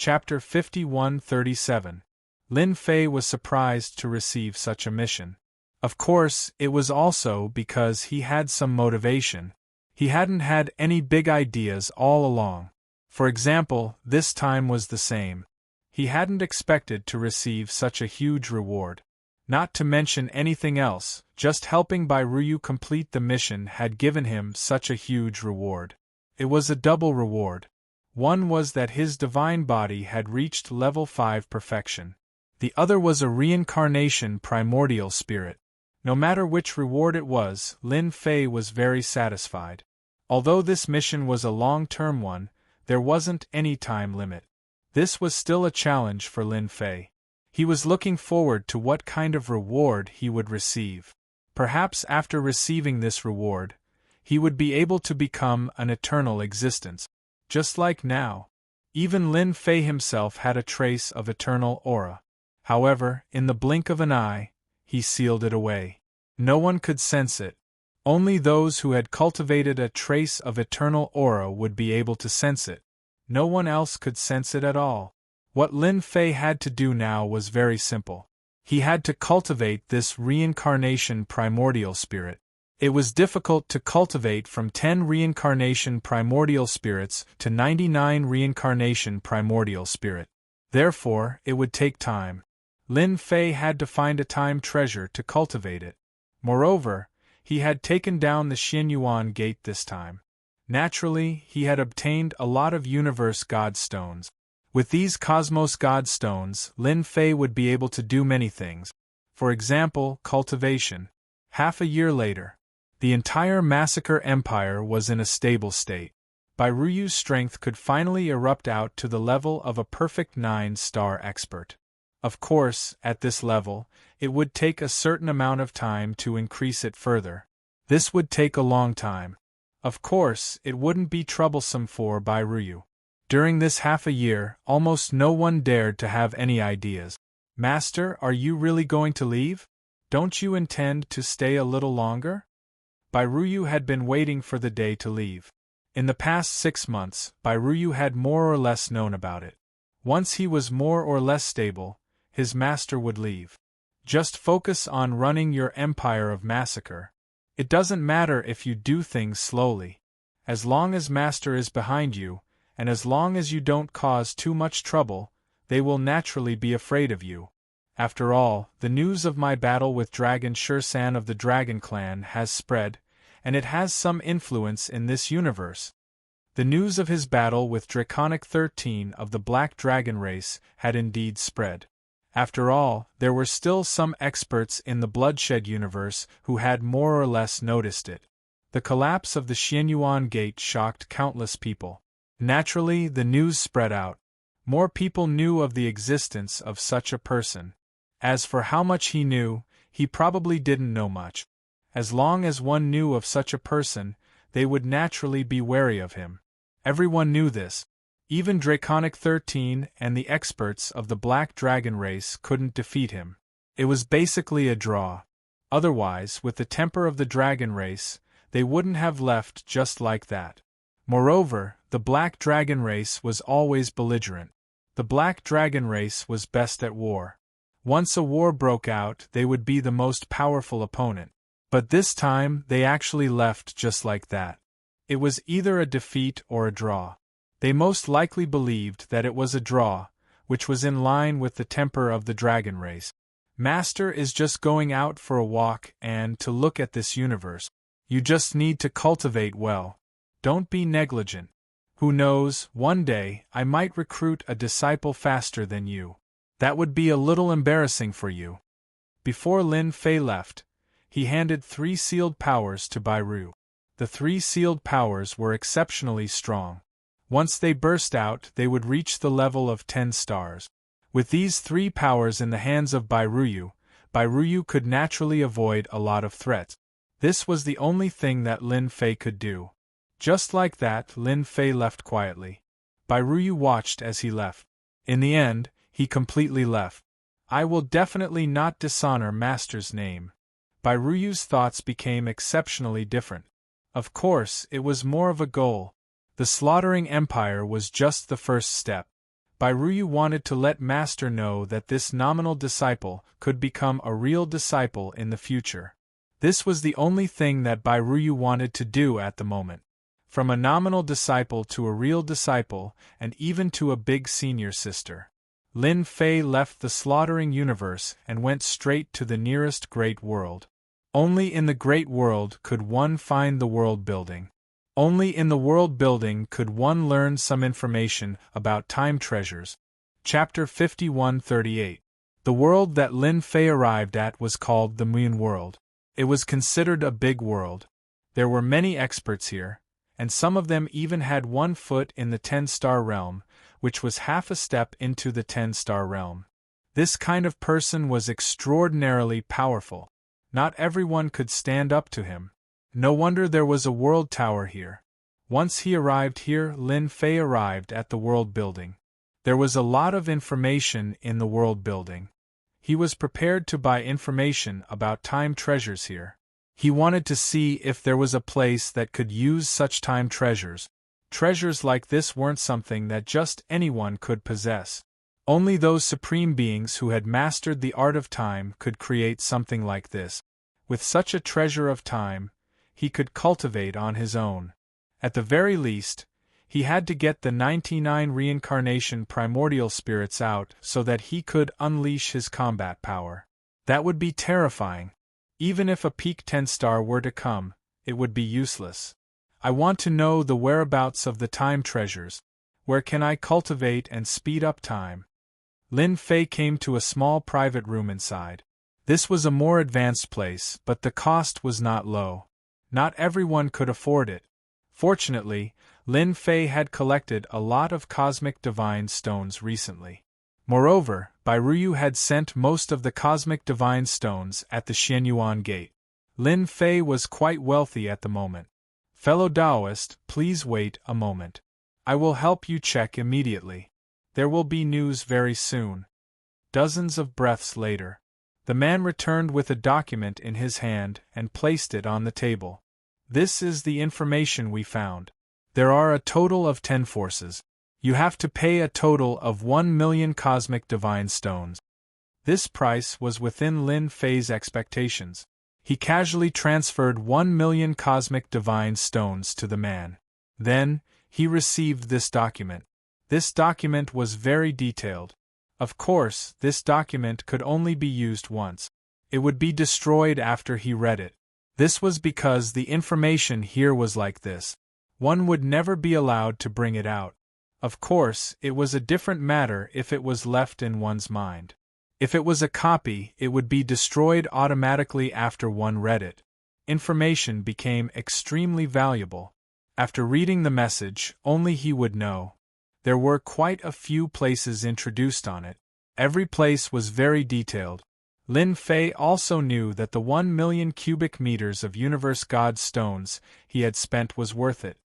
Chapter 51:37. Lin Fei was surprised to receive such a mission. Of course, it was also because he had some motivation. He hadn't had any big ideas all along. For example, this time was the same. He hadn't expected to receive such a huge reward. Not to mention anything else, just helping Bairuyu complete the mission had given him such a huge reward. It was a double reward. One was that his divine body had reached level 5 perfection. The other was a reincarnation primordial spirit. No matter which reward it was, Lin Fei was very satisfied. Although this mission was a long-term one, there wasn't any time limit. This was still a challenge for Lin Fei. He was looking forward to what kind of reward he would receive. Perhaps after receiving this reward, he would be able to become an eternal existence. Just like now. Even Lin Fei himself had a trace of eternal aura. However, in the blink of an eye, he sealed it away. No one could sense it. Only those who had cultivated a trace of eternal aura would be able to sense it. No one else could sense it at all. What Lin Fei had to do now was very simple. He had to cultivate this reincarnation primordial spirit. It was difficult to cultivate from 10 reincarnation primordial spirits to 99 reincarnation primordial spirit. Therefore, it would take time. Lin Fei had to find a time treasure to cultivate it. Moreover, he had taken down the Xianyuan gate this time. Naturally, he had obtained a lot of universe god stones. With these cosmos god stones, Lin Fei would be able to do many things. For example, cultivation. Half a year later, the entire Massacre Empire was in a stable state. Bairuyu's strength could finally erupt out to the level of a perfect 9-star expert. Of course, at this level, it would take a certain amount of time to increase it further. This would take a long time. Of course, it wouldn't be troublesome for Bairuyu. During this half a year, almost no one dared to have any ideas. Master, are you really going to leave? Don't you intend to stay a little longer? Bairuyu had been waiting for the day to leave. In the past 6 months, Bairuyu had more or less known about it. Once he was more or less stable, his master would leave. Just focus on running your empire of massacre. It doesn't matter if you do things slowly. As long as master is behind you, and as long as you don't cause too much trouble, they will naturally be afraid of you. After all, the news of my battle with Dragon Shursan of the Dragon Clan has spread, and it has some influence in this universe. The news of his battle with Draconic 13 of the Black Dragon race had indeed spread. After all, there were still some experts in the Bloodshed universe who had more or less noticed it. The collapse of the Xianyuan gate shocked countless people. Naturally, the news spread out. More people knew of the existence of such a person. As for how much he knew, he probably didn't know much. As long as one knew of such a person, they would naturally be wary of him. Everyone knew this. Even Draconic 13 and the experts of the Black Dragon race couldn't defeat him. It was basically a draw. Otherwise, with the temper of the Dragon race, they wouldn't have left just like that. Moreover, the Black Dragon race was always belligerent. The Black Dragon race was best at war. Once a war broke out, they would be the most powerful opponent. But this time, they actually left just like that. It was either a defeat or a draw. They most likely believed that it was a draw, which was in line with the temper of the Dragon race. Master is just going out for a walk and to look at this universe. You just need to cultivate well. Don't be negligent. Who knows, one day, I might recruit a disciple faster than you. That would be a little embarrassing for you. Before Lin Fei left, he handed 3 sealed powers to Bairu. The 3 sealed powers were exceptionally strong. Once they burst out, they would reach the level of 10 stars. With these 3 powers in the hands of Bairuyu, Bairuyu could naturally avoid a lot of threats. This was the only thing that Lin Fei could do. Just like that, Lin Fei left quietly. Bairuyu watched as he left. In the end, he completely left. I will definitely not dishonor Master's name. Bairuyu's thoughts became exceptionally different. Of course, it was more of a goal. The slaughtering empire was just the first step. Bairuyu wanted to let Master know that this nominal disciple could become a real disciple in the future. This was the only thing that Bairuyu wanted to do at the moment. From a nominal disciple to a real disciple, and even to a big senior sister. Lin Fei left the slaughtering universe and went straight to the nearest great world. Only in the great world could one find the world building. Only in the world building could one learn some information about time treasures. Chapter 5138. The world that Lin Fei arrived at was called the Moon World. It was considered a big world. There were many experts here, and some of them even had 1 foot in the 10-star realm, which was half a step into the 10-star realm. This kind of person was extraordinarily powerful. Not everyone could stand up to him. No wonder there was a world tower here. Once he arrived here, Lin Fei arrived at the world building. There was a lot of information in the world building. He was prepared to buy information about time treasures here. He wanted to see if there was a place that could use such time treasures. Treasures like this weren't something that just anyone could possess. Only those supreme beings who had mastered the art of time could create something like this. With such a treasure of time, he could cultivate on his own. At the very least, he had to get the 99 reincarnation primordial spirits out so that he could unleash his combat power. That would be terrifying. Even if a peak 10-star were to come, it would be useless. I want to know the whereabouts of the time treasures. Where can I cultivate and speed up time? Lin Fei came to a small private room inside. This was a more advanced place, but the cost was not low. Not everyone could afford it. Fortunately, Lin Fei had collected a lot of cosmic divine stones recently. Moreover, Bairuyu had sent most of the cosmic divine stones at the Xianyuan Gate. Lin Fei was quite wealthy at the moment. Fellow Taoist, please wait a moment. I will help you check immediately. There will be news very soon. Dozens of breaths later, the man returned with a document in his hand and placed it on the table. This is the information we found. There are a total of 10 forces. You have to pay a total of 1 million cosmic divine stones. This price was within Lin Fei's expectations. He casually transferred 1 million cosmic divine stones to the man. Then, he received this document. This document was very detailed. Of course, this document could only be used once. It would be destroyed after he read it. This was because the information here was like this. One would never be allowed to bring it out. Of course, it was a different matter if it was left in one's mind. If it was a copy, it would be destroyed automatically after one read it. Information became extremely valuable. After reading the message, only he would know. There were quite a few places introduced on it. Every place was very detailed. Lin Fei also knew that the 1 million cubic meters of universe god stones he had spent was worth it.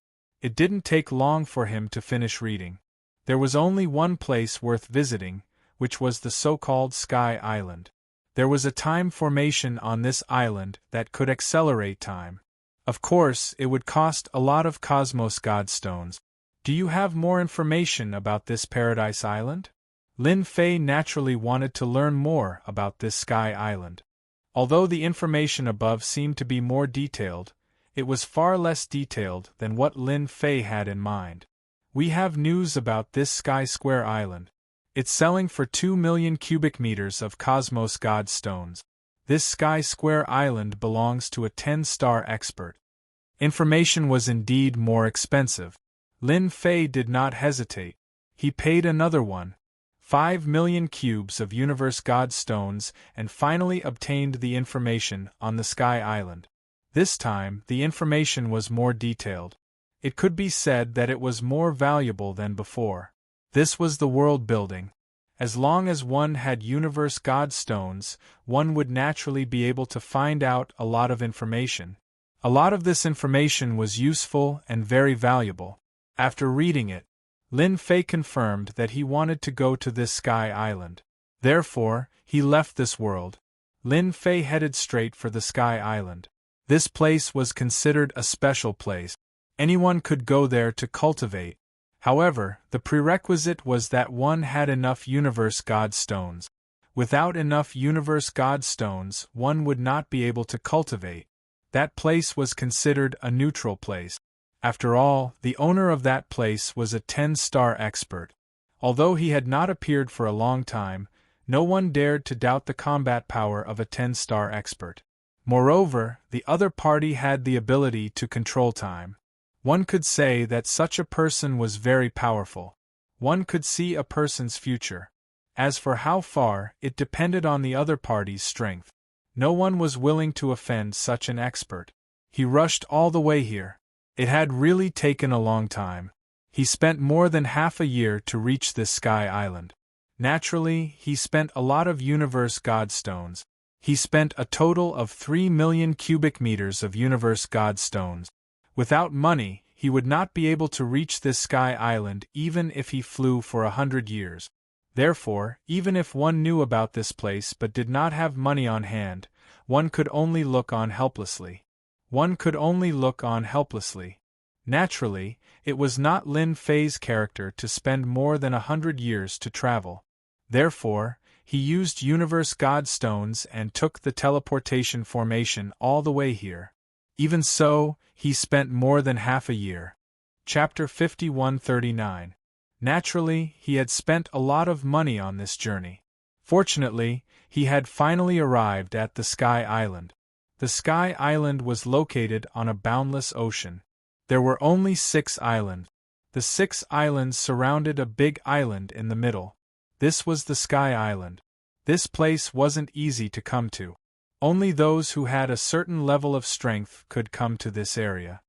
It didn't take long for him to finish reading. There was only one place worth visiting, which was the so-called Sky Island. There was a time formation on this island that could accelerate time. Of course, it would cost a lot of cosmos god stones. Do you have more information about this Paradise Island? Lin Fei naturally wanted to learn more about this Sky Island. Although the information above seemed to be more detailed, it was far less detailed than what Lin Fei had in mind. We have news about this Sky Square Island. It's selling for 2 million cubic meters of cosmos god stones. This Sky Square Island belongs to a 10-star expert. Information was indeed more expensive. Lin Fei did not hesitate. He paid another one, 5 million cubes of universe god stones, and finally obtained the information on the Sky Island. This time, the information was more detailed. It could be said that it was more valuable than before. This was the world building. As long as one had universe god stones, one would naturally be able to find out a lot of information. A lot of this information was useful and very valuable. After reading it, Lin Fei confirmed that he wanted to go to this Sky Island. Therefore, he left this world. Lin Fei headed straight for the Sky Island. This place was considered a special place. Anyone could go there to cultivate. However, the prerequisite was that one had enough universe god stones. Without enough universe god stones, one would not be able to cultivate. That place was considered a neutral place. After all, the owner of that place was a 10-star expert. Although he had not appeared for a long time, no one dared to doubt the combat power of a 10-star expert. Moreover, the other party had the ability to control time. One could say that such a person was very powerful. One could see a person's future. As for how far, it depended on the other party's strength. No one was willing to offend such an expert. He rushed all the way here. It had really taken a long time. He spent more than half a year to reach this sky island. Naturally, he spent a lot of universe god stones. He spent a total of 3 million cubic meters of universe god stones. Without money, he would not be able to reach this sky island even if he flew for 100 years. Therefore, even if one knew about this place but did not have money on hand, one could only look on helplessly. One could only look on helplessly. Naturally, it was not Lin Fei's character to spend more than 100 years to travel. Therefore, he used universe god stones and took the teleportation formation all the way here. Even so, he spent more than half a year. Chapter 5139. Naturally, he had spent a lot of money on this journey. Fortunately, he had finally arrived at the Sky Island. The Sky Island was located on a boundless ocean. There were only 6 islands. The 6 islands surrounded a big island in the middle. This was the Sky Island. This place wasn't easy to come to. Only those who had a certain level of strength could come to this area.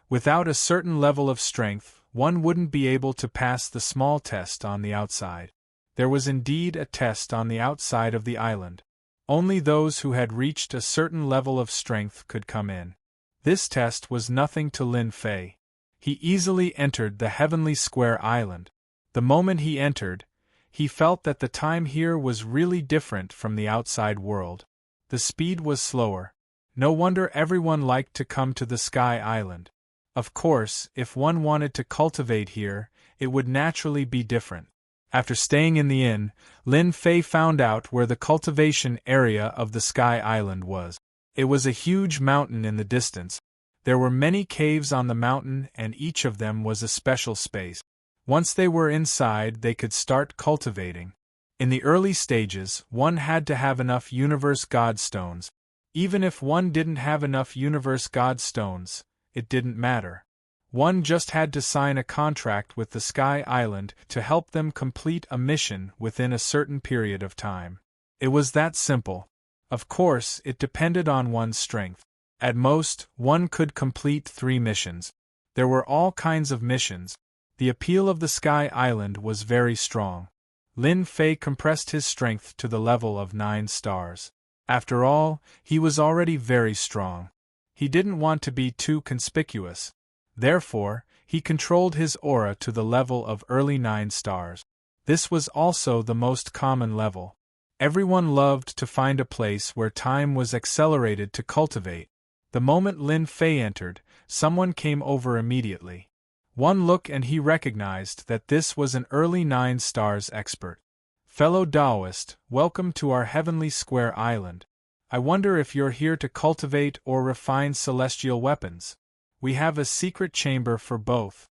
Without a certain level of strength, one wouldn't be able to pass the small test on the outside. There was indeed a test on the outside of the island. Only those who had reached a certain level of strength could come in. This test was nothing to Lin Fei. He easily entered the Heavenly Square Island. The moment he entered, he felt that the time here was really different from the outside world. The speed was slower. No wonder everyone liked to come to the Sky Island. Of course, if one wanted to cultivate here, it would naturally be different. After staying in the inn, Lin Fei found out where the cultivation area of the Sky Island was. It was a huge mountain in the distance. There were many caves on the mountain and each of them was a special space. Once they were inside, they could start cultivating. In the early stages, one had to have enough universe god stones. Even if one didn't have enough universe god stones, it didn't matter. One just had to sign a contract with the Sky Island to help them complete a mission within a certain period of time. It was that simple. Of course, it depended on one's strength. At most, one could complete 3 missions. There were all kinds of missions. The appeal of the Sky Island was very strong. Lin Fei compressed his strength to the level of 9 stars. After all, he was already very strong. He didn't want to be too conspicuous. Therefore, he controlled his aura to the level of early 9 stars. This was also the most common level. Everyone loved to find a place where time was accelerated to cultivate. The moment Lin Fei entered, someone came over immediately. One look and he recognized that this was an early 9 stars expert. Fellow Taoist, welcome to our Heavenly Square Island. I wonder if you're here to cultivate or refine celestial weapons. We have a secret chamber for both.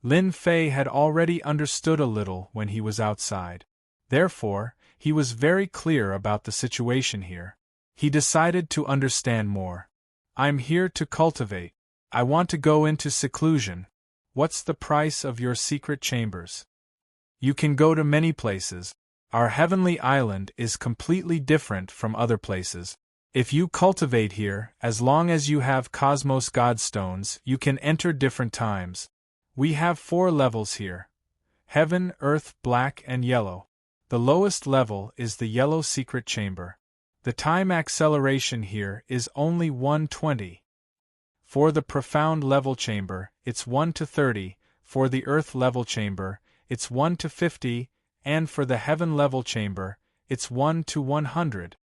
Lin Fei had already understood a little when he was outside. Therefore, he was very clear about the situation here. He decided to understand more. I'm here to cultivate. I want to go into seclusion. What's the price of your secret chambers? You can go to many places. Our heavenly island is completely different from other places. If you cultivate here, as long as you have Cosmos Godstones, you can enter different times. We have 4 levels here. Heaven, Earth, Black, and Yellow. The lowest level is the Yellow Secret Chamber. The time acceleration here is only 120. For the Profound Level Chamber, it's 1 to 30, for the Earth Level Chamber, it's 1 to 50, and for the Heaven Level Chamber, it's 1 to 100.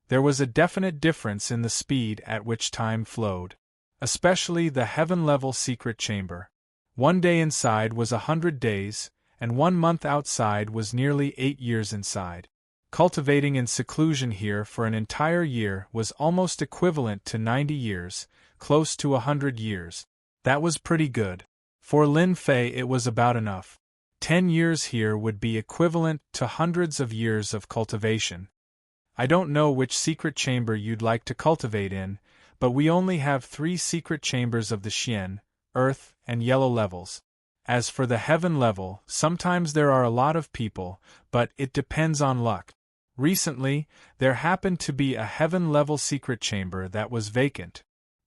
There was a definite difference in the speed at which time flowed. Especially the Heaven Level Secret Chamber. 1 day inside was 100 days, and 1 month outside was nearly 8 years inside. Cultivating in seclusion here for an entire year was almost equivalent to 90 years, close to 100 years. That was pretty good. For Lin Fei it was about enough. 10 years here would be equivalent to hundreds of years of cultivation. I don't know which secret chamber you'd like to cultivate in, but we only have 3 secret chambers of the Xian, Earth, and Yellow levels. As for the Heaven level, sometimes there are a lot of people, but it depends on luck. Recently, there happened to be a Heaven-level secret chamber that was vacant.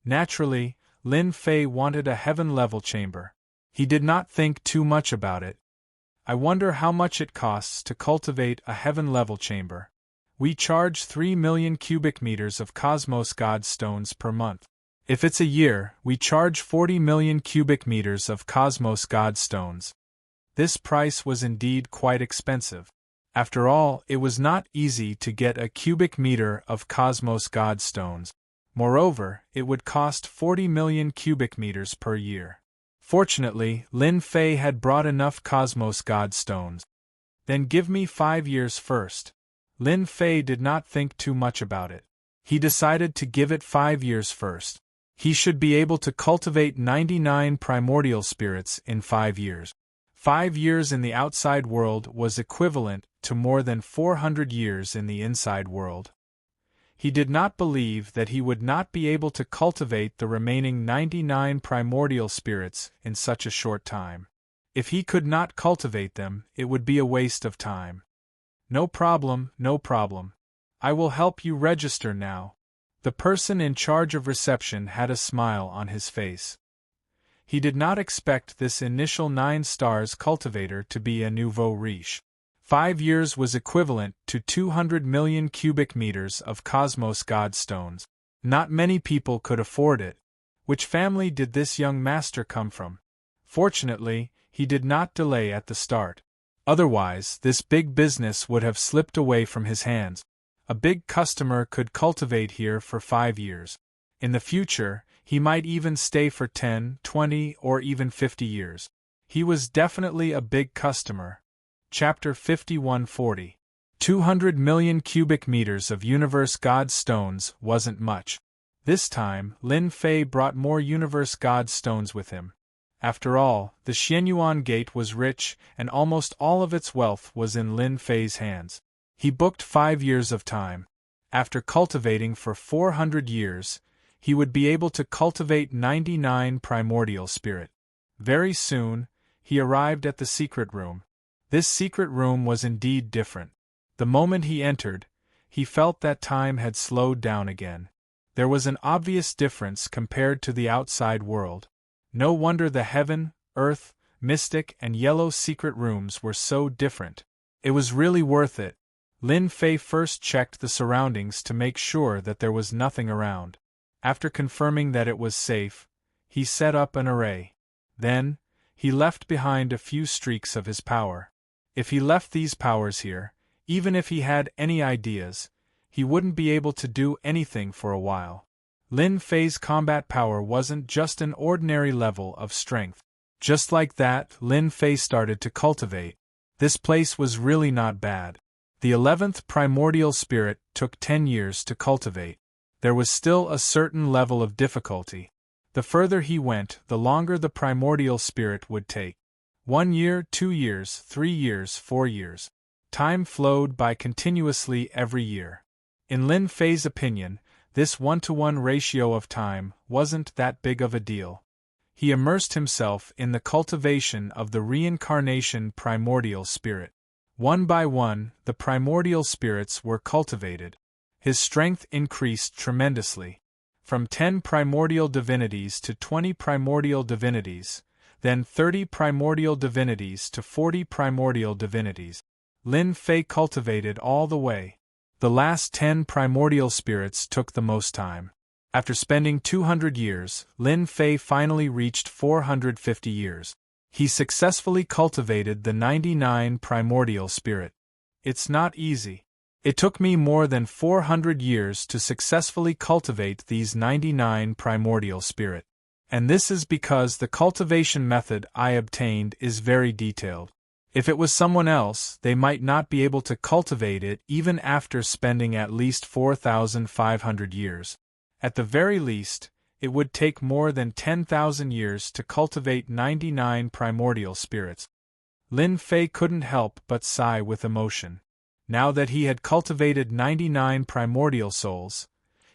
Naturally, Lin Fei wanted a Heaven-level chamber. He did not think too much about it. I wonder how much it costs to cultivate a Heaven-level chamber. We charge 3 million cubic meters of Cosmos God stones per month. If it's a year, we charge 40 million cubic meters of Cosmos God stones. This price was indeed quite expensive. After all, it was not easy to get a cubic meter of Cosmos God stones. Moreover, it would cost 40 million cubic meters per year. Fortunately, Lin Fei had brought enough Cosmos God stones. Then give me 5 years first. Lin Fei did not think too much about it. He decided to give it 5 years first. He should be able to cultivate 99 primordial spirits in 5 years. 5 years in the outside world was equivalent to more than 400 years in the inside world. He did not believe that he would not be able to cultivate the remaining 99 primordial spirits in such a short time. If he could not cultivate them, it would be a waste of time. No problem, no problem. I will help you register now. The person in charge of reception had a smile on his face. He did not expect this initial 9 stars cultivator to be a nouveau riche. 5 years was equivalent to 200 million cubic meters of Cosmos God stones. Not many people could afford it. Which family did this young master come from? Fortunately, he did not delay at the start. Otherwise, this big business would have slipped away from his hands. A big customer could cultivate here for 5 years. In the future, he might even stay for 10, 20, or even 50 years. He was definitely a big customer. Chapter 5140. 200 million cubic meters of Universe God stones wasn't much. This time, Lin Fei brought more Universe God stones with him. After all, the Xianyuan Gate was rich, and almost all of its wealth was in Lin Fei's hands. He booked 5 years of time. After cultivating for 400 years, he would be able to cultivate 99 primordial spirit. Very soon, he arrived at the secret room. This secret room was indeed different. The moment he entered, he felt that time had slowed down again. There was an obvious difference compared to the outside world. No wonder the Heaven, Earth, Mystic, and Yellow secret rooms were so different. It was really worth it. Lin Fei first checked the surroundings to make sure that there was nothing around. After confirming that it was safe, he set up an array. Then, he left behind a few streaks of his power. If he left these powers here, even if he had any ideas, he wouldn't be able to do anything for a while. Lin Fei's combat power wasn't just an ordinary level of strength. Just like that, Lin Fei started to cultivate. This place was really not bad. The 11th primordial spirit took 10 years to cultivate. There was still a certain level of difficulty. The further he went, the longer the primordial spirit would take. 1 year, 2 years, 3 years, 4 years. Time flowed by continuously every year. In Lin Fei's opinion, this 1-to-1 ratio of time wasn't that big of a deal. He immersed himself in the cultivation of the reincarnation primordial spirit. One by one, the primordial spirits were cultivated. His strength increased tremendously. From 10 primordial divinities to 20 primordial divinities, then 30 primordial divinities to 40 primordial divinities. Lin Fei cultivated all the way. The last 10 primordial spirits took the most time. After spending 200 years, Lin Fei finally reached 450 years. He successfully cultivated the 99 primordial spirit. It's not easy. It took me more than 400 years to successfully cultivate these 99 primordial spirit. And this is because the cultivation method I obtained is very detailed. If it was someone else, they might not be able to cultivate it even after spending at least 4,500 years. At the very least, it would take more than 10,000 years to cultivate 99 primordial spirits. Lin Fei couldn't help but sigh with emotion. Now that he had cultivated 99 primordial souls,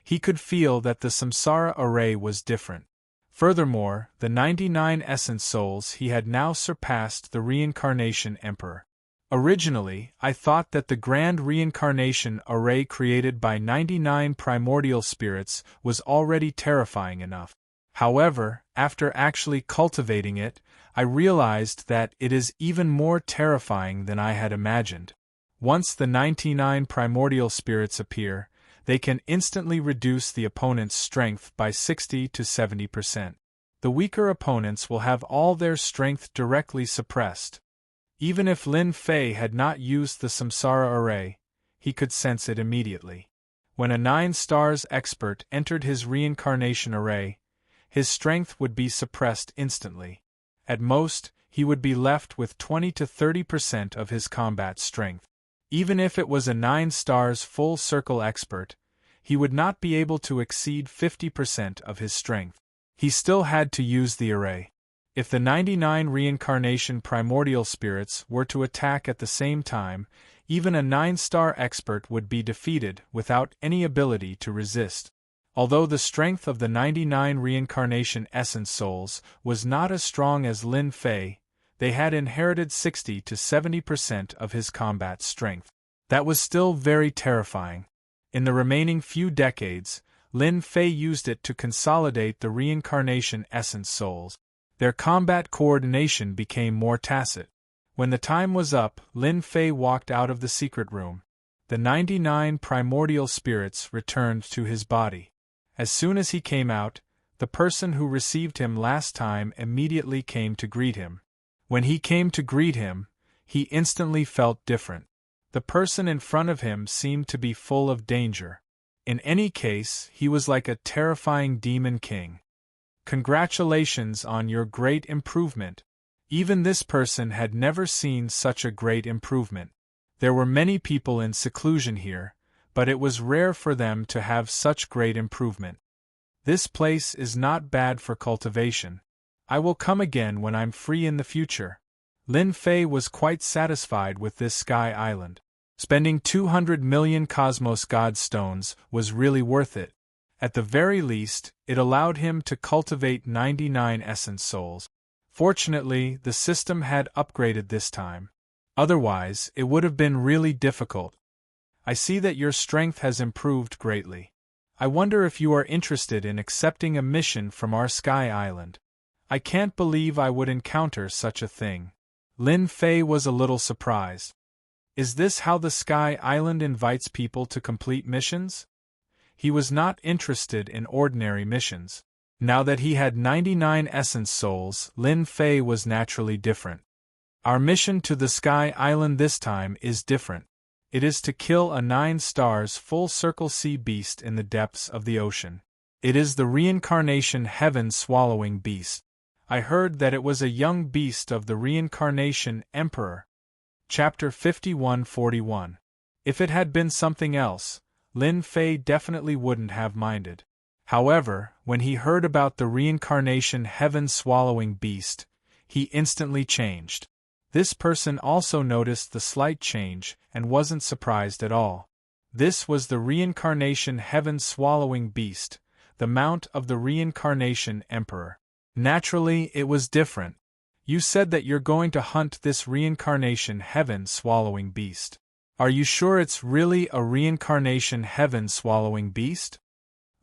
he could feel that the samsara array was different. Furthermore, the 99 essence souls he had now surpassed the reincarnation emperor. Originally, I thought that the grand reincarnation array created by 99 primordial spirits was already terrifying enough. However, after actually cultivating it, I realized that it is even more terrifying than I had imagined. Once the 99 primordial spirits appear, they can instantly reduce the opponent's strength by 60 to 70%. The weaker opponents will have all their strength directly suppressed. Even if Lin Fei had not used the samsara array, he could sense it immediately. When a 9 stars expert entered his reincarnation array, his strength would be suppressed instantly. At most, he would be left with 20 to 30% of his combat strength. Even if it was a 9 stars full circle expert, he would not be able to exceed 50% of his strength. He still had to use the array. If the 99 reincarnation primordial spirits were to attack at the same time, even a 9-star expert would be defeated without any ability to resist. Although the strength of the 99 reincarnation essence souls was not as strong as Lin Fei, they had inherited 60 to 70% of his combat strength. That was still very terrifying. In the remaining few decades, Lin Fei used it to consolidate the reincarnation essence souls. Their combat coordination became more tacit. When the time was up, Lin Fei walked out of the secret room. The 99 primordial spirits returned to his body. As soon as he came out, the person who received him last time immediately came to greet him. When he came to greet him, he instantly felt different. The person in front of him seemed to be full of danger. In any case, he was like a terrifying demon king. Congratulations on your great improvement. Even this person had never seen such a great improvement. There were many people in seclusion here, but it was rare for them to have such great improvement. This place is not bad for cultivation. I will come again when I'm free in the future. Lin Fei was quite satisfied with this sky island. Spending 200 million Cosmos God Stones was really worth it. At the very least, it allowed him to cultivate 99 essence souls. Fortunately, the system had upgraded this time. Otherwise, it would have been really difficult. I see that your strength has improved greatly. I wonder if you are interested in accepting a mission from our sky island. I can't believe I would encounter such a thing. Lin Fei was a little surprised. Is this how the Sky Island invites people to complete missions? He was not interested in ordinary missions. Now that he had 99 essence souls, Lin Fei was naturally different. Our mission to the Sky Island this time is different. It is to kill a 9 stars full circle sea beast in the depths of the ocean. It is the reincarnation heaven-swallowing beast. I heard that it was a young beast of the reincarnation emperor. Chapter 51-41. If it had been something else, Lin Fei definitely wouldn't have minded. However, when he heard about the reincarnation heaven-swallowing beast, he instantly changed. This person also noticed the slight change and wasn't surprised at all. This was the reincarnation heaven-swallowing beast, the mount of the reincarnation emperor. Naturally, it was different. You said that you're going to hunt this reincarnation heaven-swallowing beast. Are you sure it's really a reincarnation heaven-swallowing beast?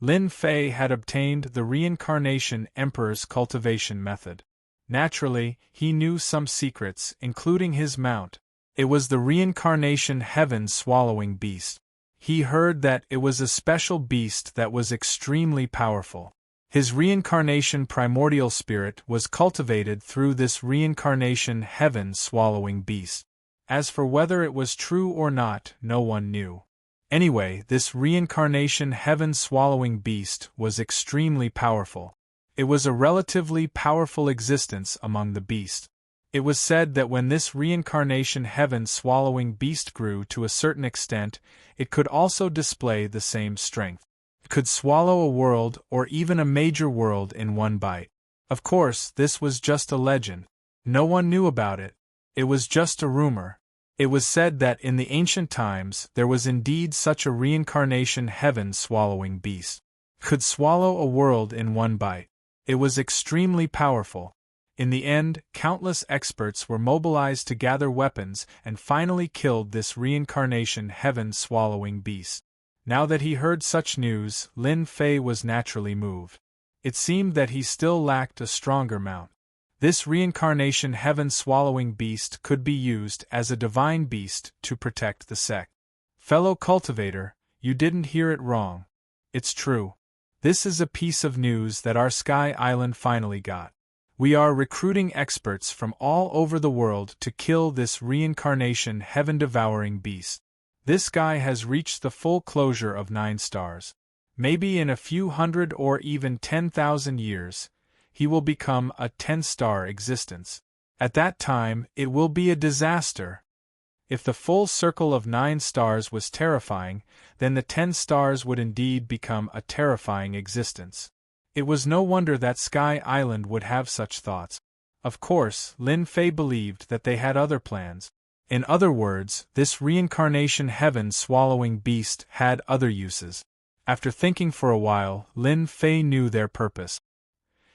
Lin Fei had obtained the reincarnation emperor's cultivation method. Naturally, he knew some secrets, including his mount. It was the reincarnation heaven-swallowing beast. He heard that it was a special beast that was extremely powerful. His reincarnation primordial spirit was cultivated through this reincarnation heaven-swallowing beast. As for whether it was true or not, no one knew. Anyway, this reincarnation heaven-swallowing beast was extremely powerful. It was a relatively powerful existence among the beasts. It was said that when this reincarnation heaven-swallowing beast grew to a certain extent, it could also display the same strength. It could swallow a world or even a major world in one bite. Of course, this was just a legend. No one knew about it. It was just a rumor. It was said that in the ancient times there was indeed such a reincarnation heaven-swallowing beast. It could swallow a world in one bite. It was extremely powerful. In the end, countless experts were mobilized to gather weapons and finally killed this reincarnation heaven-swallowing beast. Now that he heard such news, Lin Fei was naturally moved. It seemed that he still lacked a stronger mount. This reincarnation heaven-swallowing beast could be used as a divine beast to protect the sect. Fellow cultivator, you didn't hear it wrong. It's true. This is a piece of news that our Sky Island finally got. We are recruiting experts from all over the world to kill this reincarnation heaven-devouring beast. This guy has reached the full closure of 9 stars. Maybe in a few hundred or even 10,000 years, he will become a 10-star existence. At that time, it will be a disaster. If the full circle of 9 stars was terrifying, then the 10 stars would indeed become a terrifying existence. It was no wonder that Sky Island would have such thoughts. Of course, Lin Fei believed that they had other plans. In other words, this reincarnation heaven-swallowing beast had other uses. After thinking for a while, Lin Fei knew their purpose.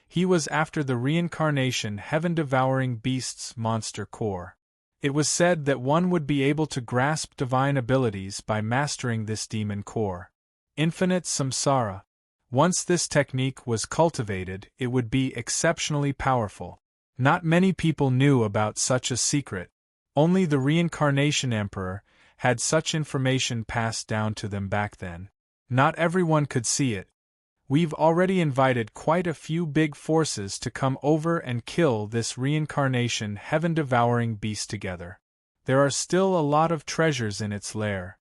He was after the reincarnation heaven-devouring beast's monster core. It was said that one would be able to grasp divine abilities by mastering this demon core. Infinite samsara. Once this technique was cultivated, it would be exceptionally powerful. Not many people knew about such a secret. Only the reincarnation emperor had such information passed down to them back then. Not everyone could see it. We've already invited quite a few big forces to come over and kill this reincarnation heaven-devouring beast together. There are still a lot of treasures in its lair.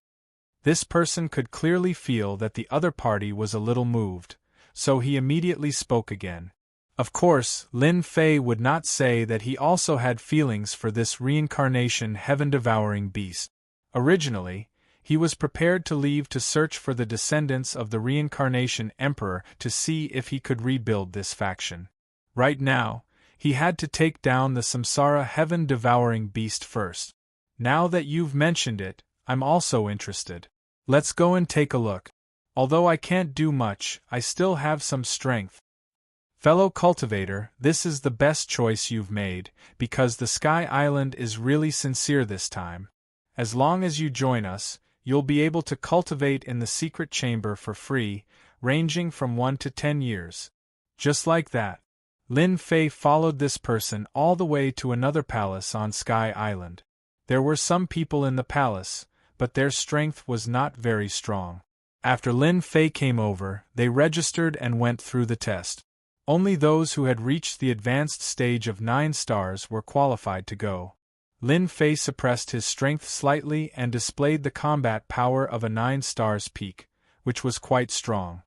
This person could clearly feel that the other party was a little moved, so he immediately spoke again. Of course, Lin Fei would not say that he also had feelings for this reincarnation heaven-devouring beast. Originally, he was prepared to leave to search for the descendants of the reincarnation emperor to see if he could rebuild this faction. Right now, he had to take down the samsara heaven-devouring beast first. Now that you've mentioned it, I'm also interested. Let's go and take a look. Although I can't do much, I still have some strength. Fellow cultivator, this is the best choice you've made, because the Sky Island is really sincere this time. As long as you join us, you'll be able to cultivate in the secret chamber for free, ranging from 1 to 10 years. Just like that. Lin Fei followed this person all the way to another palace on Sky Island. There were some people in the palace, but their strength was not very strong. After Lin Fei came over, they registered and went through the test. Only those who had reached the advanced stage of 9 stars were qualified to go. Lin Fei suppressed his strength slightly and displayed the combat power of a 9 stars peak, which was quite strong.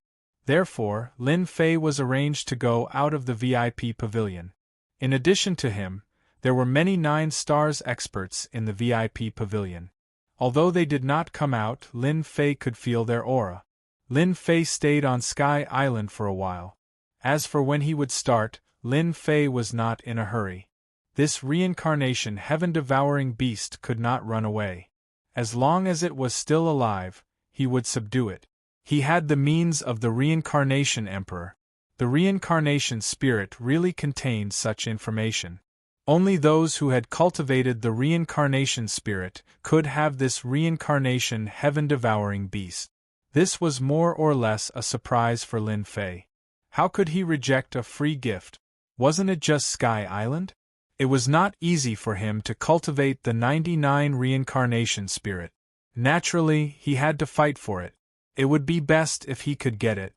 Therefore, Lin Fei was arranged to go out of the VIP pavilion. In addition to him, there were many 9 stars experts in the VIP pavilion. Although they did not come out, Lin Fei could feel their aura. Lin Fei stayed on Sky Island for a while. As for when he would start, Lin Fei was not in a hurry. This reincarnation heaven-devouring beast could not run away. As long as it was still alive, he would subdue it. He had the means of the reincarnation emperor. The reincarnation spirit really contained such information. Only those who had cultivated the reincarnation spirit could have this reincarnation heaven-devouring beast. This was more or less a surprise for Lin Fei. How could he reject a free gift? Wasn't it just Sky Island? It was not easy for him to cultivate the 99 reincarnation spirit. Naturally, he had to fight for it. It would be best if he could get it.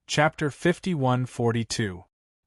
Chapter 5142.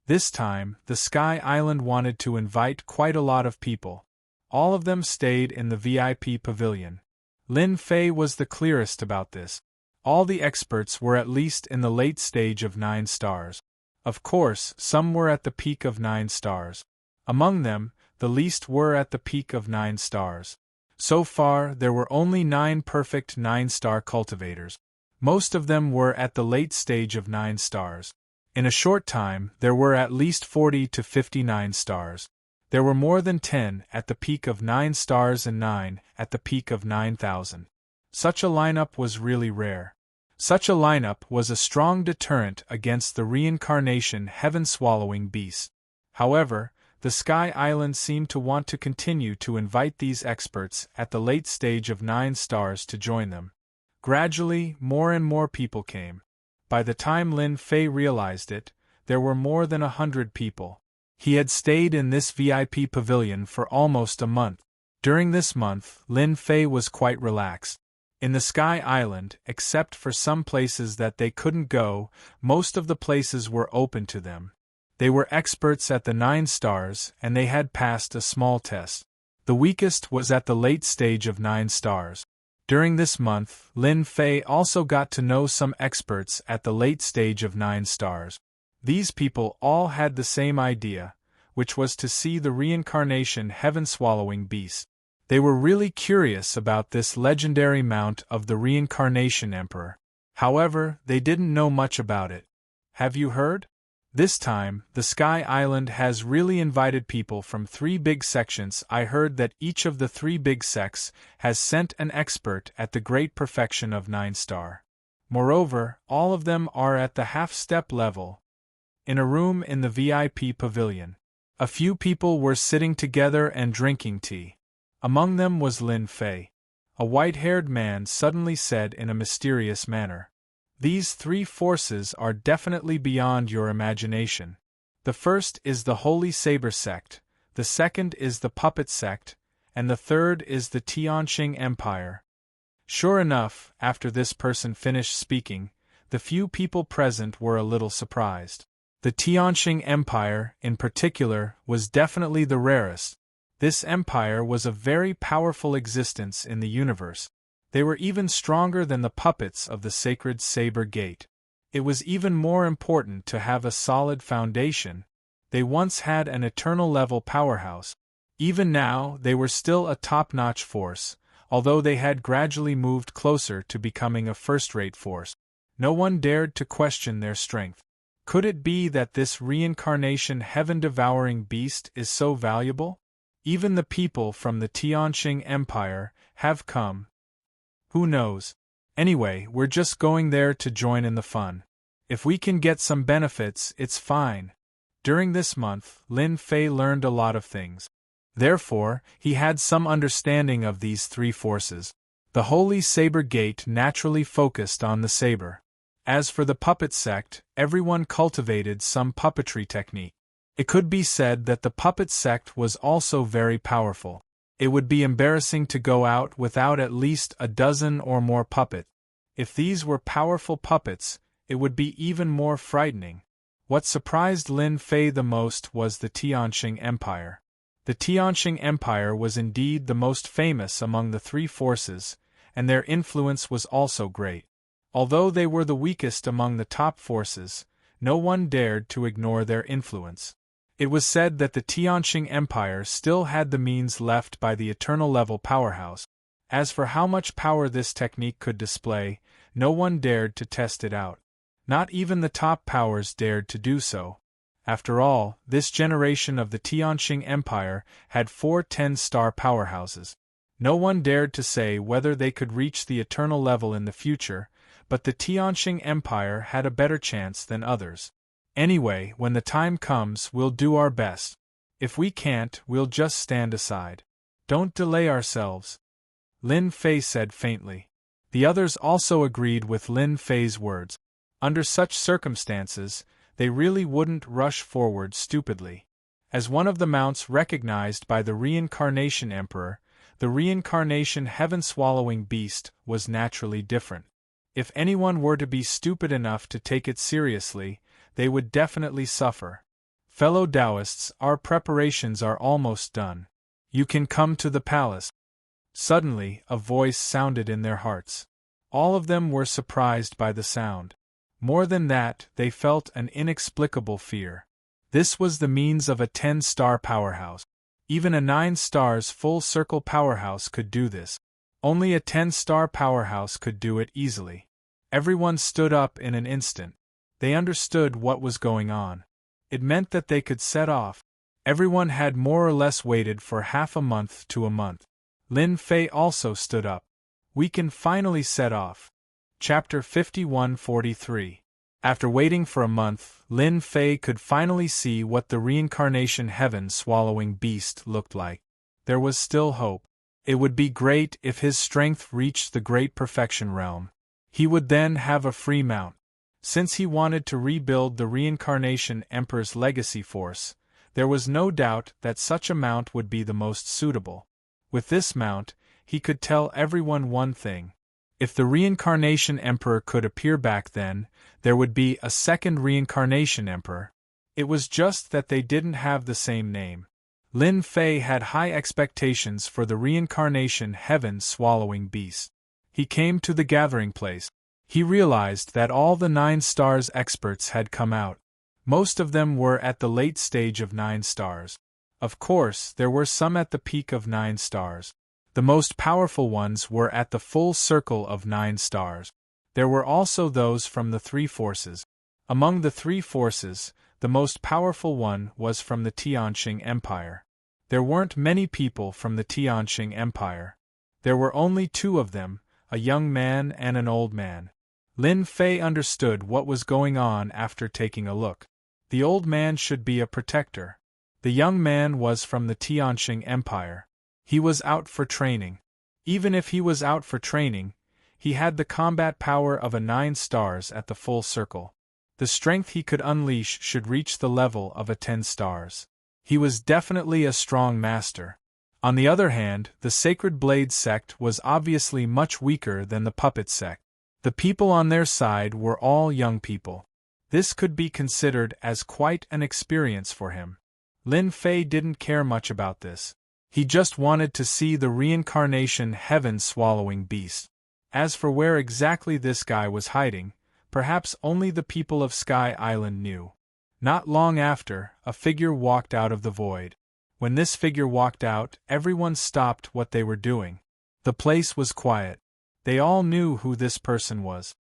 This time, the Sky Island wanted to invite quite a lot of people. All of them stayed in the VIP pavilion. Lin Fei was the clearest about this. All the experts were at least in the late stage of 9 stars. Of course, some were at the peak of 9 stars. Among them, the least were at the peak of 9 stars. So far, there were only 9 perfect 9-star cultivators. Most of them were at the late stage of 9 stars. In a short time, there were at least 40 to 59 stars. There were more than 10 at the peak of 9 stars and 9 at the peak of 9,000. Such a lineup was really rare. Such a lineup was a strong deterrent against the reincarnation heaven-swallowing beast. However, the Sky Island seemed to want to continue to invite these experts at the late stage of 9 stars to join them. Gradually, more and more people came. By the time Lin Fei realized it, there were more than 100 people. He had stayed in this VIP pavilion for almost a month. During this month, Lin Fei was quite relaxed. In the Sky Island, except for some places that they couldn't go, most of the places were open to them. They were experts at the 9 stars, and they had passed a small test. The weakest was at the late stage of 9 stars. During this month, Lin Fei also got to know some experts at the late stage of 9 stars. These people all had the same idea, which was to see the reincarnation heaven-swallowing beast. They were really curious about this legendary mount of the reincarnation emperor. However, they didn't know much about it. Have you heard? This time, the Sky Island has really invited people from 3 big sections. I heard that each of the 3 big sects has sent an expert at the great perfection of 9 star. Moreover, all of them are at the half-step level. In a room in the VIP pavilion, a few people were sitting together and drinking tea. Among them was Lin Fei. A white-haired man suddenly said in a mysterious manner, "These 3 forces are definitely beyond your imagination. The first is the Holy Saber sect, the second is the Puppet sect, and the third is the Tianqing Empire." Sure enough, after this person finished speaking, the few people present were a little surprised. The Tianqing Empire, in particular, was definitely the rarest. This empire was a very powerful existence in the universe. They were even stronger than the puppets of the sacred Saber Gate. It was even more important to have a solid foundation. They once had an eternal-level powerhouse. Even now, they were still a top-notch force, although they had gradually moved closer to becoming a first-rate force. No one dared to question their strength. Could it be that this reincarnation heaven-devouring beast is so valuable? Even the people from the Tianqing Empire have come. Who knows? Anyway, we're just going there to join in the fun. If we can get some benefits, it's fine. During this month, Lin Fei learned a lot of things. Therefore, he had some understanding of these 3 forces. The Holy Saber Gate naturally focused on the saber. As for the puppet sect, everyone cultivated some puppetry technique. It could be said that the puppet sect was also very powerful. It would be embarrassing to go out without at least a dozen or more puppets. If these were powerful puppets, it would be even more frightening. What surprised Lin Fei the most was the Tianqing Empire. The Tianqing Empire was indeed the most famous among the 3 forces, and their influence was also great. Although they were the weakest among the top forces, no one dared to ignore their influence. It was said that the Tianqing Empire still had the means left by the eternal-level powerhouse. As for how much power this technique could display, no one dared to test it out. Not even the top powers dared to do so. After all, this generation of the Tianqing Empire had 4 10-star powerhouses. No one dared to say whether they could reach the eternal level in the future, but the Tianqing Empire had a better chance than others. Anyway, when the time comes, we'll do our best. If we can't, we'll just stand aside. Don't delay ourselves. Lin Fei said faintly. The others also agreed with Lin Fei's words. Under such circumstances, they really wouldn't rush forward stupidly. As one of the mounts recognized by the reincarnation emperor, the reincarnation heaven-swallowing beast was naturally different. If anyone were to be stupid enough to take it seriously, they would definitely suffer. Fellow Taoists, our preparations are almost done. You can come to the palace. Suddenly, a voice sounded in their hearts. All of them were surprised by the sound. More than that, they felt an inexplicable fear. This was the means of a 10-star powerhouse. Even a 9 stars full-circle powerhouse could do this. Only a 10-star powerhouse could do it easily. Everyone stood up in an instant. They understood what was going on. It meant that they could set off. Everyone had more or less waited for half a month to a month. Lin Fei also stood up. We can finally set off. Chapter 51-43. After waiting for a month, Lin Fei could finally see what the reincarnation heaven-swallowing beast looked like. There was still hope. It would be great if his strength reached the great perfection realm. He would then have a free mount. Since he wanted to rebuild the reincarnation emperor's legacy force, there was no doubt that such a mount would be the most suitable. With this mount, he could tell everyone one thing. If the reincarnation emperor could appear back then, there would be a second reincarnation emperor. It was just that they didn't have the same name. Lin Fei had high expectations for the reincarnation heaven-swallowing beast. He came to the gathering place. He realized that all the 9 stars experts had come out. Most of them were at the late stage of 9 stars. Of course, there were some at the peak of 9 stars. The most powerful ones were at the full circle of 9 stars. There were also those from the 3 forces. Among the 3 forces, the most powerful one was from the Tianqing Empire. There weren't many people from the Tianqing Empire. There were only 2 of them, a young man and an old man. Lin Fei understood what was going on after taking a look. The old man should be a protector. The young man was from the Tianqing Empire. He was out for training. Even if he was out for training, he had the combat power of a 9 stars at the full circle. The strength he could unleash should reach the level of a 10 stars. He was definitely a strong master. On the other hand, the Sacred Blade sect was obviously much weaker than the Puppet sect. The people on their side were all young people. This could be considered as quite an experience for him. Lin Fei didn't care much about this. He just wanted to see the reincarnation heaven-swallowing beast. As for where exactly this guy was hiding, perhaps only the people of Sky Island knew. Not long after, a figure walked out of the void. When this figure walked out, everyone stopped what they were doing. The place was quiet. They all knew who this person was.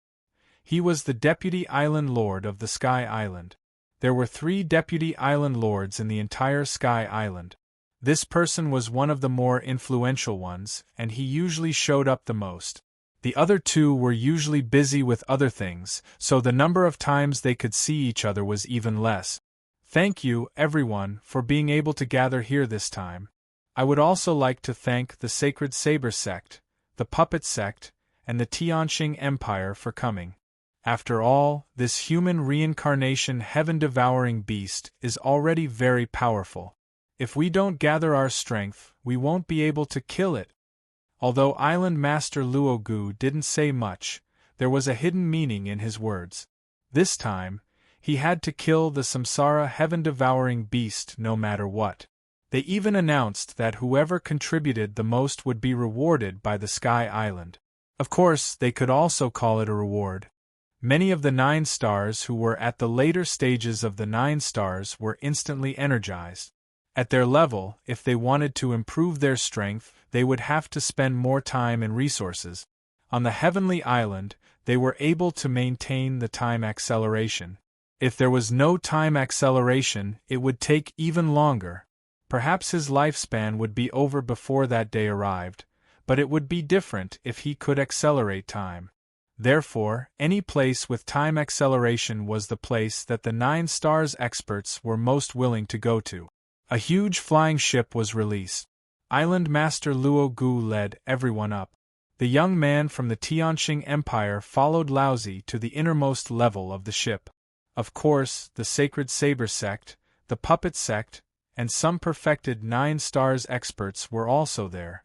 He was the Deputy Island Lord of the Sky Island. There were 3 Deputy Island Lords in the entire Sky Island. This person was one of the more influential ones, and he usually showed up the most. The other 2 were usually busy with other things, so the number of times they could see each other was even less. Thank you, everyone, for being able to gather here this time. I would also like to thank the Sacred Saber sect, the Puppet sect, and the Tianqing Empire for coming. After all, this human reincarnation heaven-devouring beast is already very powerful. If we don't gather our strength, we won't be able to kill it. Although Island Master Luogu didn't say much, there was a hidden meaning in his words. This time, he had to kill the Samsara heaven-devouring beast no matter what. They even announced that whoever contributed the most would be rewarded by the Sky Island. Of course, they could also call it a reward. Many of the 9 stars who were at the later stages of the 9 stars were instantly energized. At their level, if they wanted to improve their strength, they would have to spend more time and resources. On the Heavenly Island, they were able to maintain the time acceleration. If there was no time acceleration, it would take even longer. Perhaps his lifespan would be over before that day arrived, but it would be different if he could accelerate time. Therefore, any place with time acceleration was the place that the 9 stars experts were most willing to go to. A huge flying ship was released. Island Master Luogu led everyone up. The young man from the Tianqing Empire followed Laozi to the innermost level of the ship. Of course, the Sacred Saber sect, the Puppet sect, and some perfected 9 stars experts were also there.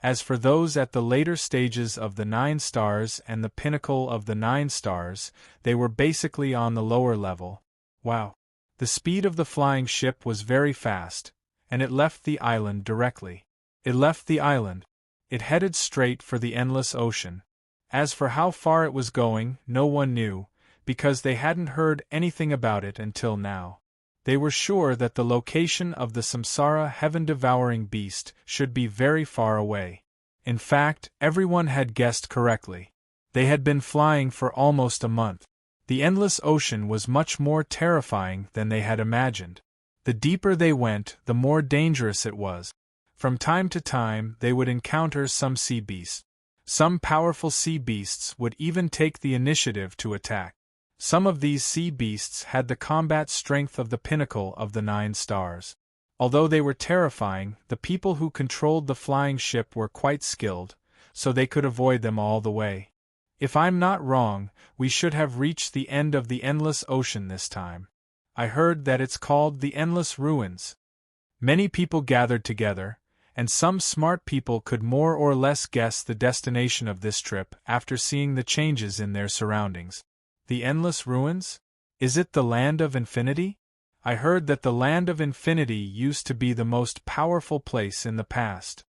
As for those at the later stages of the 9 stars and the pinnacle of the 9 stars, they were basically on the lower level. Wow! The speed of the flying ship was very fast, and it left the island directly. It left the island. It headed straight for the endless ocean. As for how far it was going, no one knew, because they hadn't heard anything about it until now. They were sure that the location of the Samsara heaven-devouring beast should be very far away. In fact, everyone had guessed correctly. They had been flying for almost a month. The endless ocean was much more terrifying than they had imagined. The deeper they went, the more dangerous it was. From time to time, they would encounter some sea beasts. Some powerful sea beasts would even take the initiative to attack. Some of these sea beasts had the combat strength of the pinnacle of the 9 stars. Although they were terrifying, the people who controlled the flying ship were quite skilled, so they could avoid them all the way. If I'm not wrong, we should have reached the end of the endless ocean this time. I heard that it's called the Endless Ruins. Many people gathered together, and some smart people could more or less guess the destination of this trip after seeing the changes in their surroundings. The Endless Ruins? Is it the Land of Infinity? I heard that the Land of Infinity used to be the most powerful place in the past.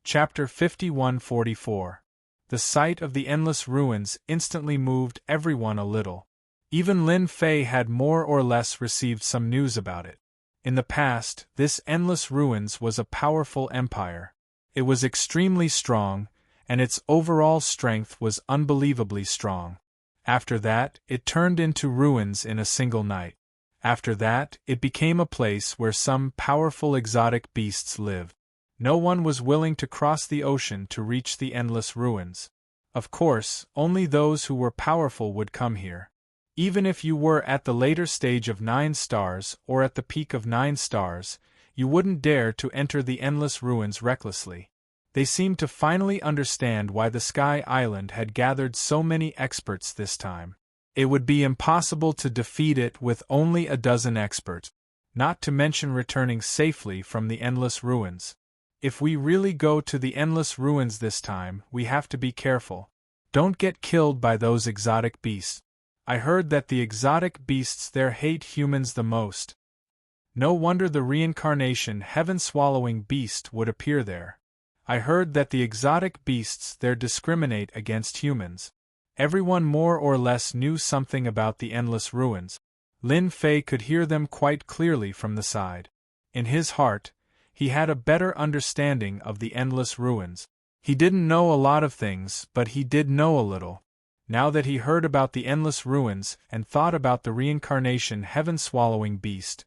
Chapter 5144. The sight of the Endless Ruins instantly moved everyone a little. Even Lin Fei had more or less received some news about it. In the past, this Endless Ruins was a powerful empire. It was extremely strong, and its overall strength was unbelievably strong. After that, it turned into ruins in a single night. After that, it became a place where some powerful exotic beasts lived. No one was willing to cross the ocean to reach the Endless Ruins. Of course, only those who were powerful would come here. Even if you were at the later stage of 9 stars or at the peak of 9 stars, you wouldn't dare to enter the Endless Ruins recklessly. They seemed to finally understand why the Sky Island had gathered so many experts this time. It would be impossible to defeat it with only a dozen experts, not to mention returning safely from the Endless Ruins. If we really go to the Endless Ruins this time, we have to be careful. Don't get killed by those exotic beasts. I heard that the exotic beasts there hate humans the most. No wonder the reincarnation heaven-swallowing beast would appear there. I heard that the exotic beasts there discriminate against humans. Everyone more or less knew something about the Endless Ruins. Lin Fei could hear them quite clearly from the side. In his heart, he had a better understanding of the Endless Ruins. He didn't know a lot of things, but he did know a little. Now that he heard about the Endless Ruins and thought about the reincarnation heaven-swallowing beast,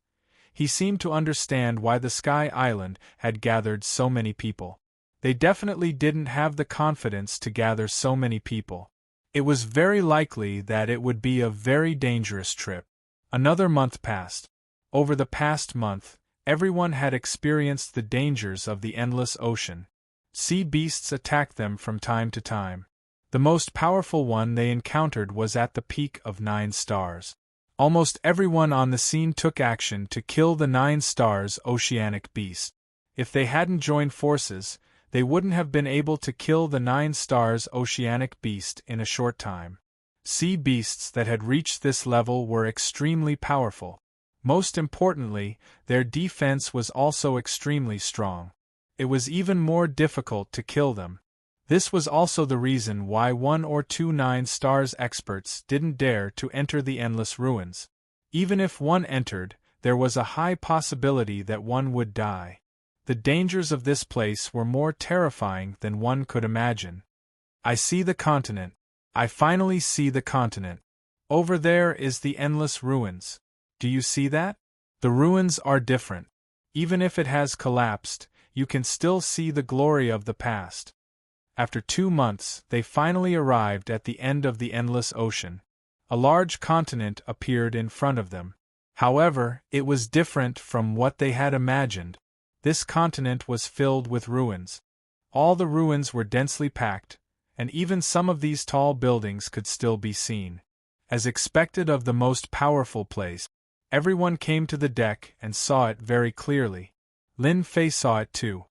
he seemed to understand why the Sky Island had gathered so many people. They definitely didn't have the confidence to gather so many people. It was very likely that it would be a very dangerous trip. Another month passed. Over the past month, everyone had experienced the dangers of the endless ocean. Sea beasts attacked them from time to time. The most powerful one they encountered was at the peak of 9 stars. Almost everyone on the scene took action to kill the 9 stars oceanic beast. If they hadn't joined forces, they wouldn't have been able to kill the 9 stars oceanic beast in a short time. Sea beasts that had reached this level were extremely powerful. Most importantly, their defense was also extremely strong. It was even more difficult to kill them. This was also the reason why 1 or 2 9 stars experts didn't dare to enter the Endless Ruins. Even if one entered, there was a high possibility that one would die. The dangers of this place were more terrifying than one could imagine. I see the continent. I finally see the continent. Over there is the Endless Ruins. Do you see that? The ruins are different. Even if it has collapsed, you can still see the glory of the past. After 2 months, they finally arrived at the end of the endless ocean. A large continent appeared in front of them. However, it was different from what they had imagined. This continent was filled with ruins. All the ruins were densely packed, and even some of these tall buildings could still be seen. As expected of the most powerful place, everyone came to the deck and saw it very clearly. Lin Fei saw it too.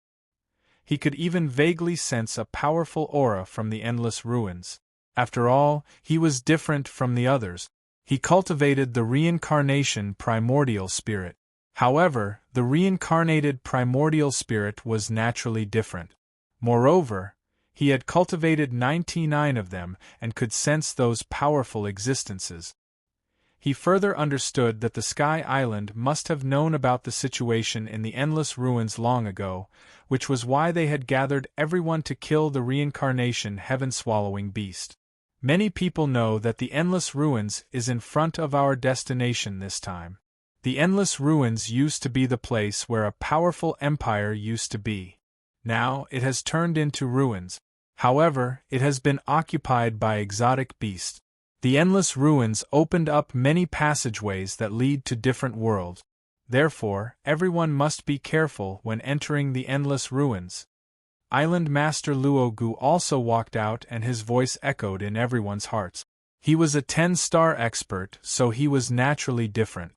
He could even vaguely sense a powerful aura from the endless ruins. After all, he was different from the others. He cultivated the reincarnation primordial spirit. However, the reincarnated primordial spirit was naturally different. Moreover, he had cultivated 99 of them and could sense those powerful existences. He further understood that the Sky Island must have known about the situation in the endless ruins long ago, which was why they had gathered everyone to kill the reincarnation heaven-swallowing beast. Many people know that the endless ruins is in front of our destination this time. The endless ruins used to be the place where a powerful empire used to be. Now it has turned into ruins. However, it has been occupied by exotic beasts. The endless ruins opened up many passageways that lead to different worlds. Therefore, everyone must be careful when entering the endless ruins. Island Master Luogu also walked out and his voice echoed in everyone's hearts. He was a 10-star expert, so he was naturally different.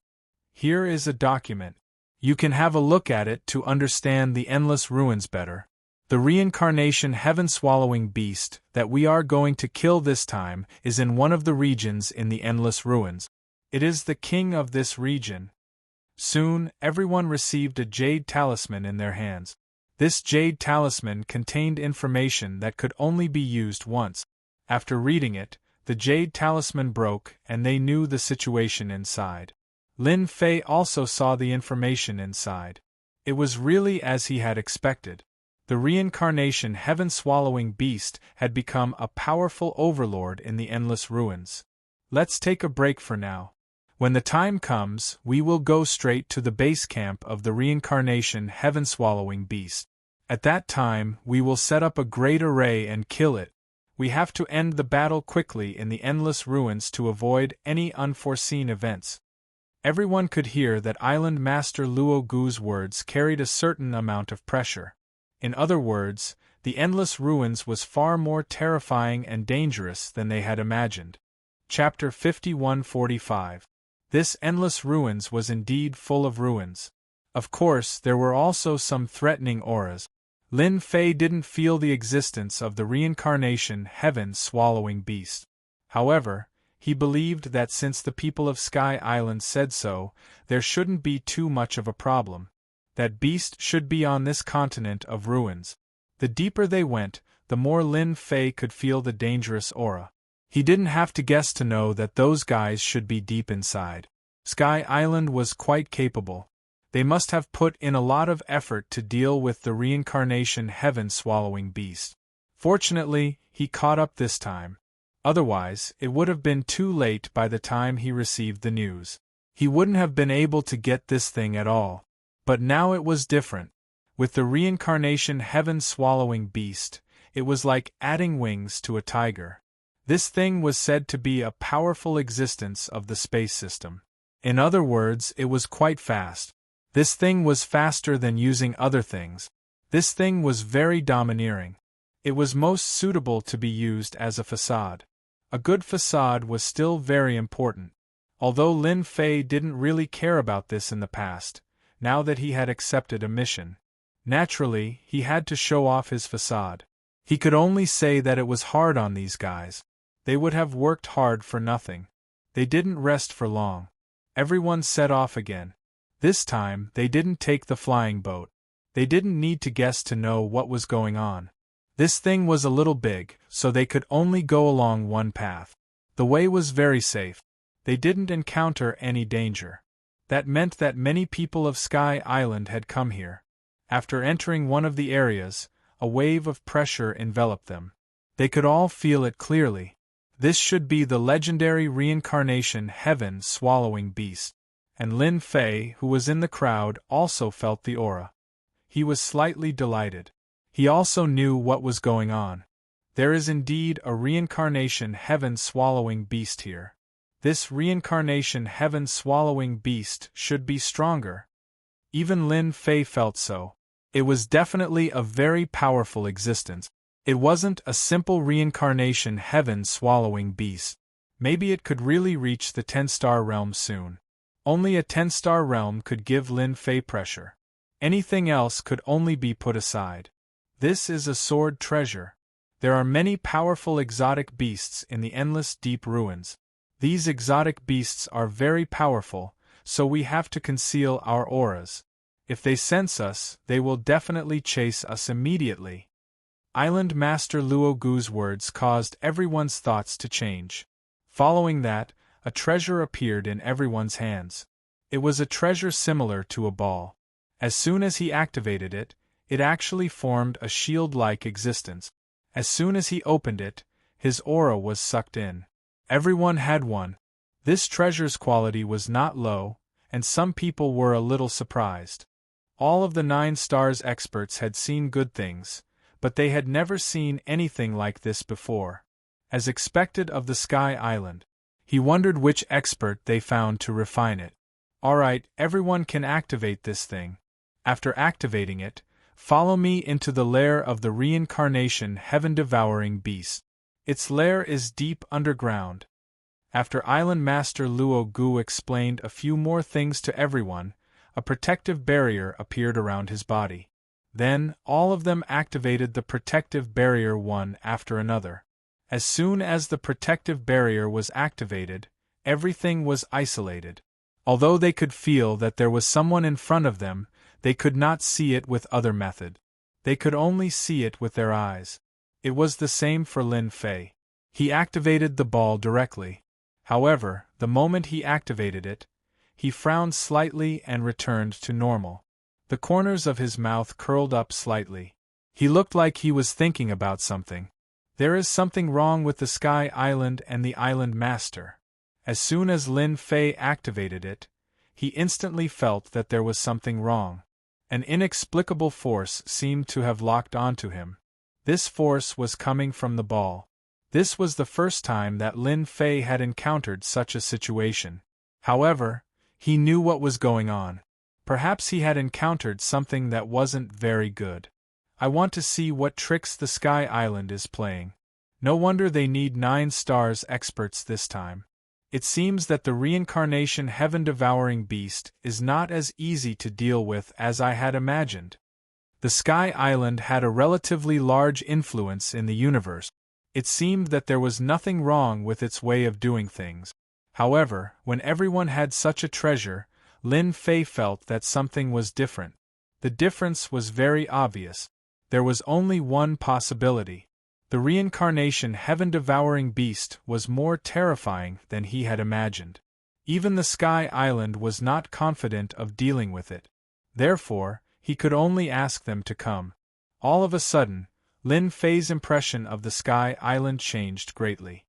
Here is a document. You can have a look at it to understand the endless ruins better. The reincarnation heaven-swallowing beast that we are going to kill this time is in one of the regions in the endless ruins. It is the king of this region. Soon, everyone received a jade talisman in their hands. This jade talisman contained information that could only be used once. After reading it, the jade talisman broke and they knew the situation inside. Lin Fei also saw the information inside. It was really as he had expected. The reincarnation heaven-swallowing beast had become a powerful overlord in the endless ruins. Let's take a break for now. When the time comes, we will go straight to the base camp of the reincarnation heaven-swallowing beast. At that time, we will set up a great array and kill it. We have to end the battle quickly in the endless ruins to avoid any unforeseen events. Everyone could hear that Island Master Luogu's words carried a certain amount of pressure. In other words, the endless ruins was far more terrifying and dangerous than they had imagined. Chapter 51-45. This endless ruins was indeed full of ruins. Of course, there were also some threatening auras. Lin Fei didn't feel the existence of the reincarnation heaven-swallowing beast. However, he believed that since the people of Sky Island said so, there shouldn't be too much of a problem. That beast should be on this continent of ruins. The deeper they went, the more Lin Fei could feel the dangerous aura. He didn't have to guess to know that those guys should be deep inside. Sky Island was quite capable. They must have put in a lot of effort to deal with the reincarnation heaven-swallowing beast. Fortunately, he caught up this time. Otherwise, it would have been too late by the time he received the news. He wouldn't have been able to get this thing at all. But now it was different. With the reincarnation heaven-swallowing beast, it was like adding wings to a tiger. This thing was said to be a powerful existence of the space system. In other words, it was quite fast. This thing was faster than using other things. This thing was very domineering. It was most suitable to be used as a facade. A good facade was still very important. Although Lin Fei didn't really care about this in the past, now that he had accepted a mission. Naturally, he had to show off his facade. He could only say that it was hard on these guys. They would have worked hard for nothing. They didn't rest for long. Everyone set off again. This time, they didn't take the flying boat. They didn't need to guess to know what was going on. This thing was a little big, so they could only go along one path. The way was very safe. They didn't encounter any danger. That meant that many people of Sky Island had come here. After entering one of the areas, a wave of pressure enveloped them. They could all feel it clearly. This should be the legendary reincarnation heaven-swallowing beast. And Lin Fei, who was in the crowd, also felt the aura. He was slightly delighted. He also knew what was going on. There is indeed a reincarnation heaven-swallowing beast here. This reincarnation heaven-swallowing beast should be stronger. Even Lin Fei felt so. It was definitely a very powerful existence. It wasn't a simple reincarnation heaven-swallowing beast. Maybe it could really reach the 10-star realm soon. Only a 10-star realm could give Lin Fei pressure. Anything else could only be put aside. This is a sword treasure. There are many powerful exotic beasts in the endless deep ruins. These exotic beasts are very powerful, so we have to conceal our auras. If they sense us, they will definitely chase us immediately. Island Master Luogu's words caused everyone's thoughts to change. Following that, a treasure appeared in everyone's hands. It was a treasure similar to a ball. As soon as he activated it, it actually formed a shield-like existence. As soon as he opened it, his aura was sucked in. Everyone had one. This treasure's quality was not low, and some people were a little surprised. All of the 9 stars experts had seen good things, but they had never seen anything like this before. As expected of the Sky Island, he wondered which expert they found to refine it. Alright, everyone can activate this thing. After activating it, follow me into the lair of the reincarnation heaven-devouring beast. Its lair is deep underground. After Island Master Luo Gu explained a few more things to everyone, a protective barrier appeared around his body. Then, all of them activated the protective barrier one after another. As soon as the protective barrier was activated, everything was isolated. Although they could feel that there was someone in front of them, they could not see it with other method. They could only see it with their eyes. It was the same for Lin Fei. He activated the ball directly. However, the moment he activated it, he frowned slightly and returned to normal. The corners of his mouth curled up slightly. He looked like he was thinking about something. There is something wrong with the Sky Island and the Island Master. As soon as Lin Fei activated it, he instantly felt that there was something wrong. An inexplicable force seemed to have locked onto him. This force was coming from the ball. This was the first time that Lin Fei had encountered such a situation. However, he knew what was going on. Perhaps he had encountered something that wasn't very good. I want to see what tricks the Sky Island is playing. No wonder they need 9 stars experts this time. It seems that the reincarnation heaven-devouring beast is not as easy to deal with as I had imagined. The Sky Island had a relatively large influence in the universe. It seemed that there was nothing wrong with its way of doing things. However, when everyone had such a treasure, Lin Fei felt that something was different. The difference was very obvious. There was only one possibility. The reincarnation heaven-devouring beast was more terrifying than he had imagined. Even the Sky Island was not confident of dealing with it. Therefore, he could only ask them to come. All of a sudden, Lin Fei's impression of the Sky Island changed greatly.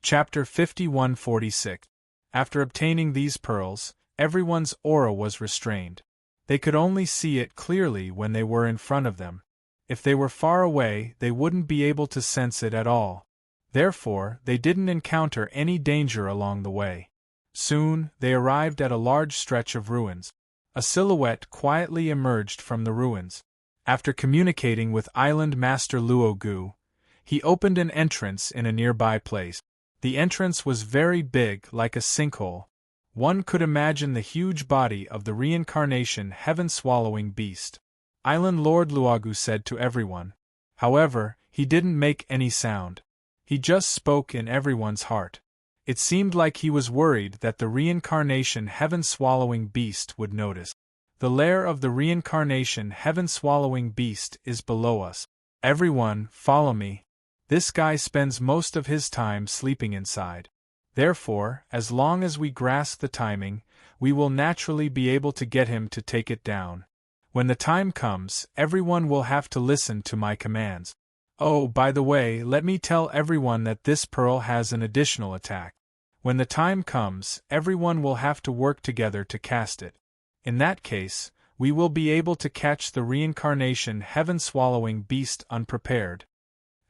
Chapter 5146. After obtaining these pearls, everyone's aura was restrained. They could only see it clearly when they were in front of them. If they were far away, they wouldn't be able to sense it at all. Therefore, they didn't encounter any danger along the way. Soon, they arrived at a large stretch of ruins. A silhouette quietly emerged from the ruins. After communicating with Island Master Luo Gu, he opened an entrance in a nearby place. The entrance was very big, like a sinkhole. One could imagine the huge body of the reincarnation heaven-swallowing beast. Island Lord Luogu said to everyone. However, he didn't make any sound. He just spoke in everyone's heart. It seemed like he was worried that the reincarnation heaven-swallowing beast would notice. The lair of the reincarnation heaven-swallowing beast is below us. Everyone, follow me. This guy spends most of his time sleeping inside. Therefore, as long as we grasp the timing, we will naturally be able to get him to take it down. When the time comes, everyone will have to listen to my commands. Oh, by the way, let me tell everyone that this pearl has an additional attack. When the time comes, everyone will have to work together to cast it. In that case, we will be able to catch the reincarnation heaven-swallowing beast unprepared.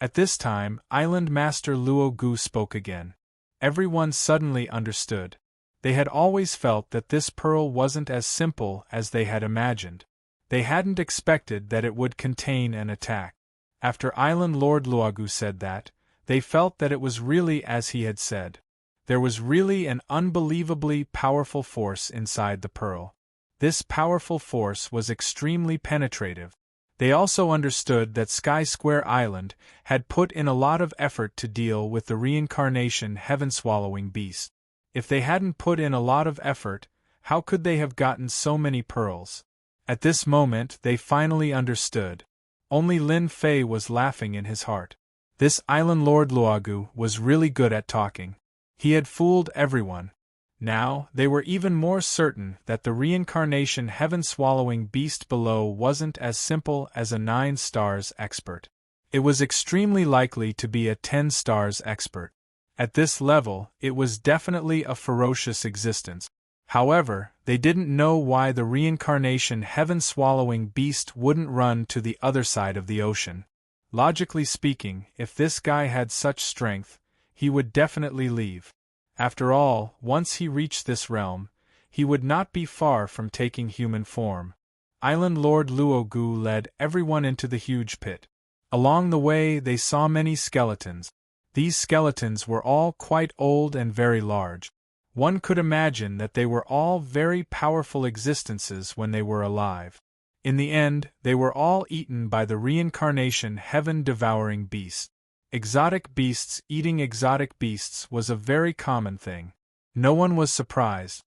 At this time, Island Master Luo Gu spoke again. Everyone suddenly understood. They had always felt that this pearl wasn't as simple as they had imagined. They hadn't expected that it would contain an attack. After Island Lord Luogu said that, they felt that it was really as he had said. There was really an unbelievably powerful force inside the pearl. This powerful force was extremely penetrative. They also understood that Sky Square Island had put in a lot of effort to deal with the reincarnation heaven-swallowing beast. If they hadn't put in a lot of effort, how could they have gotten so many pearls? At this moment they finally understood. Only Lin Fei was laughing in his heart. This Island Lord Luogu was really good at talking. He had fooled everyone. Now, they were even more certain that the reincarnation heaven-swallowing beast below wasn't as simple as a 9 stars expert. It was extremely likely to be a 10 stars expert. At this level, it was definitely a ferocious existence. However, they didn't know why the reincarnation heaven-swallowing beast wouldn't run to the other side of the ocean. Logically speaking, if this guy had such strength, he would definitely leave. After all, once he reached this realm, he would not be far from taking human form. Island Lord Luogu led everyone into the huge pit. Along the way they saw many skeletons. These skeletons were all quite old and very large. One could imagine that they were all very powerful existences when they were alive. In the end, they were all eaten by the reincarnation heaven-devouring beast. Exotic beasts eating exotic beasts was a very common thing. No one was surprised.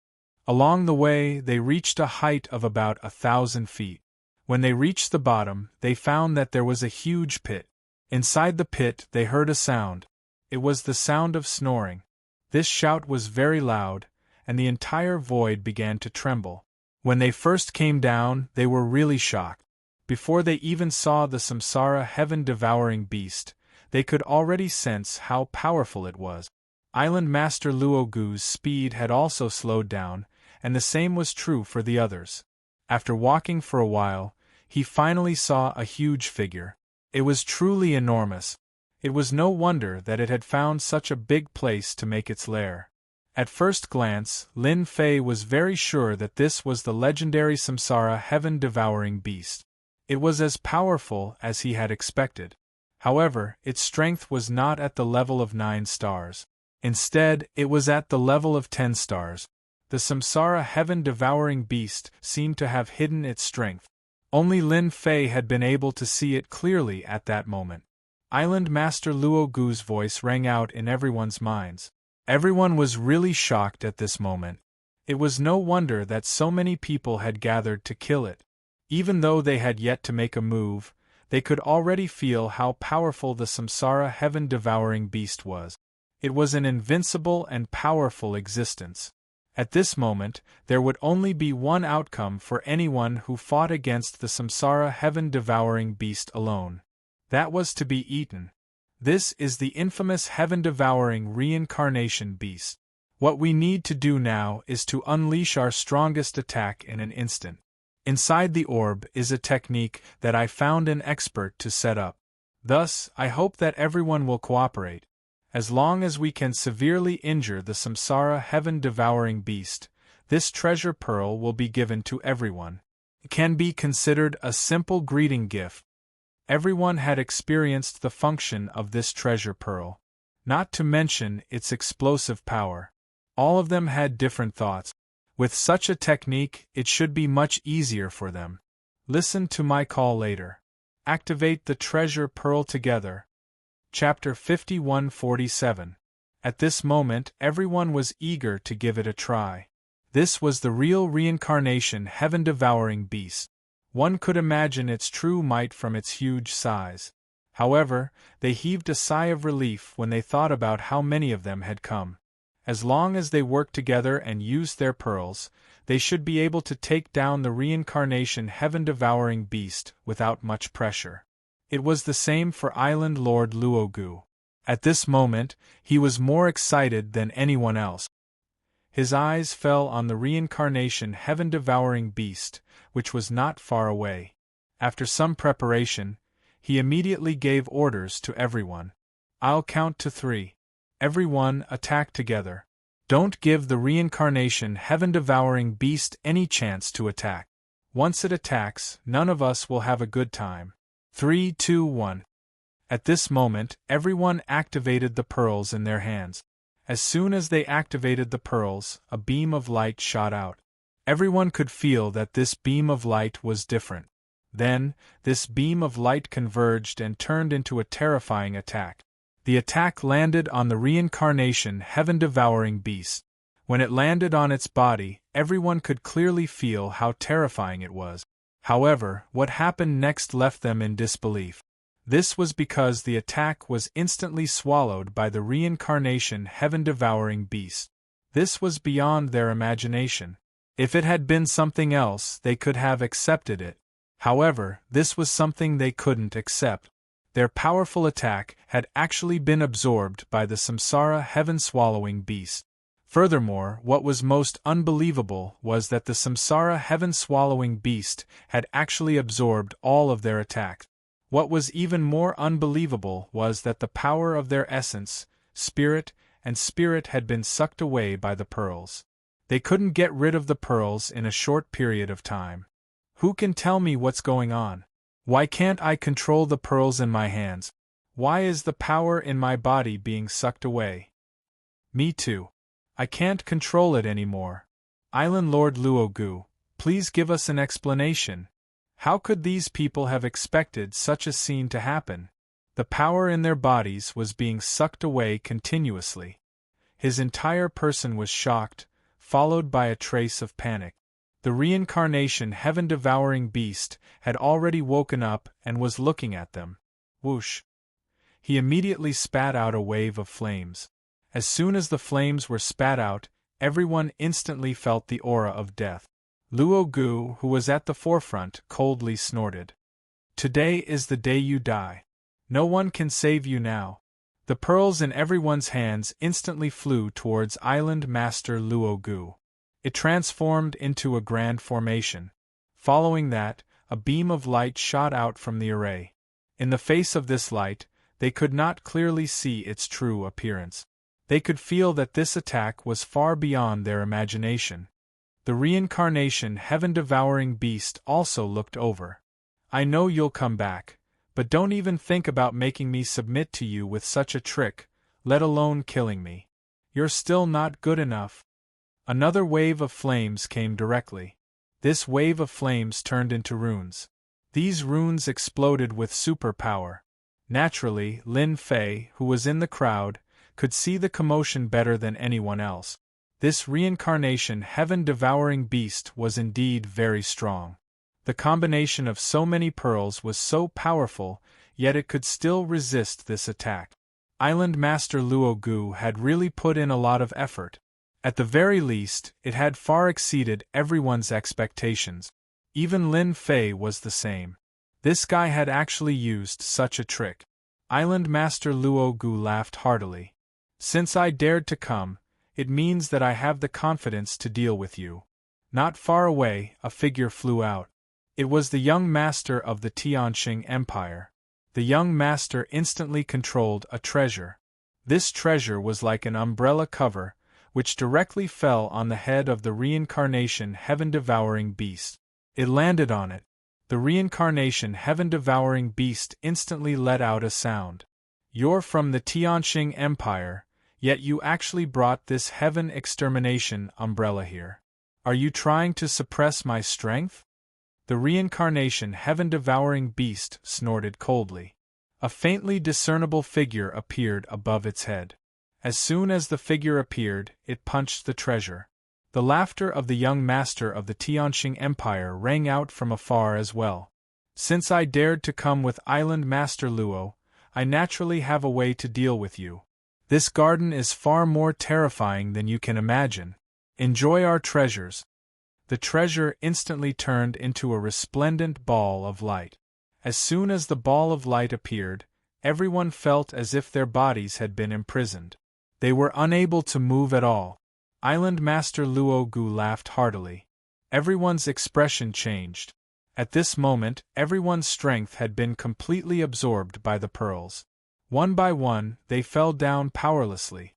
Along the way, they reached a height of about 1,000 feet. When they reached the bottom, they found that there was a huge pit. Inside the pit, they heard a sound. It was the sound of snoring. This shout was very loud, and the entire void began to tremble. When they first came down, they were really shocked. Before they even saw the samsara heaven-devouring beast, they could already sense how powerful it was. Island Master Luogu's speed had also slowed down, and the same was true for the others. After walking for a while, he finally saw a huge figure. It was truly enormous. It was no wonder that it had found such a big place to make its lair. At first glance, Lin Fei was very sure that this was the legendary samsara heaven-devouring beast. It was as powerful as he had expected. However, its strength was not at the level of 9 stars. Instead, it was at the level of 10 stars. The samsara heaven-devouring beast seemed to have hidden its strength. Only Lin Fei had been able to see it clearly at that moment. Island Master Luogu's voice rang out in everyone's minds. Everyone was really shocked at this moment. It was no wonder that so many people had gathered to kill it. Even though they had yet to make a move, they could already feel how powerful the samsara heaven-devouring beast was. It was an invincible and powerful existence. At this moment, there would only be one outcome for anyone who fought against the samsara heaven-devouring beast alone. That was to be eaten. This is the infamous heaven-devouring reincarnation beast. What we need to do now is to unleash our strongest attack in an instant. Inside the orb is a technique that I found an expert to set up. Thus, I hope that everyone will cooperate. As long as we can severely injure the samsara heaven-devouring beast, this treasure pearl will be given to everyone. It can be considered a simple greeting gift. Everyone had experienced the function of this treasure pearl, not to mention its explosive power. All of them had different thoughts. With such a technique, it should be much easier for them. Listen to my call later. Activate the treasure pearl together. Chapter 5147. At this moment, everyone was eager to give it a try. This was the real reincarnation heaven-devouring beast. One could imagine its true might from its huge size. However, they heaved a sigh of relief when they thought about how many of them had come. As long as they worked together and used their pearls, they should be able to take down the reincarnation heaven-devouring beast without much pressure. It was the same for Island Lord Luogu. At this moment, he was more excited than anyone else. His eyes fell on the reincarnation heaven-devouring beast, which was not far away. After some preparation, he immediately gave orders to everyone. I'll count to 3. Everyone attack together. Don't give the reincarnation heaven-devouring beast any chance to attack. Once it attacks, none of us will have a good time. 3, 2, 1. At this moment, everyone activated the pearls in their hands. As soon as they activated the pearls, a beam of light shot out. Everyone could feel that this beam of light was different. Then, this beam of light converged and turned into a terrifying attack. The attack landed on the reincarnation heaven-devouring beast. When it landed on its body, everyone could clearly feel how terrifying it was. However, what happened next left them in disbelief. This was because the attack was instantly swallowed by the reincarnation heaven-devouring beast. This was beyond their imagination. If it had been something else, they could have accepted it. However, this was something they couldn't accept. Their powerful attack had actually been absorbed by the samsara heaven-swallowing beast. Furthermore, what was most unbelievable was that the samsara heaven-swallowing beast had actually absorbed all of their attack. What was even more unbelievable was that the power of their essence, spirit had been sucked away by the pearls. They couldn't get rid of the pearls in a short period of time. Who can tell me what's going on? Why can't I control the pearls in my hands? Why is the power in my body being sucked away? Me too. I can't control it anymore. Island Lord Luogu, please give us an explanation. How could these people have expected such a scene to happen? The power in their bodies was being sucked away continuously. His entire person was shocked, followed by a trace of panic. The reincarnation heaven-devouring beast had already woken up and was looking at them. Whoosh! He immediately spat out a wave of flames. As soon as the flames were spat out, everyone instantly felt the aura of death. Luogu, who was at the forefront, coldly snorted. Today is the day you die. No one can save you now. The pearls in everyone's hands instantly flew towards Island Master Luogu. It transformed into a grand formation. Following that, a beam of light shot out from the array. In the face of this light, they could not clearly see its true appearance. They could feel that this attack was far beyond their imagination. The reincarnation heaven-devouring beast also looked over. I know you'll come back, but don't even think about making me submit to you with such a trick, let alone killing me. You're still not good enough. Another wave of flames came directly. This wave of flames turned into runes. These runes exploded with superpower. Naturally, Lin Fei, who was in the crowd, could see the commotion better than anyone else. This reincarnation heaven-devouring beast was indeed very strong. The combination of so many pearls was so powerful, yet it could still resist this attack. Island Master Luogu had really put in a lot of effort. At the very least, it had far exceeded everyone's expectations. Even Lin Fei was the same. This guy had actually used such a trick. Island Master Luogu laughed heartily. Since I dared to come, it means that I have the confidence to deal with you. Not far away, a figure flew out. It was the young master of the Tianqing Empire. The young master instantly controlled a treasure. This treasure was like an umbrella cover, which directly fell on the head of the reincarnation heaven-devouring beast. It landed on it. The reincarnation heaven-devouring beast instantly let out a sound. You're from the Tianqing Empire, yet you actually brought this heaven extermination umbrella here. Are you trying to suppress my strength? The reincarnation heaven-devouring beast snorted coldly. A faintly discernible figure appeared above its head. As soon as the figure appeared, it punched the treasure. The laughter of the young master of the Tianqing Empire rang out from afar as well. Since I dared to come with Island Master Luo, I naturally have a way to deal with you. This garden is far more terrifying than you can imagine. Enjoy our treasures. The treasure instantly turned into a resplendent ball of light. As soon as the ball of light appeared, everyone felt as if their bodies had been imprisoned. They were unable to move at all. Island Master Luogu laughed heartily. Everyone's expression changed. At this moment, everyone's strength had been completely absorbed by the pearls. One by one, they fell down powerlessly.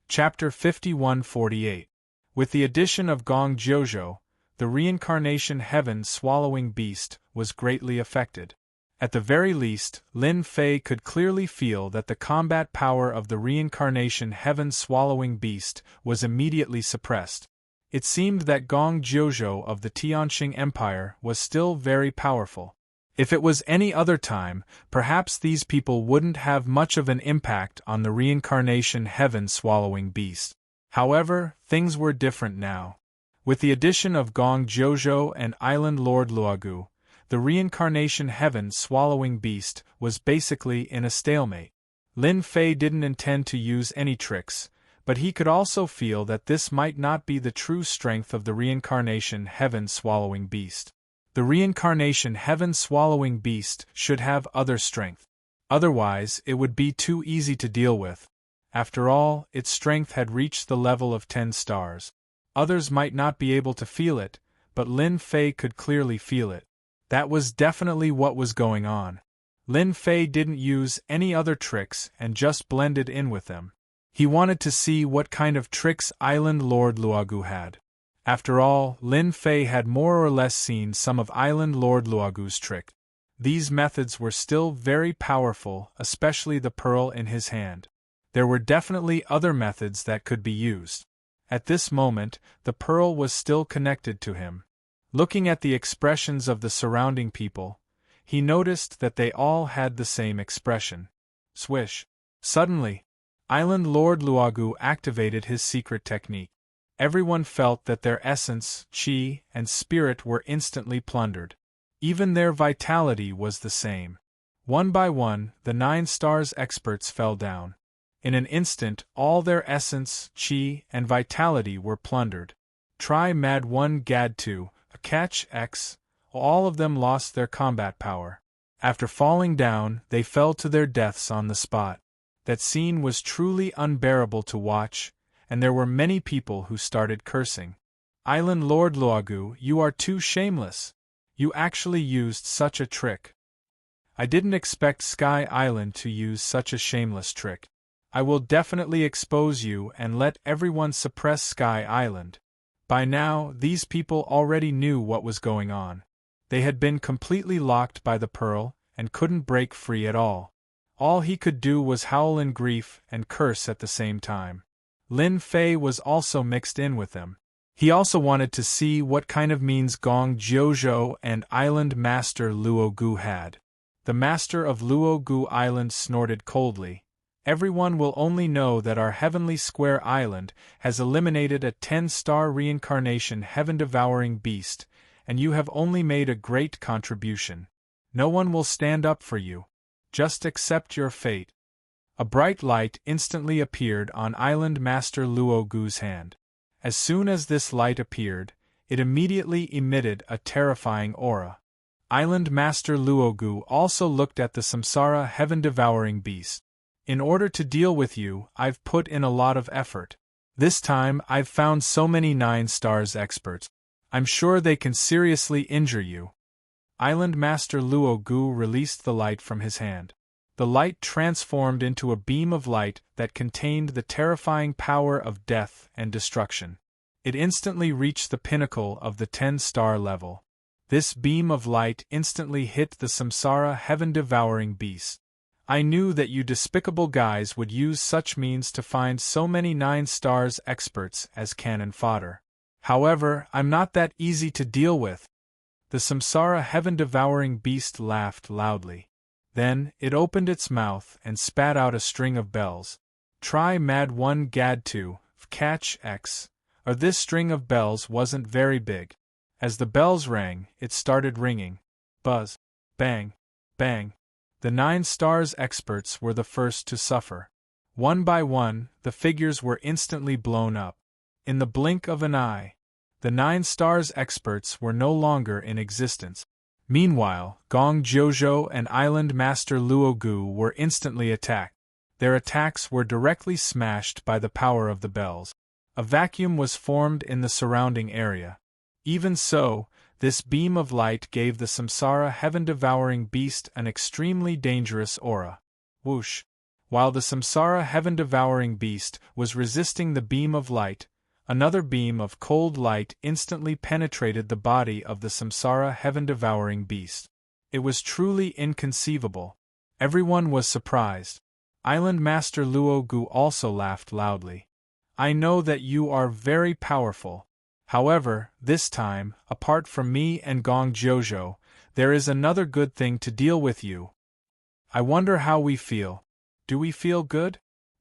Chapter 51-48. With the addition of Gong Jiuzhou, the reincarnation heaven-swallowing beast was greatly affected. At the very least, Lin Fei could clearly feel that the combat power of the reincarnation heaven-swallowing beast was immediately suppressed. It seemed that Gong Jiuzhou of the Tianqing Empire was still very powerful. If it was any other time, perhaps these people wouldn't have much of an impact on the reincarnation heaven-swallowing beast. However, things were different now. With the addition of Gong Jiuzhou and Island Lord Luogu, The reincarnation heaven-swallowing beast was basically in a stalemate. Lin Fei didn't intend to use any tricks, but he could also feel that this might not be the true strength of the reincarnation heaven-swallowing beast. The reincarnation heaven-swallowing beast should have other strength. Otherwise, it would be too easy to deal with. After all, its strength had reached the level of 10 stars. Others might not be able to feel it, but Lin Fei could clearly feel it. That was definitely what was going on. Lin Fei didn't use any other tricks and just blended in with them. He wanted to see what kind of tricks Island Lord Luogu had. After all, Lin Fei had more or less seen some of Island Lord Luogu's tricks. These methods were still very powerful, especially the pearl in his hand. There were definitely other methods that could be used. At this moment, the pearl was still connected to him. Looking at the expressions of the surrounding people, he noticed that they all had the same expression. Swish. Suddenly, Island Lord Luogu activated his secret technique. Everyone felt that their essence, qi, and spirit were instantly plundered. Even their vitality was the same. One by one, the 9 stars experts fell down. In an instant, all their essence, qi, and vitality were plundered. Try Mad 1 Gad 2, a catch X, all of them lost their combat power. After falling down, they fell to their deaths on the spot. That scene was truly unbearable to watch, and there were many people who started cursing. Island Lord Luogu, you are too shameless. You actually used such a trick. I didn't expect Sky Island to use such a shameless trick. I will definitely expose you and let everyone suppress Sky Island. By now, these people already knew what was going on. They had been completely locked by the pearl, and couldn't break free at all. All he could do was howl in grief and curse at the same time. Lin Fei was also mixed in with them. He also wanted to see what kind of means Gong Jiuzhou and Island Master Luogu had. The Master of Luogu Island snorted coldly. Everyone will only know that our Heavenly Square Island has eliminated a 10-star reincarnation heaven-devouring beast, and you have only made a great contribution. No one will stand up for you. Just accept your fate. A bright light instantly appeared on Island Master Luogu's hand. As soon as this light appeared, it immediately emitted a terrifying aura. Island Master Luogu also looked at the Samsara heaven-devouring beast. In order to deal with you, I've put in a lot of effort. This time, I've found so many 9 stars experts. I'm sure they can seriously injure you. Island Master Luogu released the light from his hand. The light transformed into a beam of light that contained the terrifying power of death and destruction. It instantly reached the pinnacle of the 10-star level. This beam of light instantly hit the Samsara heaven-devouring beast. I knew that you despicable guys would use such means to find so many 9 stars experts as cannon fodder. However, I'm not that easy to deal with. The Samsara heaven-devouring beast laughed loudly. Then, it opened its mouth and spat out a string of bells. Try Mad 1 Gad 2, catch X. Or this string of bells wasn't very big. As the bells rang, it started ringing. Buzz. Bang. Bang. The 9 stars experts were the first to suffer. One by one, the figures were instantly blown up. In the blink of an eye, the 9 stars experts were no longer in existence. Meanwhile, Gong Jiuzhou and Island Master Luogu were instantly attacked. Their attacks were directly smashed by the power of the bells. A vacuum was formed in the surrounding area. Even so, this beam of light gave the Samsara heaven-devouring beast an extremely dangerous aura. Whoosh! While the Samsara heaven-devouring beast was resisting the beam of light, another beam of cold light instantly penetrated the body of the Samsara heaven-devouring beast. It was truly inconceivable. Everyone was surprised. Island Master Luogu also laughed loudly. I know that you are very powerful. However, this time, apart from me and Gong Jiuzhou, there is another good thing to deal with you. I wonder how we feel. Do we feel good?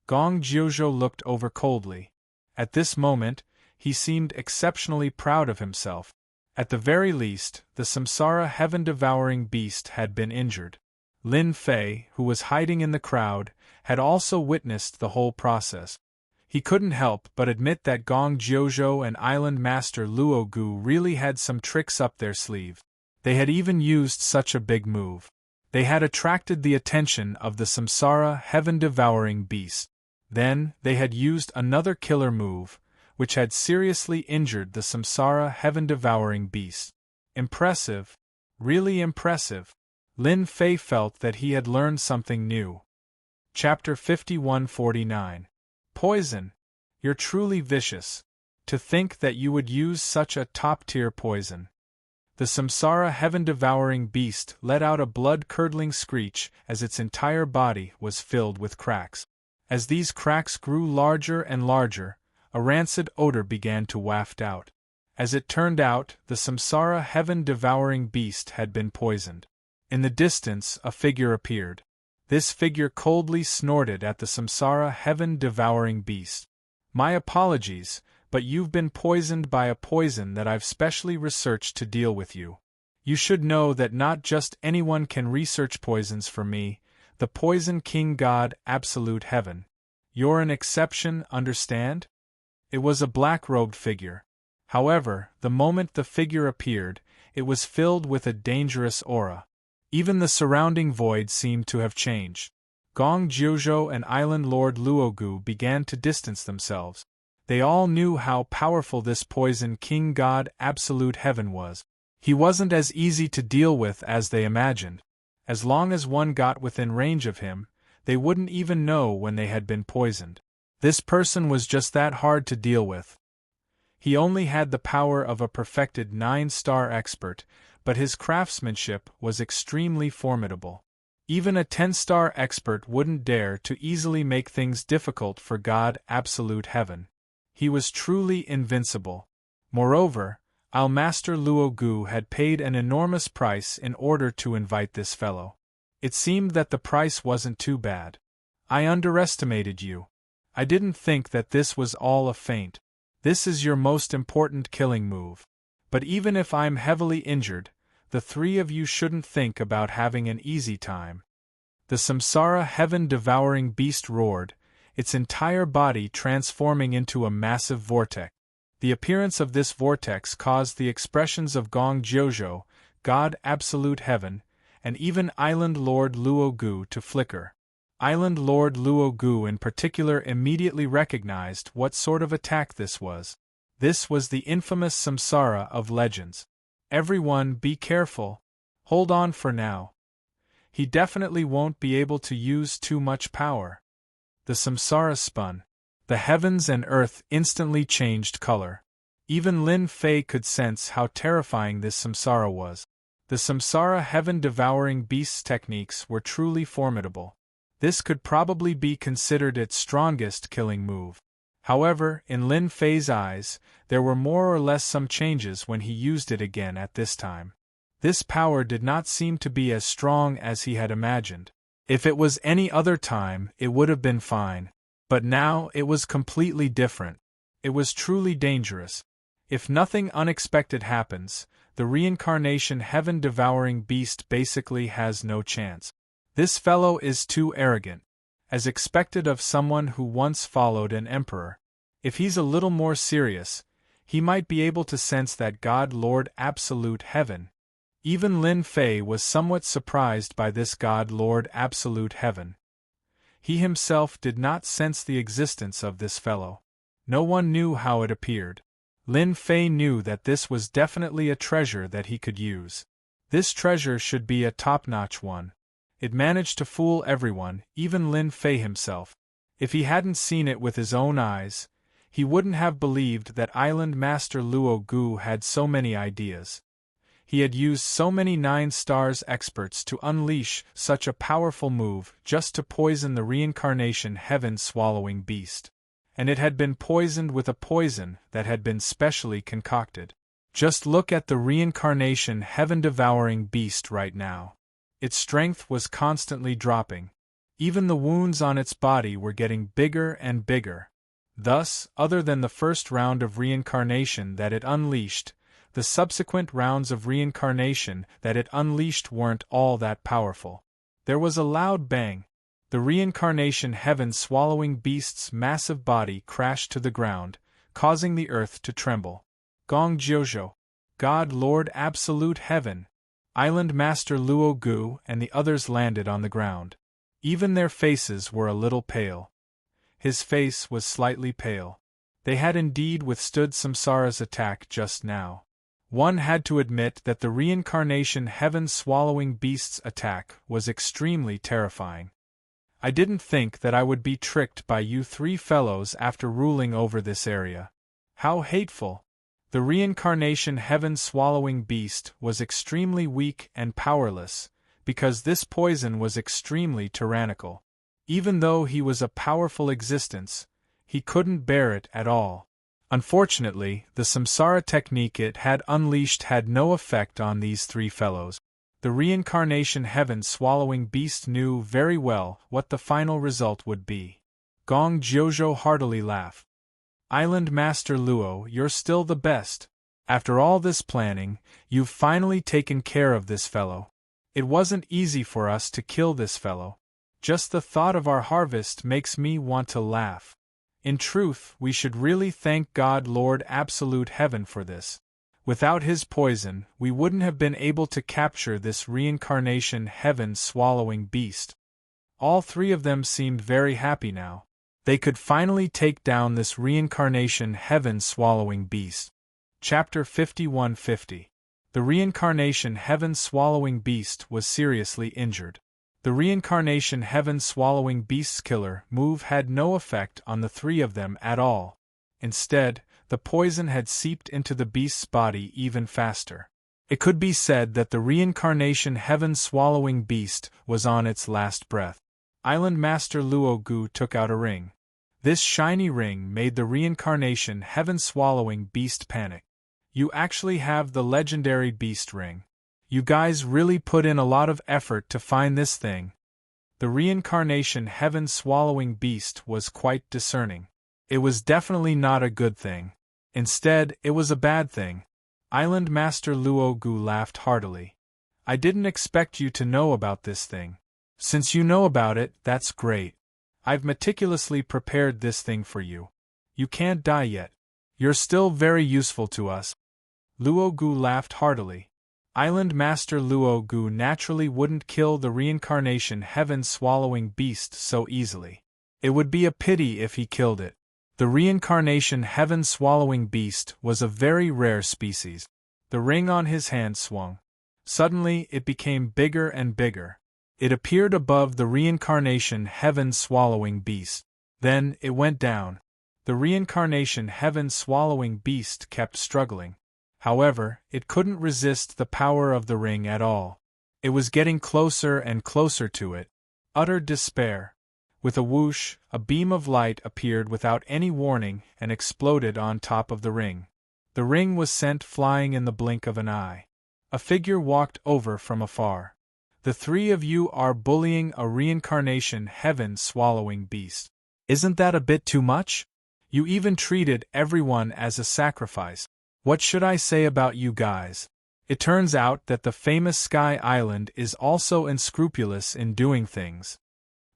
Gong Jiuzhou looked over coldly. At this moment, he seemed exceptionally proud of himself. At the very least, the samsara heaven-devouring beast had been injured. Lin Fei, who was hiding in the crowd, had also witnessed the whole process. He couldn't help but admit that Gong Jiuzhou and Island Master Luo Gu really had some tricks up their sleeve. They had even used such a big move. They had attracted the attention of the samsara heaven-devouring beast. Then, they had used another killer move, which had seriously injured the samsara heaven-devouring beast. Impressive. Really impressive. Lin Fei felt that he had learned something new. Chapter 5149. Poison. You're truly vicious. To think that you would use such a top-tier poison. The samsara heaven-devouring beast let out a blood-curdling screech as its entire body was filled with cracks. As these cracks grew larger and larger, a rancid odor began to waft out. As it turned out, the samsara heaven-devouring beast had been poisoned. In the distance, a figure appeared. This figure coldly snorted at the samsara heaven-devouring beast. My apologies, but you've been poisoned by a poison that I've specially researched to deal with you. You should know that not just anyone can research poisons for me, the Poison King God, Absolute Heaven. You're an exception, understand? It was a black-robed figure. However, the moment the figure appeared, it was filled with a dangerous aura. Even the surrounding void seemed to have changed. Gong Jiuzhou and Island Lord Luogu began to distance themselves. They all knew how powerful this Poison King God Absolute Heaven was. He wasn't as easy to deal with as they imagined. As long as one got within range of him, they wouldn't even know when they had been poisoned. This person was just that hard to deal with. He only had the power of a perfected 9-star expert, but his craftsmanship was extremely formidable. Even a 10-star expert wouldn't dare to easily make things difficult for God Absolute Heaven. He was truly invincible. Moreover, our Master Luo Gu had paid an enormous price in order to invite this fellow. It seemed that the price wasn't too bad. I underestimated you. I didn't think that this was all a feint. This is your most important killing move. But even if I'm heavily injured, the three of you shouldn't think about having an easy time. The samsara heaven-devouring beast roared, its entire body transforming into a massive vortex. The appearance of this vortex caused the expressions of Gong Jiuzhou, God Absolute Heaven, and even Island Lord Luo Gu to flicker. Island Lord Luo Gu in particular immediately recognized what sort of attack this was. This was the infamous samsara of legends. Everyone be careful. Hold on for now. He definitely won't be able to use too much power. The samsara spun. The heavens and earth instantly changed color. Even Lin Fei could sense how terrifying this samsara was. The samsara heaven-devouring beast's techniques were truly formidable. This could probably be considered its strongest killing move. However, in Lin Fei's eyes, there were more or less some changes when he used it again at this time. This power did not seem to be as strong as he had imagined. If it was any other time, it would have been fine. But now it was completely different. It was truly dangerous. If nothing unexpected happens, the reincarnation heaven-devouring beast basically has no chance. This fellow is too arrogant. As expected of someone who once followed an emperor. If he's a little more serious, he might be able to sense that God Lord Absolute Heaven. Even Lin Fei was somewhat surprised by this God Lord Absolute Heaven. He himself did not sense the existence of this fellow. No one knew how it appeared. Lin Fei knew that this was definitely a treasure that he could use. This treasure should be a top-notch one. It managed to fool everyone, even Lin Fei himself. If he hadn't seen it with his own eyes, he wouldn't have believed that Island Master Luo Gu had so many ideas. He had used so many 9-stars experts to unleash such a powerful move just to poison the reincarnation heaven-swallowing beast. And it had been poisoned with a poison that had been specially concocted. Just look at the reincarnation heaven-devouring beast right now. Its strength was constantly dropping. Even the wounds on its body were getting bigger and bigger. Thus, other than the first round of reincarnation that it unleashed, The subsequent rounds of reincarnation that it unleashed weren't all that powerful. There was a loud bang. The reincarnation heaven-swallowing beast's massive body crashed to the ground, causing the earth to tremble. Gong Jiuzhou, God Lord Absolute Heaven, Island Master Luo Gu and the others landed on the ground. Even their faces were a little pale. His face was slightly pale. They had indeed withstood Samsara's attack just now. One had to admit that the reincarnation heaven-swallowing beast's attack was extremely terrifying. I didn't think that I would be tricked by you three fellows after ruling over this area. How hateful! The reincarnation heaven-swallowing beast was extremely weak and powerless, because this poison was extremely tyrannical. Even though he was a powerful existence, he couldn't bear it at all. Unfortunately, the samsara technique it had unleashed had no effect on these three fellows. The reincarnation heaven-swallowing beast knew very well what the final result would be. Gong Jiuzhou heartily laughed. Island Master Luo, you're still the best. After all this planning, you've finally taken care of this fellow. It wasn't easy for us to kill this fellow. Just the thought of our harvest makes me want to laugh. In truth, we should really thank God Lord Absolute Heaven for this. Without his poison, we wouldn't have been able to capture this reincarnation heaven-swallowing beast. All three of them seemed very happy now. They could finally take down this reincarnation heaven-swallowing beast. Chapter 5150. The reincarnation heaven-swallowing beast was seriously injured. The reincarnation heaven-swallowing beast's killer move had no effect on the three of them at all. Instead, the poison had seeped into the beast's body even faster. It could be said that the reincarnation heaven-swallowing beast was on its last breath. Island Master Luo Gu took out a ring. This shiny ring made the reincarnation heaven-swallowing beast panic. You actually have the legendary beast ring. You guys really put in a lot of effort to find this thing. The reincarnation heaven-swallowing beast was quite discerning. It was definitely not a good thing. Instead, it was a bad thing. Island Master Luo Gu laughed heartily. I didn't expect you to know about this thing. Since you know about it, that's great. I've meticulously prepared this thing for you. You can't die yet. You're still very useful to us. Luo Gu laughed heartily. Island Master Luo Gu naturally wouldn't kill the reincarnation heaven-swallowing beast so easily. It would be a pity if he killed it. The reincarnation heaven-swallowing beast was a very rare species. The ring on his hand swung. Suddenly it became bigger and bigger. It appeared above the reincarnation heaven-swallowing beast. Then it went down. The reincarnation heaven-swallowing beast kept struggling. However, it couldn't resist the power of the ring at all. It was getting closer and closer to it. Utter despair. With a whoosh, a beam of light appeared without any warning and exploded on top of the ring. The ring was sent flying in the blink of an eye. A figure walked over from afar. The three of you are bullying a reincarnation heaven-swallowing beast. Isn't that a bit too much? You even treated everyone as a sacrifice. What should I say about you guys? It turns out that the famous Sky Island is also unscrupulous in doing things.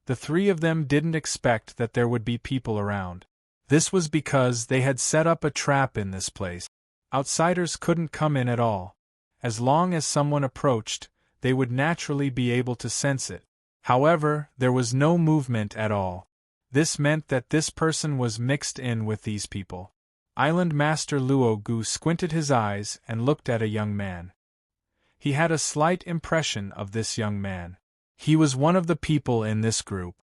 The three of them didn't expect that there would be people around. This was because they had set up a trap in this place. Outsiders couldn't come in at all. As long as someone approached, they would naturally be able to sense it. However, there was no movement at all. This meant that this person was mixed in with these people. Island Master Luo Gu squinted his eyes and looked at a young man. He had a slight impression of this young man. He was one of the people in this group.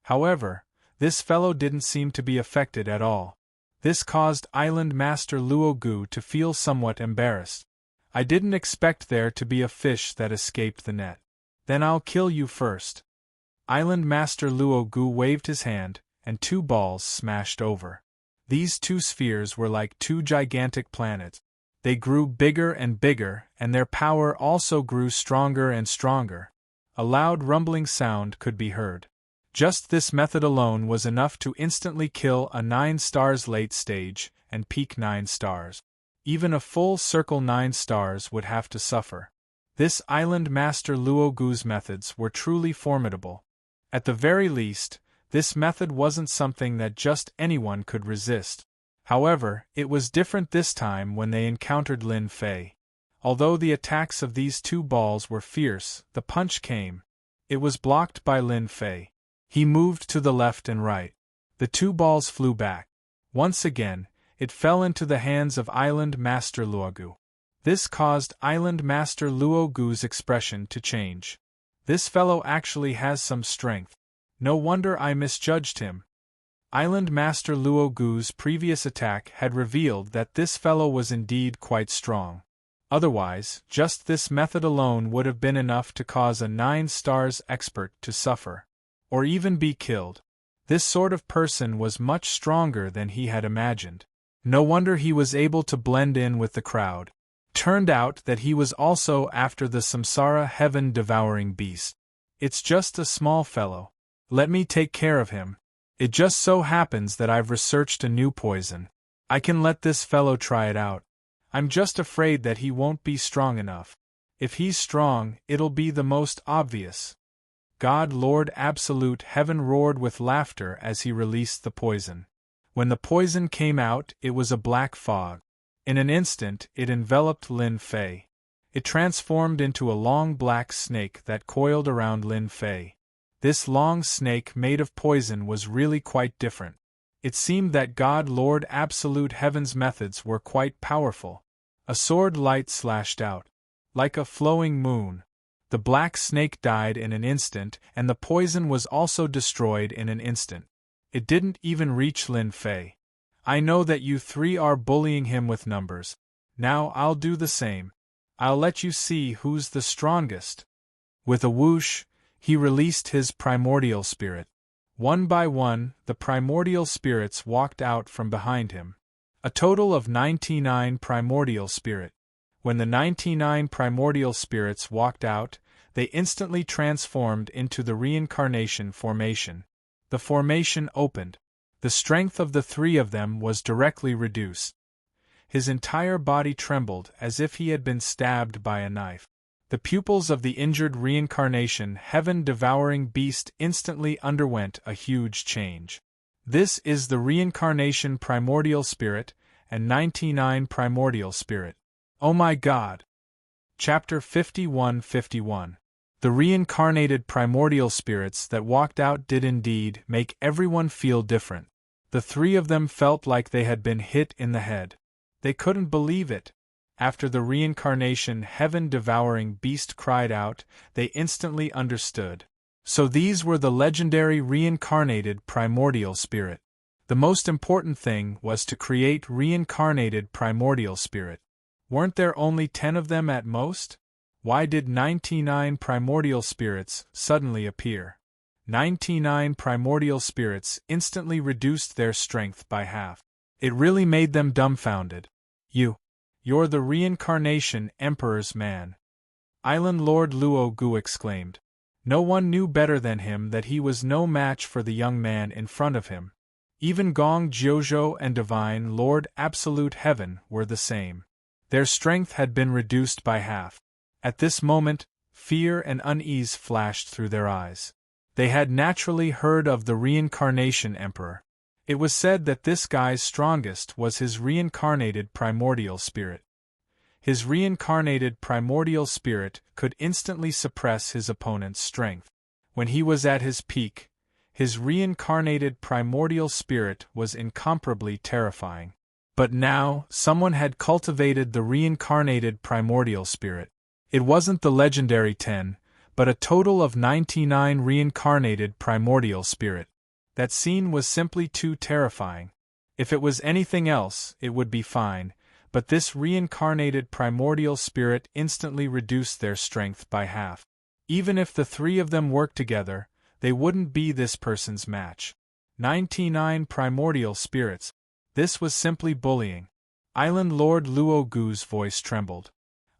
However, this fellow didn't seem to be affected at all. This caused Island Master Luo Gu to feel somewhat embarrassed. I didn't expect there to be a fish that escaped the net. Then I'll kill you first. Island Master Luo Gu waved his hand, and two balls smashed over. These two spheres were like two gigantic planets. They grew bigger and bigger, and their power also grew stronger and stronger. A loud rumbling sound could be heard. Just this method alone was enough to instantly kill a 9 stars late stage and peak 9 stars. Even a full circle 9 stars would have to suffer. This Island Master Luogu's methods were truly formidable. At the very least, this method wasn't something that just anyone could resist. However, it was different this time when they encountered Lin Fei. Although the attacks of these two balls were fierce, the punch came. It was blocked by Lin Fei. He moved to the left and right. The two balls flew back. Once again, it fell into the hands of Island Master Luogu. This caused Island Master Luogu's expression to change. This fellow actually has some strength. No wonder I misjudged him. Island Master Luogu's previous attack had revealed that this fellow was indeed quite strong. Otherwise, just this method alone would have been enough to cause a 9 stars expert to suffer. Or even be killed. This sort of person was much stronger than he had imagined. No wonder he was able to blend in with the crowd. Turned out that he was also after the Samsara heaven-devouring beast. It's just a small fellow. Let me take care of him. It just so happens that I've researched a new poison. I can let this fellow try it out. I'm just afraid that he won't be strong enough. If he's strong, it'll be the most obvious. God Lord Absolute Heaven roared with laughter as he released the poison. When the poison came out, it was a black fog. In an instant, it enveloped Lin Fei. It transformed into a long black snake that coiled around Lin Fei. This long snake made of poison was really quite different. It seemed that God Lord Absolute Heaven's methods were quite powerful. A sword light slashed out. Like a flowing moon. The black snake died in an instant, and the poison was also destroyed in an instant. It didn't even reach Lin Fei. I know that you three are bullying him with numbers. Now I'll do the same. I'll let you see who's the strongest. With a whoosh, he released his primordial spirit. One by one, the primordial spirits walked out from behind him. A total of 99 primordial spirit. When the 99 primordial spirits walked out, they instantly transformed into the reincarnation formation. The formation opened. The strength of the three of them was directly reduced. His entire body trembled as if he had been stabbed by a knife. The pupils of the injured reincarnation heaven-devouring beast instantly underwent a huge change. This is the reincarnation primordial spirit and 99 primordial spirit. Oh my God! Chapter 51-51. The reincarnated primordial spirits that walked out did indeed make everyone feel different. The three of them felt like they had been hit in the head. They couldn't believe it. After the reincarnation heaven-devouring beast cried out, they instantly understood. So these were the legendary reincarnated primordial spirit. The most important thing was to create reincarnated primordial spirit. Weren't there only 10 of them at most? Why did 99 primordial spirits suddenly appear? 99 primordial spirits instantly reduced their strength by half. It really made them dumbfounded. You're the reincarnation Emperor's man. Island Lord Luogu exclaimed. No one knew better than him that he was no match for the young man in front of him. Even Gong Jiuzhou and Divine Lord Absolute Heaven were the same. Their strength had been reduced by half. At this moment, fear and unease flashed through their eyes. They had naturally heard of the reincarnation emperor. It was said that this guy's strongest was his reincarnated primordial spirit. His reincarnated primordial spirit could instantly suppress his opponent's strength. When he was at his peak, his reincarnated primordial spirit was incomparably terrifying. But now, someone had cultivated the reincarnated primordial spirit. It wasn't the legendary 10, but a total of 99 reincarnated primordial spirit. That scene was simply too terrifying. If it was anything else, it would be fine, but this reincarnated primordial spirit instantly reduced their strength by half. Even if the three of them worked together, they wouldn't be this person's match. 99 primordial spirits. This was simply bullying. Island Lord Luogu's voice trembled.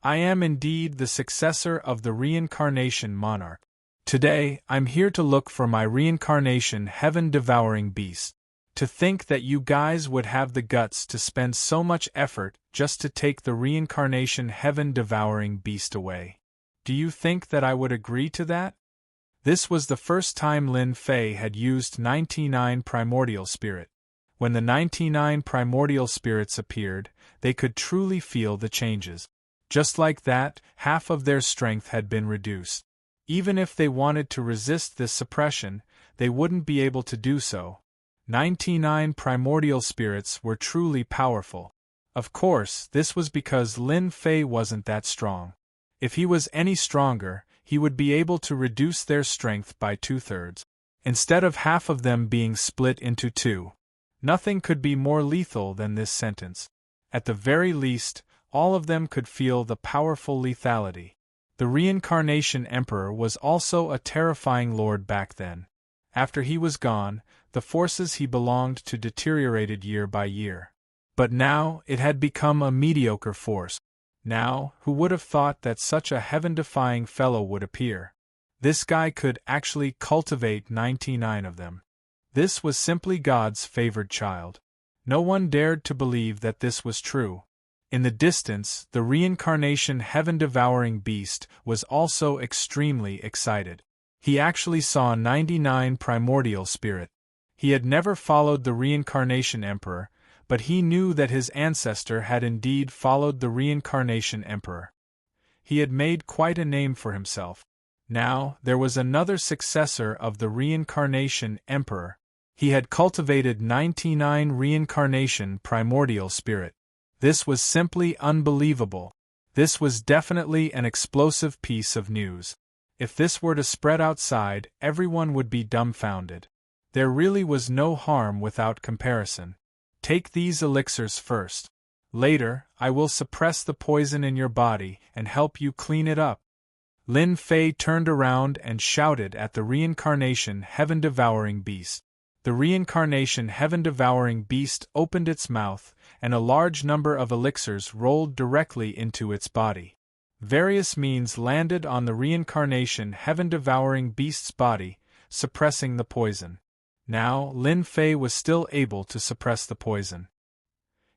I am indeed the successor of the reincarnation monarch. Today, I'm here to look for my reincarnation heaven-devouring beast. To think that you guys would have the guts to spend so much effort just to take the reincarnation heaven-devouring beast away. Do you think that I would agree to that? This was the first time Lin Fei had used 99 primordial spirit. When the 99 primordial spirits appeared, they could truly feel the changes. Just like that, half of their strength had been reduced. Even if they wanted to resist this suppression, they wouldn't be able to do so. 99 primordial spirits were truly powerful. Of course, this was because Lin Fei wasn't that strong. If he was any stronger, he would be able to reduce their strength by 2/3, instead of half of them being split into 2. Nothing could be more lethal than this sentence. At the very least, all of them could feel the powerful lethality. The Reincarnation Emperor was also a terrifying lord back then. After he was gone, the forces he belonged to deteriorated year by year. But now, it had become a mediocre force. Now, who would have thought that such a heaven-defying fellow would appear? This guy could actually cultivate 99 of them. This was simply God's favored child. No one dared to believe that this was true. In the distance, the reincarnation heaven-devouring beast was also extremely excited. He actually saw 99 primordial spirit. He had never followed the reincarnation emperor, but he knew that his ancestor had indeed followed the reincarnation emperor. He had made quite a name for himself. Now, there was another successor of the reincarnation emperor. He had cultivated 99 reincarnation primordial spirit. This was simply unbelievable. This was definitely an explosive piece of news. If this were to spread outside, everyone would be dumbfounded. There really was no harm without comparison. Take these elixirs first. Later, I will suppress the poison in your body and help you clean it up. Lin Fei turned around and shouted at the reincarnation heaven-devouring beast. The reincarnation heaven-devouring beast opened its mouth, and a large number of elixirs rolled directly into its body. Various means landed on the reincarnation heaven-devouring beast's body, suppressing the poison. Now, Lin Fei was still able to suppress the poison.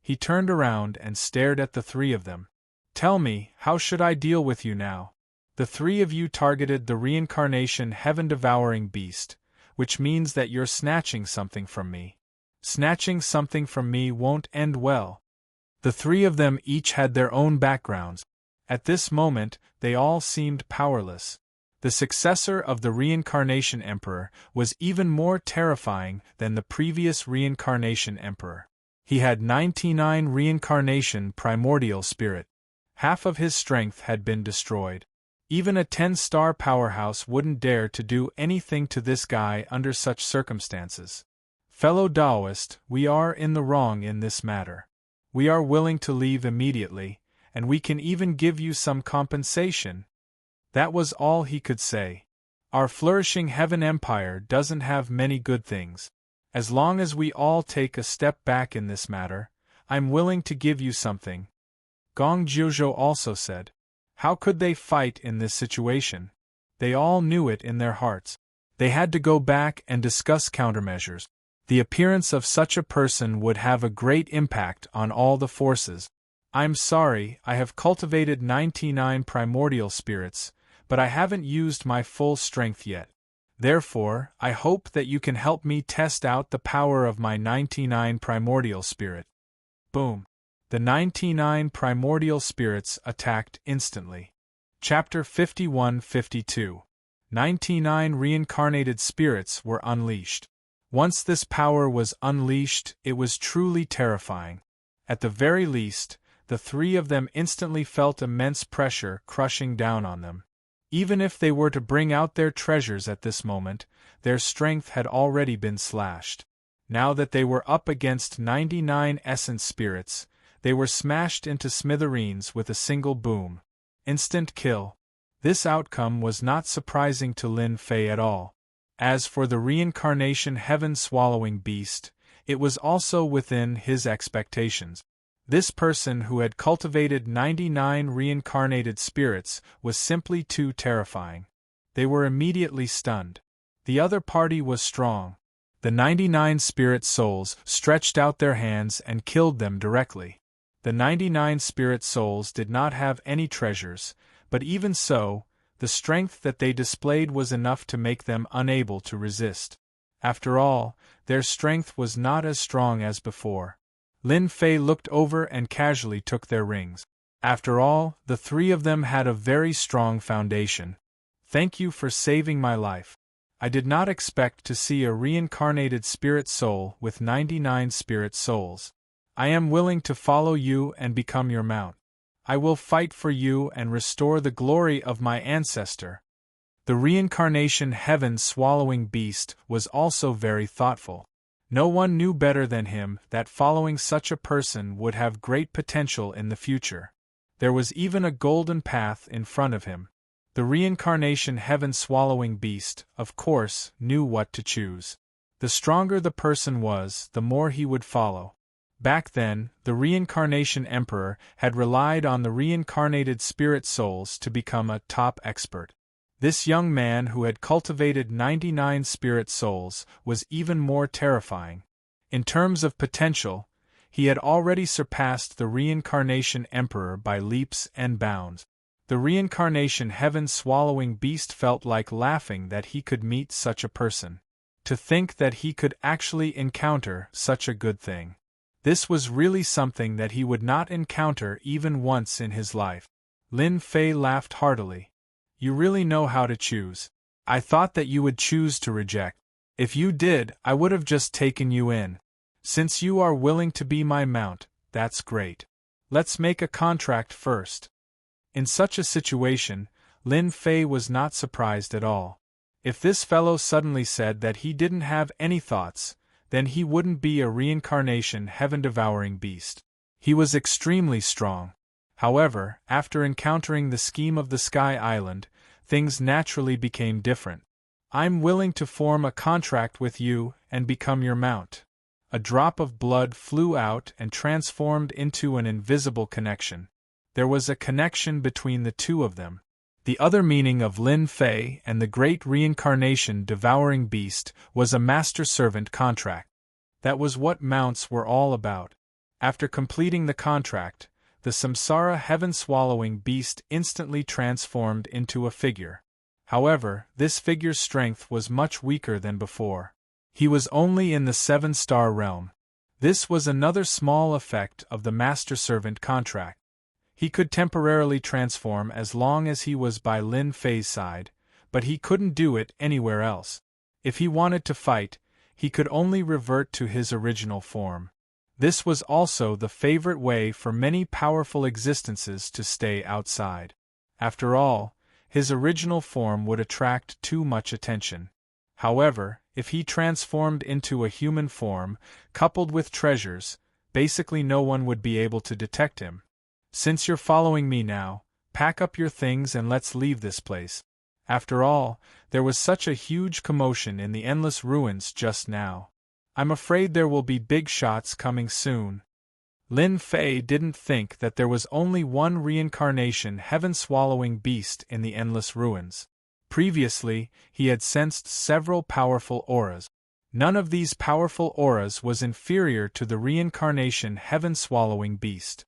He turned around and stared at the three of them. Tell me, how should I deal with you now? The three of you targeted the reincarnation heaven-devouring beast, which means that you're snatching something from me. Snatching something from me won't end well. The three of them each had their own backgrounds. At this moment, they all seemed powerless. The successor of the reincarnation emperor was even more terrifying than the previous reincarnation emperor. He had 99 reincarnation primordial spirit. Half of his strength had been destroyed. Even a 10-star powerhouse wouldn't dare to do anything to this guy under such circumstances. Fellow Taoist, we are in the wrong in this matter. We are willing to leave immediately, and we can even give you some compensation. That was all he could say. Our flourishing heaven empire doesn't have many good things. As long as we all take a step back in this matter, I'm willing to give you something. Gong Jiuzhou also said. How could they fight in this situation? They all knew it in their hearts. They had to go back and discuss countermeasures. The appearance of such a person would have a great impact on all the forces. I'm sorry, I have cultivated 99 primordial spirits, but I haven't used my full strength yet. Therefore, I hope that you can help me test out the power of my 99 primordial spirit. Boom. The 99 primordial spirits attacked instantly. Chapter 51-52. 99 reincarnated spirits were unleashed. Once this power was unleashed, it was truly terrifying. At the very least, the three of them instantly felt immense pressure crushing down on them. Even if they were to bring out their treasures at this moment, their strength had already been slashed. Now that they were up against 99 essence spirits, they were smashed into smithereens with a single boom. Instant kill. This outcome was not surprising to Lin Fei at all. As for the reincarnation heaven-swallowing beast, it was also within his expectations. This person who had cultivated 99 reincarnated spirits was simply too terrifying. They were immediately stunned. The other party was strong. The 99 spirit souls stretched out their hands and killed them directly. The 99 spirit souls did not have any treasures, but even so, the strength that they displayed was enough to make them unable to resist. After all, their strength was not as strong as before. Lin Fei looked over and casually took their rings. After all, the three of them had a very strong foundation. Thank you for saving my life. I did not expect to see a reincarnated spirit soul with 99 spirit souls. I am willing to follow you and become your mount. I will fight for you and restore the glory of my ancestor. The reincarnation heaven-swallowing beast was also very thoughtful. No one knew better than him that following such a person would have great potential in the future. There was even a golden path in front of him. The reincarnation heaven-swallowing beast, of course, knew what to choose. The stronger the person was, the more he would follow. Back then, the reincarnation emperor had relied on the reincarnated spirit souls to become a top expert. This young man who had cultivated 99 spirit souls was even more terrifying. In terms of potential, he had already surpassed the reincarnation emperor by leaps and bounds. The reincarnation heaven-swallowing beast felt like laughing that he could meet such a person. To think that he could actually encounter such a good thing. This was really something that he would not encounter even once in his life. Lin Fei laughed heartily. You really know how to choose. I thought that you would choose to reject. If you did, I would have just taken you in. Since you are willing to be my mount, that's great. Let's make a contract first. In such a situation, Lin Fei was not surprised at all. If this fellow suddenly said that he didn't have any thoughts, then he wouldn't be a reincarnation heaven-devouring beast. He was extremely strong. However, after encountering the scheme of the Sky Island, things naturally became different. I'm willing to form a contract with you and become your mount. A drop of blood flew out and transformed into an invisible connection. There was a connection between the two of them. The other meaning of Lin Fei and the great reincarnation devouring beast was a master-servant contract. That was what mounts were all about. After completing the contract, the samsara heaven-swallowing beast instantly transformed into a figure. However, this figure's strength was much weaker than before. He was only in the 7-star realm. This was another small effect of the master-servant contract. He could temporarily transform as long as he was by Lin Fei's side, but he couldn't do it anywhere else. If he wanted to fight, he could only revert to his original form. This was also the favorite way for many powerful existences to stay outside. After all, his original form would attract too much attention. However, if he transformed into a human form, coupled with treasures, basically no one would be able to detect him. Since you're following me now, pack up your things and let's leave this place. After all, there was such a huge commotion in the endless ruins just now. I'm afraid there will be big shots coming soon. Lin Fei didn't think that there was only one reincarnation heaven-swallowing beast in the endless ruins. Previously, he had sensed several powerful auras. None of these powerful auras was inferior to the reincarnation heaven-swallowing beast.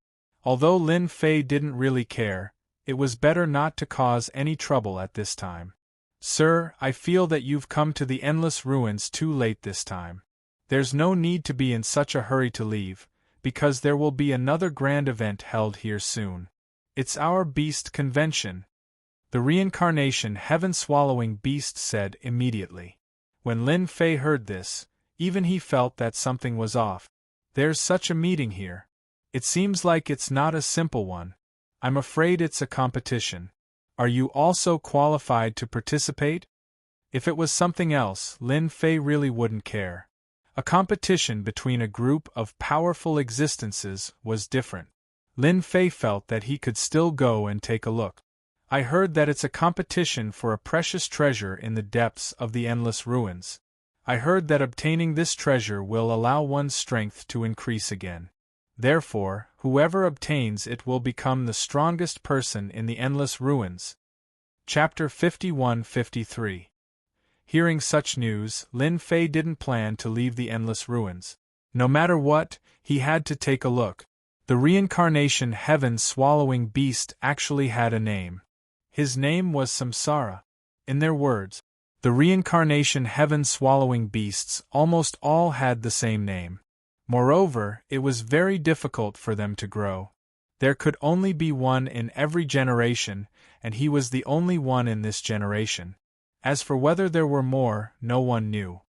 Although Lin Fei didn't really care, it was better not to cause any trouble at this time. Sir, I feel that you've come to the endless ruins too late this time. There's no need to be in such a hurry to leave, because there will be another grand event held here soon. It's our beast convention. The reincarnation heaven-swallowing beast said immediately. When Lin Fei heard this, even he felt that something was off. There's such a meeting here. It seems like it's not a simple one. I'm afraid it's a competition. Are you also qualified to participate? If it was something else, Lin Fei really wouldn't care. A competition between a group of powerful existences was different. Lin Fei felt that he could still go and take a look. I heard that it's a competition for a precious treasure in the depths of the endless ruins. I heard that obtaining this treasure will allow one's strength to increase again. Therefore, whoever obtains it will become the strongest person in the endless ruins. Chapter 51-53. Hearing such news, Lin Fei didn't plan to leave the endless ruins. No matter what, he had to take a look. The reincarnation heaven-swallowing beast actually had a name. His name was Samsara. In their words, the reincarnation heaven-swallowing beasts almost all had the same name. Moreover, it was very difficult for them to grow. There could only be one in every generation, and he was the only one in this generation. As for whether there were more, no one knew.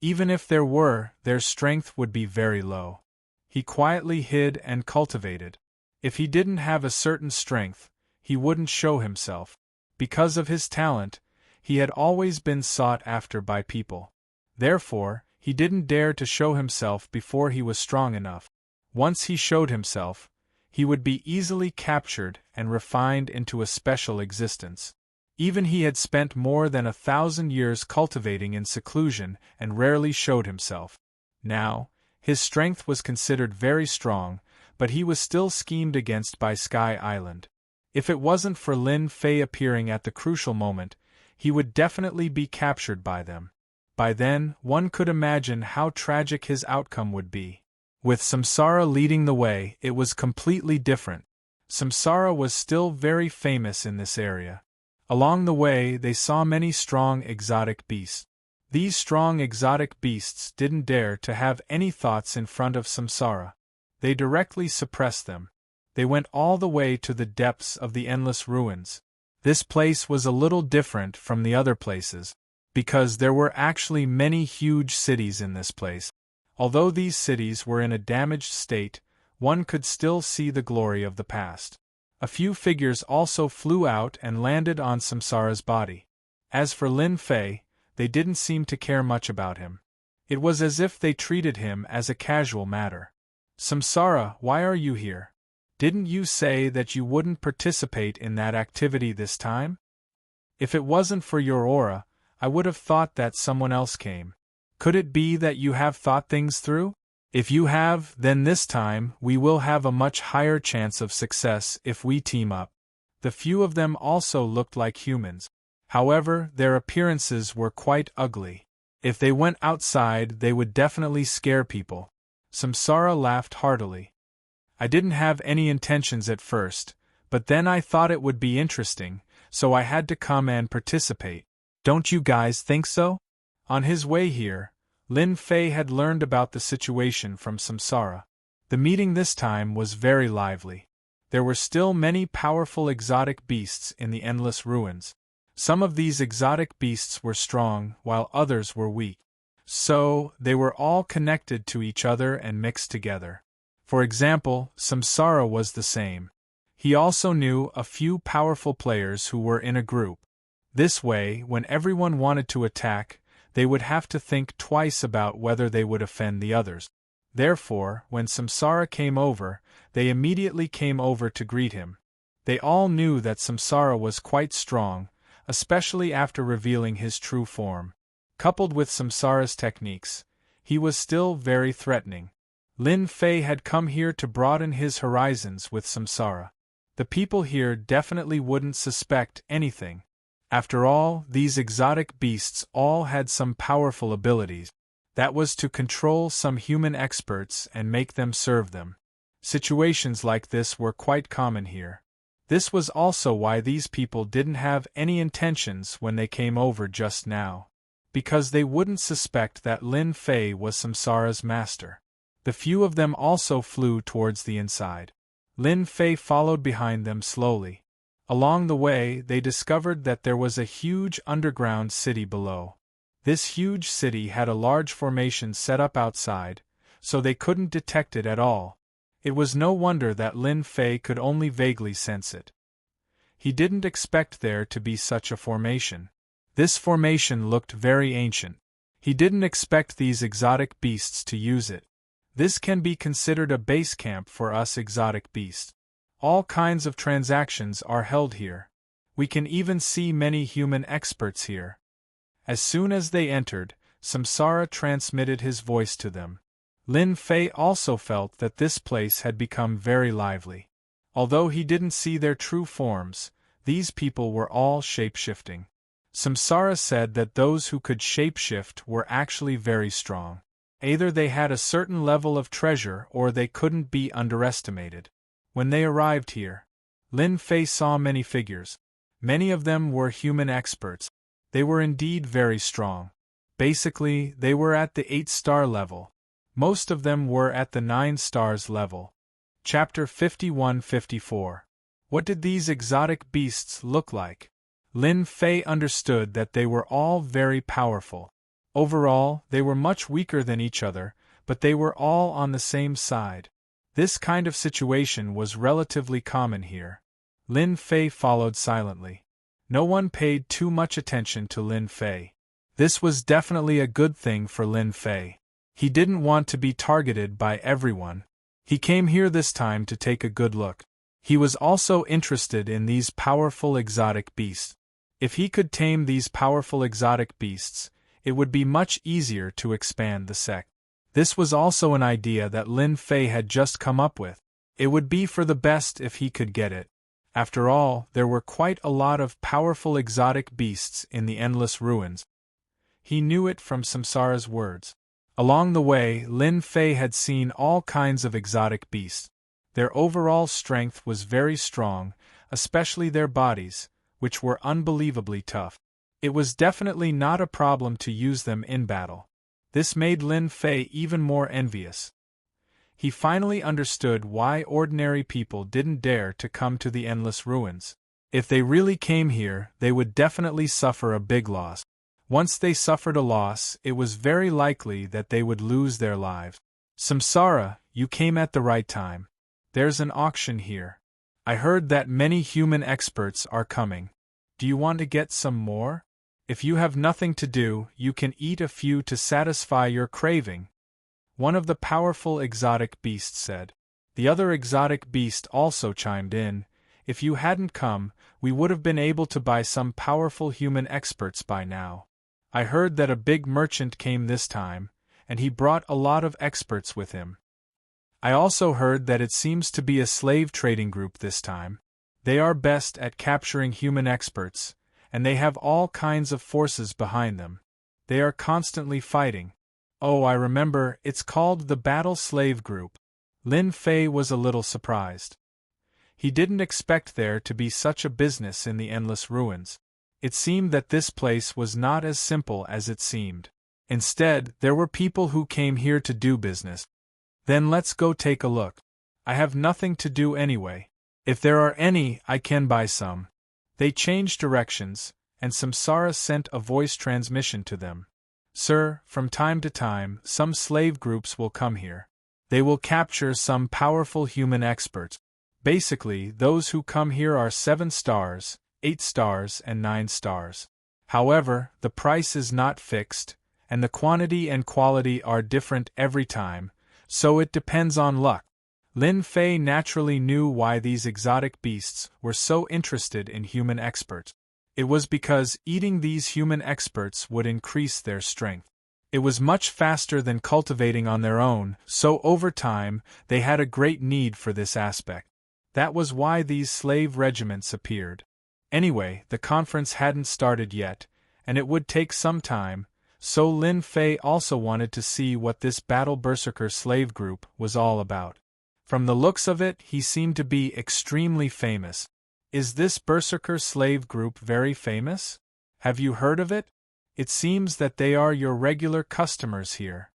Even if there were, their strength would be very low. He quietly hid and cultivated. If he didn't have a certain strength, he wouldn't show himself. Because of his talent, he had always been sought after by people. Therefore, he didn't dare to show himself before he was strong enough. Once he showed himself, he would be easily captured and refined into a special existence. Even he had spent more than 1,000 years cultivating in seclusion and rarely showed himself. Now, his strength was considered very strong, but he was still schemed against by Sky Island. If it wasn't for Lin Fei appearing at the crucial moment, he would definitely be captured by them. By then, one could imagine how tragic his outcome would be. With Samsara leading the way, it was completely different. Samsara was still very famous in this area. Along the way, they saw many strong exotic beasts. These strong exotic beasts didn't dare to have any thoughts in front of Samsara. They directly suppressed them. They went all the way to the depths of the endless ruins. This place was a little different from the other places, because there were actually many huge cities in this place. Although these cities were in a damaged state, one could still see the glory of the past. A few figures also flew out and landed on Samsara's body. As for Lin Fei, they didn't seem to care much about him. It was as if they treated him as a casual matter. Samsara, why are you here? Didn't you say that you wouldn't participate in that activity this time? If it wasn't for your aura, I would have thought that someone else came. Could it be that you have thought things through? If you have, then this time we will have a much higher chance of success if we team up. The few of them also looked like humans. However, their appearances were quite ugly. If they went outside, they would definitely scare people. Samsara laughed heartily. I didn't have any intentions at first, but then I thought it would be interesting, so I had to come and participate. Don't you guys think so? On his way here, Lin Fei had learned about the situation from Samsara. The meeting this time was very lively. There were still many powerful exotic beasts in the endless ruins. Some of these exotic beasts were strong, while others were weak. So, they were all connected to each other and mixed together. For example, Samsara was the same. He also knew a few powerful players who were in a group. This way, when everyone wanted to attack, they would have to think twice about whether they would offend the others. Therefore, when Samsara came over, they immediately came over to greet him. They all knew that Samsara was quite strong, especially after revealing his true form. Coupled with Samsara's techniques, he was still very threatening. Lin Fei had come here to broaden his horizons with Samsara. The people here definitely wouldn't suspect anything. After all, these exotic beasts all had some powerful abilities. That was to control some human experts and make them serve them. Situations like this were quite common here. This was also why these people didn't have any intentions when they came over just now. Because they wouldn't suspect that Lin Fei was Samsara's master. The few of them also flew towards the inside. Lin Fei followed behind them slowly. Along the way, they discovered that there was a huge underground city below. This huge city had a large formation set up outside, so they couldn't detect it at all. It was no wonder that Lin Fei could only vaguely sense it. He didn't expect there to be such a formation. This formation looked very ancient. He didn't expect these exotic beasts to use it. This can be considered a base camp for us exotic beasts. All kinds of transactions are held here. We can even see many human experts here. As soon as they entered, Samsara transmitted his voice to them. Lin Fei also felt that this place had become very lively. Although he didn't see their true forms, these people were all shape-shifting. Samsara said that those who could shapeshift were actually very strong. Either they had a certain level of treasure or they couldn't be underestimated. When they arrived here, Lin Fei saw many figures. Many of them were human experts. They were indeed very strong. Basically, they were at the 8-star level. Most of them were at the 9 stars level. Chapter 51-54. What did these exotic beasts look like? Lin Fei understood that they were all very powerful. Overall, they were much weaker than each other, but they were all on the same side. This kind of situation was relatively common here. Lin Fei followed silently. No one paid too much attention to Lin Fei. This was definitely a good thing for Lin Fei. He didn't want to be targeted by everyone. He came here this time to take a good look. He was also interested in these powerful exotic beasts. If he could tame these powerful exotic beasts, it would be much easier to expand the sect. This was also an idea that Lin Fei had just come up with. It would be for the best if he could get it. After all, there were quite a lot of powerful exotic beasts in the endless ruins. He knew it from Samsara's words. Along the way, Lin Fei had seen all kinds of exotic beasts. Their overall strength was very strong, especially their bodies, which were unbelievably tough. It was definitely not a problem to use them in battle. This made Lin Fei even more envious. He finally understood why ordinary people didn't dare to come to the endless ruins. If they really came here, they would definitely suffer a big loss. Once they suffered a loss, it was very likely that they would lose their lives. Samsara, you came at the right time. There's an auction here. I heard that many human experts are coming. Do you want to get some more? If you have nothing to do, you can eat a few to satisfy your craving. One of the powerful exotic beasts said. The other exotic beast also chimed in. If you hadn't come, we would have been able to buy some powerful human experts by now. I heard that a big merchant came this time, and he brought a lot of experts with him. I also heard that it seems to be a slave trading group this time. They are best at capturing human experts, and they have all kinds of forces behind them. They are constantly fighting. Oh, I remember, it's called the Battle Slave Group. Lin Fei was a little surprised. He didn't expect there to be such a business in the endless ruins. It seemed that this place was not as simple as it seemed. Instead, there were people who came here to do business. Then let's go take a look. I have nothing to do anyway. If there are any, I can buy some. They changed directions, and Samsara sent a voice transmission to them. Sir, from time to time, some slave groups will come here. They will capture some powerful human experts. Basically, those who come here are 7 stars, 8 stars, and 9 stars. However, the price is not fixed, and the quantity and quality are different every time, so it depends on luck. Lin Fei naturally knew why these exotic beasts were so interested in human experts. It was because eating these human experts would increase their strength. It was much faster than cultivating on their own, so over time, they had a great need for this aspect. That was why these slave regiments appeared. Anyway, the conference hadn't started yet, and it would take some time, so Lin Fei also wanted to see what this Battle Berserker slave group was all about. From the looks of it, he seemed to be extremely famous. Is this Berserker slave group very famous? Have you heard of it? It seems that they are your regular customers here.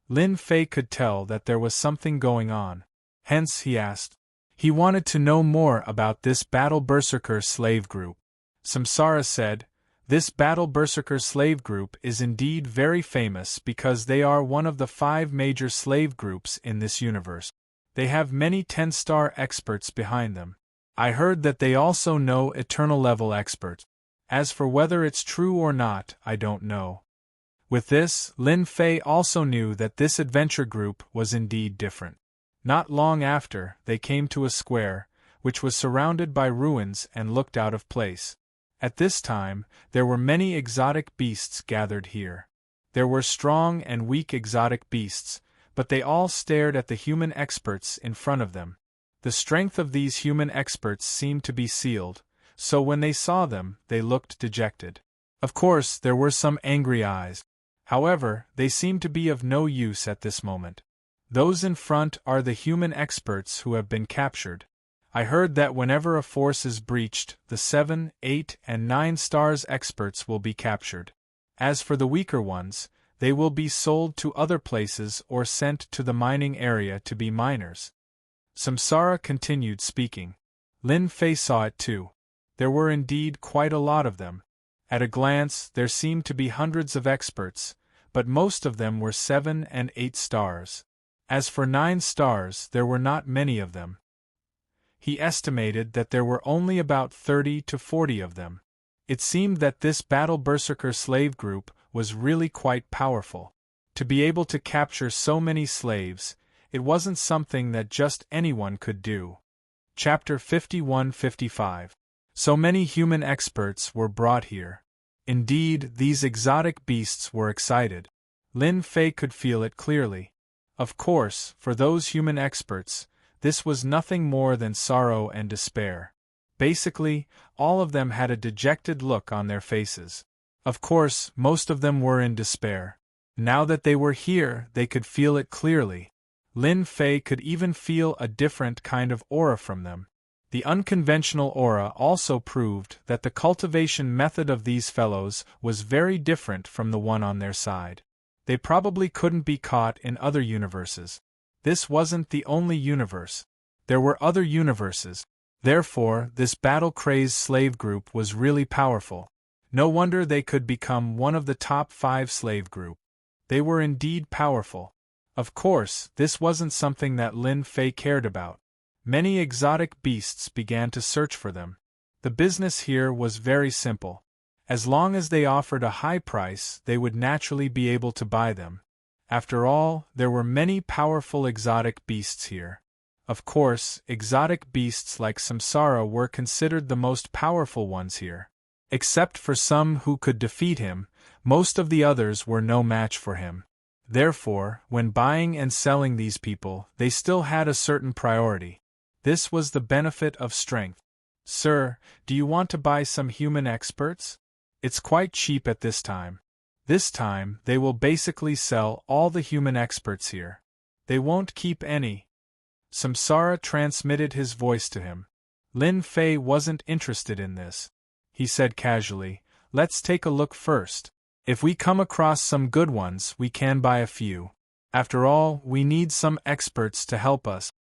Lin Fei could tell that there was something going on. Hence, he asked. He wanted to know more about this Battle Berserker slave group. Samsara said, this Battle Berserker slave group is indeed very famous because they are one of the 5 major slave groups in this universe. They have many 10-star experts behind them. I heard that they also know eternal level experts. As for whether it's true or not, I don't know. With this, Lin Fei also knew that this adventure group was indeed different. Not long after, they came to a square, which was surrounded by ruins and looked out of place. At this time, there were many exotic beasts gathered here. There were strong and weak exotic beasts, but they all stared at the human experts in front of them. The strength of these human experts seemed to be sealed, so when they saw them, they looked dejected. Of course, there were some angry eyes. However, they seem to be of no use at this moment. Those in front are the human experts who have been captured. I heard that whenever a force is breached, the 7, 8, and 9 stars experts will be captured. As for the weaker ones, they will be sold to other places or sent to the mining area to be miners. Samsara continued speaking. Lin Fei saw it too. There were indeed quite a lot of them. At a glance, there seemed to be hundreds of experts, but most of them were 7 and 8 stars. As for 9 stars, there were not many of them. He estimated that there were only about 30 to 40 of them. It seemed that this battle berserker slave group was really quite powerful. To be able to capture so many slaves, it wasn't something that just anyone could do. Chapter 51-55. So many human experts were brought here. Indeed, these exotic beasts were excited. Lin Fei could feel it clearly. Of course, for those human experts, this was nothing more than sorrow and despair. Basically, all of them had a dejected look on their faces. Of course, most of them were in despair. Now that they were here, they could feel it clearly. Lin Fei could even feel a different kind of aura from them. The unconventional aura also proved that the cultivation method of these fellows was very different from the one on their side. They probably couldn't be caught in other universes. This wasn't the only universe. There were other universes. Therefore, this battle-crazed slave group was really powerful. No wonder they could become one of the top 5 slave group. They were indeed powerful. Of course, this wasn't something that Lin Fei cared about. Many exotic beasts began to search for them. The business here was very simple. As long as they offered a high price, they would naturally be able to buy them. After all, there were many powerful exotic beasts here. Of course, exotic beasts like Samsara were considered the most powerful ones here. Except for some who could defeat him, most of the others were no match for him. Therefore, when buying and selling these people, they still had a certain priority. This was the benefit of strength. Sir, do you want to buy some human experts? It's quite cheap at this time. This time, they will basically sell all the human experts here. They won't keep any. Samsara transmitted his voice to him. Lin Fei wasn't interested in this. He said casually, "Let's take a look first. If we come across some good ones, we can buy a few. After all, we need some experts to help us."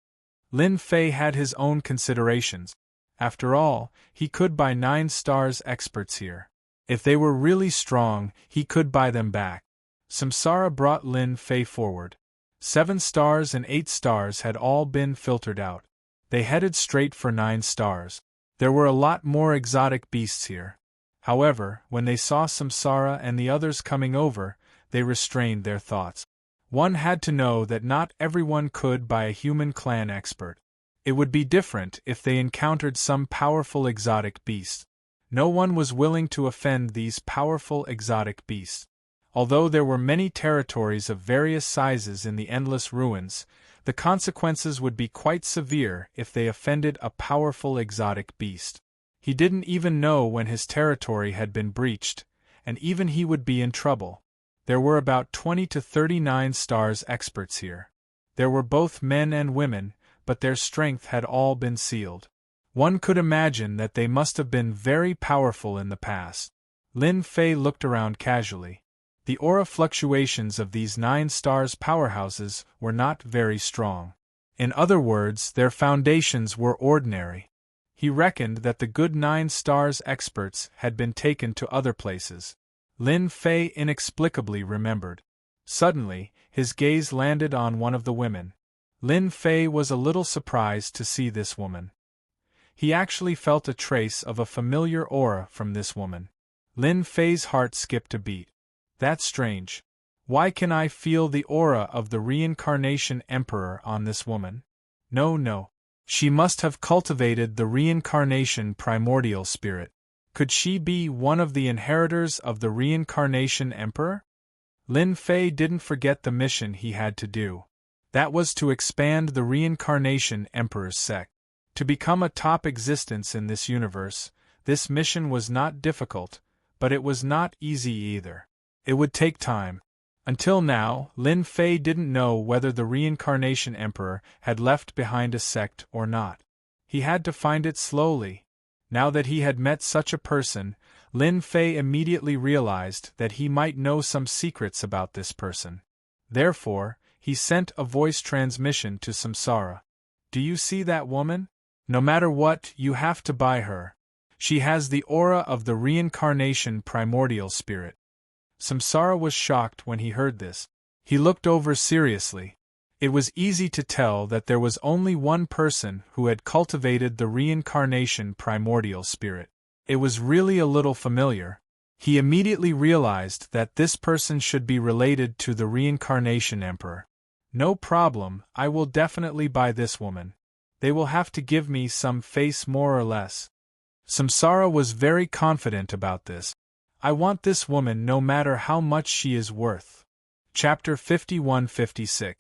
Lin Fei had his own considerations. After all, he could buy 9 stars experts here. If they were really strong, he could buy them back. Samsara brought Lin Fei forward. 7 stars and 8 stars had all been filtered out. They headed straight for 9 stars. There were a lot more exotic beasts here. However, when they saw Samsara and the others coming over, they restrained their thoughts. One had to know that not everyone could buy a human clan expert. It would be different if they encountered some powerful exotic beast. No one was willing to offend these powerful exotic beasts. Although there were many territories of various sizes in the endless ruins, the consequences would be quite severe if they offended a powerful exotic beast. He didn't even know when his territory had been breached, and even he would be in trouble. There were about 20 to 39 stars experts here. There were both men and women, but their strength had all been sealed. One could imagine that they must have been very powerful in the past. Lin Fei looked around casually. The aura fluctuations of these 9 stars powerhouses were not very strong. In other words, their foundations were ordinary. He reckoned that the good 9 stars experts had been taken to other places. Lin Fei inexplicably remembered. Suddenly, his gaze landed on one of the women. Lin Fei was a little surprised to see this woman. He actually felt a trace of a familiar aura from this woman. Lin Fei's heart skipped a beat. That's strange. Why can I feel the aura of the reincarnation emperor on this woman? No. She must have cultivated the reincarnation primordial spirit. Could she be one of the inheritors of the reincarnation emperor? Lin Fei didn't forget the mission he had to do. That was to expand the reincarnation emperor's sect. To become a top existence in this universe, this mission was not difficult, but it was not easy either. It would take time. Until now, Lin Fei didn't know whether the Reincarnation Emperor had left behind a sect or not. He had to find it slowly. Now that he had met such a person, Lin Fei immediately realized that he might know some secrets about this person. Therefore, he sent a voice transmission to Samsara. Do you see that woman? No matter what, you have to buy her. She has the aura of the reincarnation primordial spirit. Samsara was shocked when he heard this. He looked over seriously. It was easy to tell that there was only one person who had cultivated the reincarnation primordial spirit. It was really a little familiar. He immediately realized that this person should be related to the Reincarnation Emperor. No problem, I will definitely buy this woman. They will have to give me some face more or less. Samsara was very confident about this. I want this woman no matter how much she is worth. Chapter 51-56.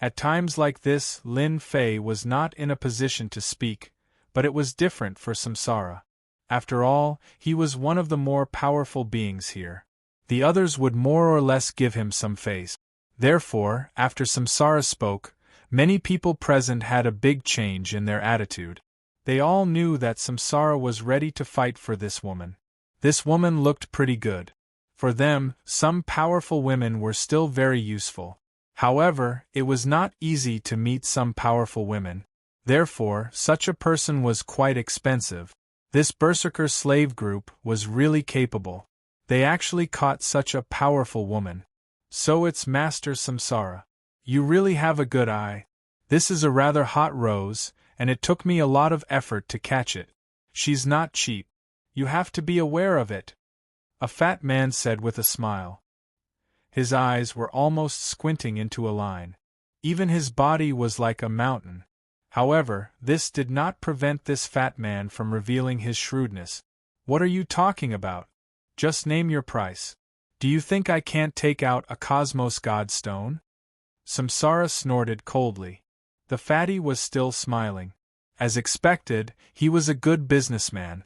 At times like this, Lin Fei was not in a position to speak, but it was different for Samsara. After all, he was one of the more powerful beings here. The others would more or less give him some face. Therefore, after Samsara spoke, many people present had a big change in their attitude. They all knew that Samsara was ready to fight for this woman. This woman looked pretty good. For them, some powerful women were still very useful. However, it was not easy to meet some powerful women. Therefore, such a person was quite expensive. This berserker slave group was really capable. They actually caught such a powerful woman. So it's Master Samsara. You really have a good eye. This is a rather hot rose, and it took me a lot of effort to catch it. She's not cheap. You have to be aware of it. A fat man said with a smile. His eyes were almost squinting into a line. Even his body was like a mountain. However, this did not prevent this fat man from revealing his shrewdness. What are you talking about? Just name your price. Do you think I can't take out a Cosmos God Stone? Samsara snorted coldly. The fatty was still smiling. As expected, he was a good businessman.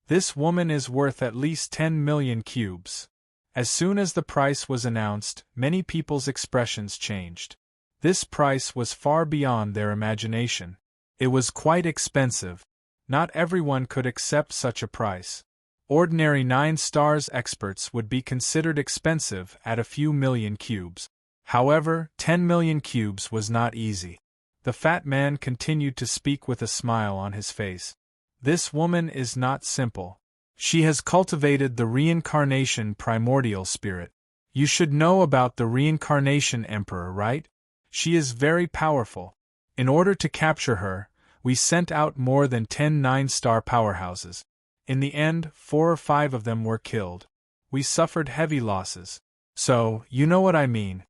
This woman is worth at least 10 million cubes. As soon as the price was announced, many people's expressions changed. This price was far beyond their imagination. It was quite expensive. Not everyone could accept such a price. Ordinary 9 stars experts would be considered expensive at a few million cubes. However, 10 million cubes was not easy. The fat man continued to speak with a smile on his face. This woman is not simple. She has cultivated the reincarnation primordial spirit. You should know about the Reincarnation Emperor, right? She is very powerful. In order to capture her, we sent out more than 10 9-star powerhouses. In the end, 4 or 5 of them were killed. We suffered heavy losses. So, you know what I mean.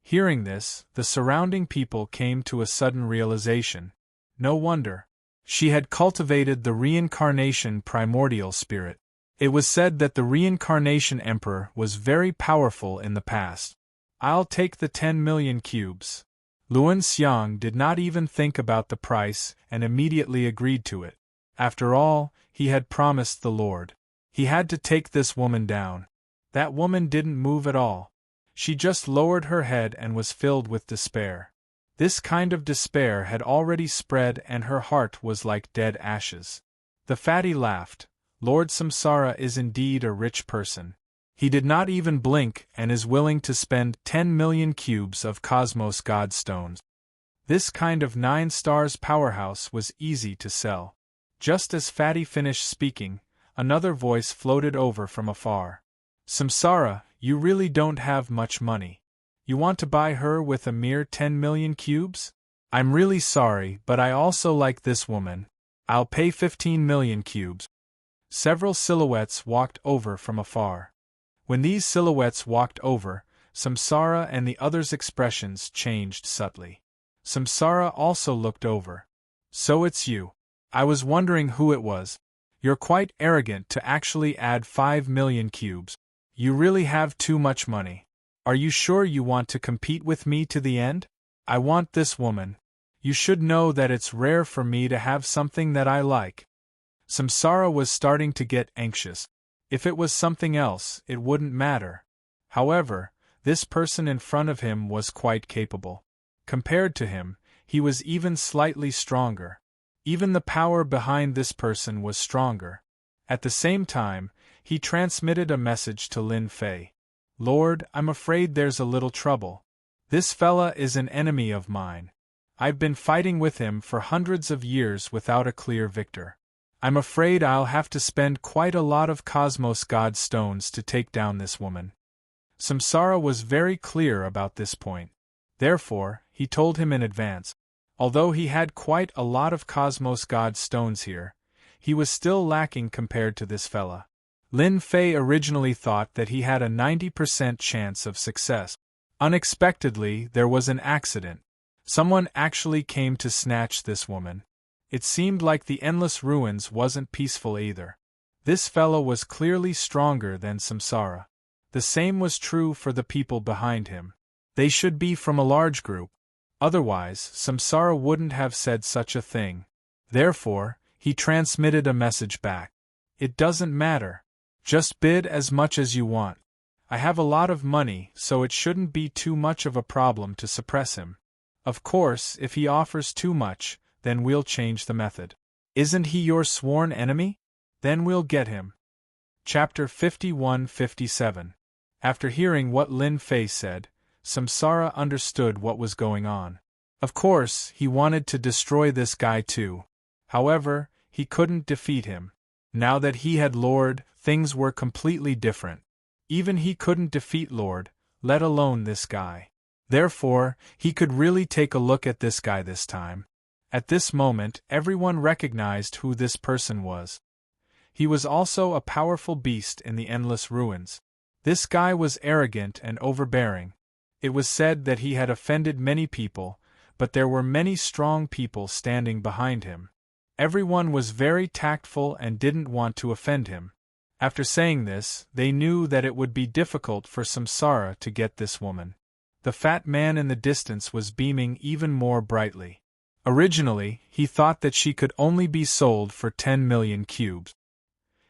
Hearing this, the surrounding people came to a sudden realization. No wonder. She had cultivated the reincarnation primordial spirit. It was said that the Reincarnation Emperor was very powerful in the past. I'll take the 10 million cubes. Luan Xiang did not even think about the price and immediately agreed to it. After all, he had promised the Lord. He had to take this woman down. That woman didn't move at all. She just lowered her head and was filled with despair. This kind of despair had already spread and her heart was like dead ashes. The fatty laughed. Lord Samsara is indeed a rich person. He did not even blink and is willing to spend 10 million cubes of Cosmos God Stones. This kind of 9 stars powerhouse was easy to sell. Just as Fatty finished speaking, another voice floated over from afar. Samsara, you really don't have much money. You want to buy her with a mere 10 million cubes? I'm really sorry, but I also like this woman. I'll pay 15 million cubes. Several silhouettes walked over from afar. When these silhouettes walked over, Samsara and the others' expressions changed subtly. Samsara also looked over. So it's you. I was wondering who it was. You're quite arrogant to actually add 5 million cubes. You really have too much money. Are you sure you want to compete with me to the end? I want this woman. You should know that it's rare for me to have something that I like. Samsara was starting to get anxious. If it was something else, it wouldn't matter. However, this person in front of him was quite capable. Compared to him, he was even slightly stronger. Even the power behind this person was stronger. At the same time, he transmitted a message to Lin Fei. Lord, I'm afraid there's a little trouble. This fella is an enemy of mine. I've been fighting with him for hundreds of years without a clear victor. I'm afraid I'll have to spend quite a lot of Cosmos God stones to take down this woman. Samsara was very clear about this point. Therefore, he told him in advance. Although he had quite a lot of Cosmos God stones here, he was still lacking compared to this fella. Lin Fei originally thought that he had a 90% chance of success. Unexpectedly, there was an accident. Someone actually came to snatch this woman. It seemed like the endless ruins wasn't peaceful either. This fellow was clearly stronger than Samsara. The same was true for the people behind him. They should be from a large group. Otherwise, Samsara wouldn't have said such a thing. Therefore, he transmitted a message back. It doesn't matter. Just bid as much as you want. I have a lot of money, so it shouldn't be too much of a problem to suppress him. Of course, if he offers too much, then we'll change the method. Isn't he your sworn enemy? Then we'll get him. Chapter 51-57. After hearing what Lin Fei said, Samsara understood what was going on. Of course, he wanted to destroy this guy too. However, he couldn't defeat him. Now that he had Lord, things were completely different. Even he couldn't defeat Lord, let alone this guy. Therefore, he could really take a look at this guy this time. At this moment, everyone recognized who this person was. He was also a powerful beast in the endless ruins. This guy was arrogant and overbearing. It was said that he had offended many people, but there were many strong people standing behind him. Everyone was very tactful and didn't want to offend him. After saying this, they knew that it would be difficult for Samsara to get this woman. The fat man in the distance was beaming even more brightly. Originally, he thought that she could only be sold for 10 million cubes.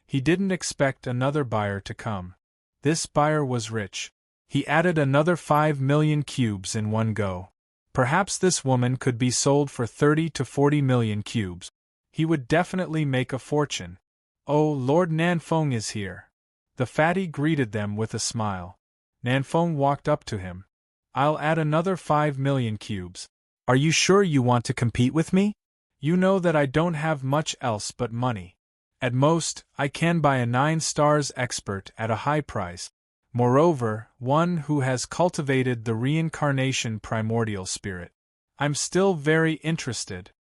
He didn't expect another buyer to come. This buyer was rich. He added another 5 million cubes in one go. Perhaps this woman could be sold for 30 to 40 million cubes. He would definitely make a fortune. Oh, Lord Nanfeng is here. The fatty greeted them with a smile. Nanfeng walked up to him. I'll add another 5 million cubes. Are you sure you want to compete with me? You know that I don't have much else but money. At most, I can buy a 9 stars expert at a high price. Moreover, one who has cultivated the reincarnation primordial spirit. I'm still very interested.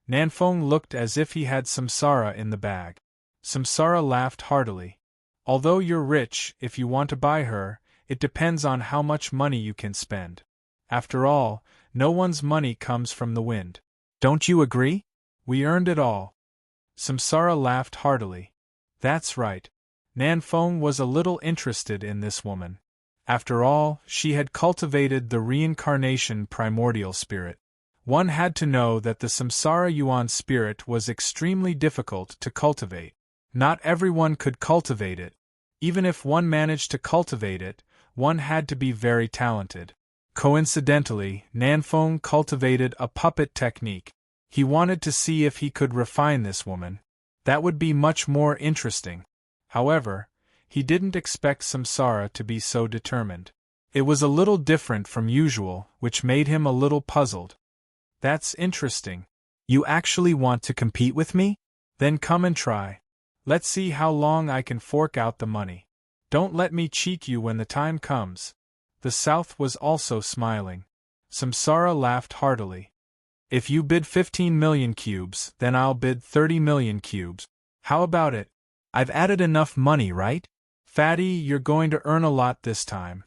Nanfeng looked as if he had Samsara in the bag. Samsara laughed heartily. Although you're rich, if you want to buy her, it depends on how much money you can spend. After all, no one's money comes from the wind. Don't you agree? We earned it all. Samsara laughed heartily. That's right. Nanfeng was a little interested in this woman. After all, she had cultivated the reincarnation primordial spirit. One had to know that the Samsara Yuan spirit was extremely difficult to cultivate. Not everyone could cultivate it. Even if one managed to cultivate it, one had to be very talented. Coincidentally, Nanfeng cultivated a puppet technique. He wanted to see if he could refine this woman. That would be much more interesting. However, he didn't expect Samsara to be so determined. It was a little different from usual, which made him a little puzzled. That's interesting. You actually want to compete with me? Then come and try. Let's see how long I can fork out the money. Don't let me cheat you when the time comes. The South was also smiling. Samsara laughed heartily. If you bid 15 million cubes, then I'll bid 30 million cubes. How about it? I've added enough money, right? Fatty, you're going to earn a lot this time.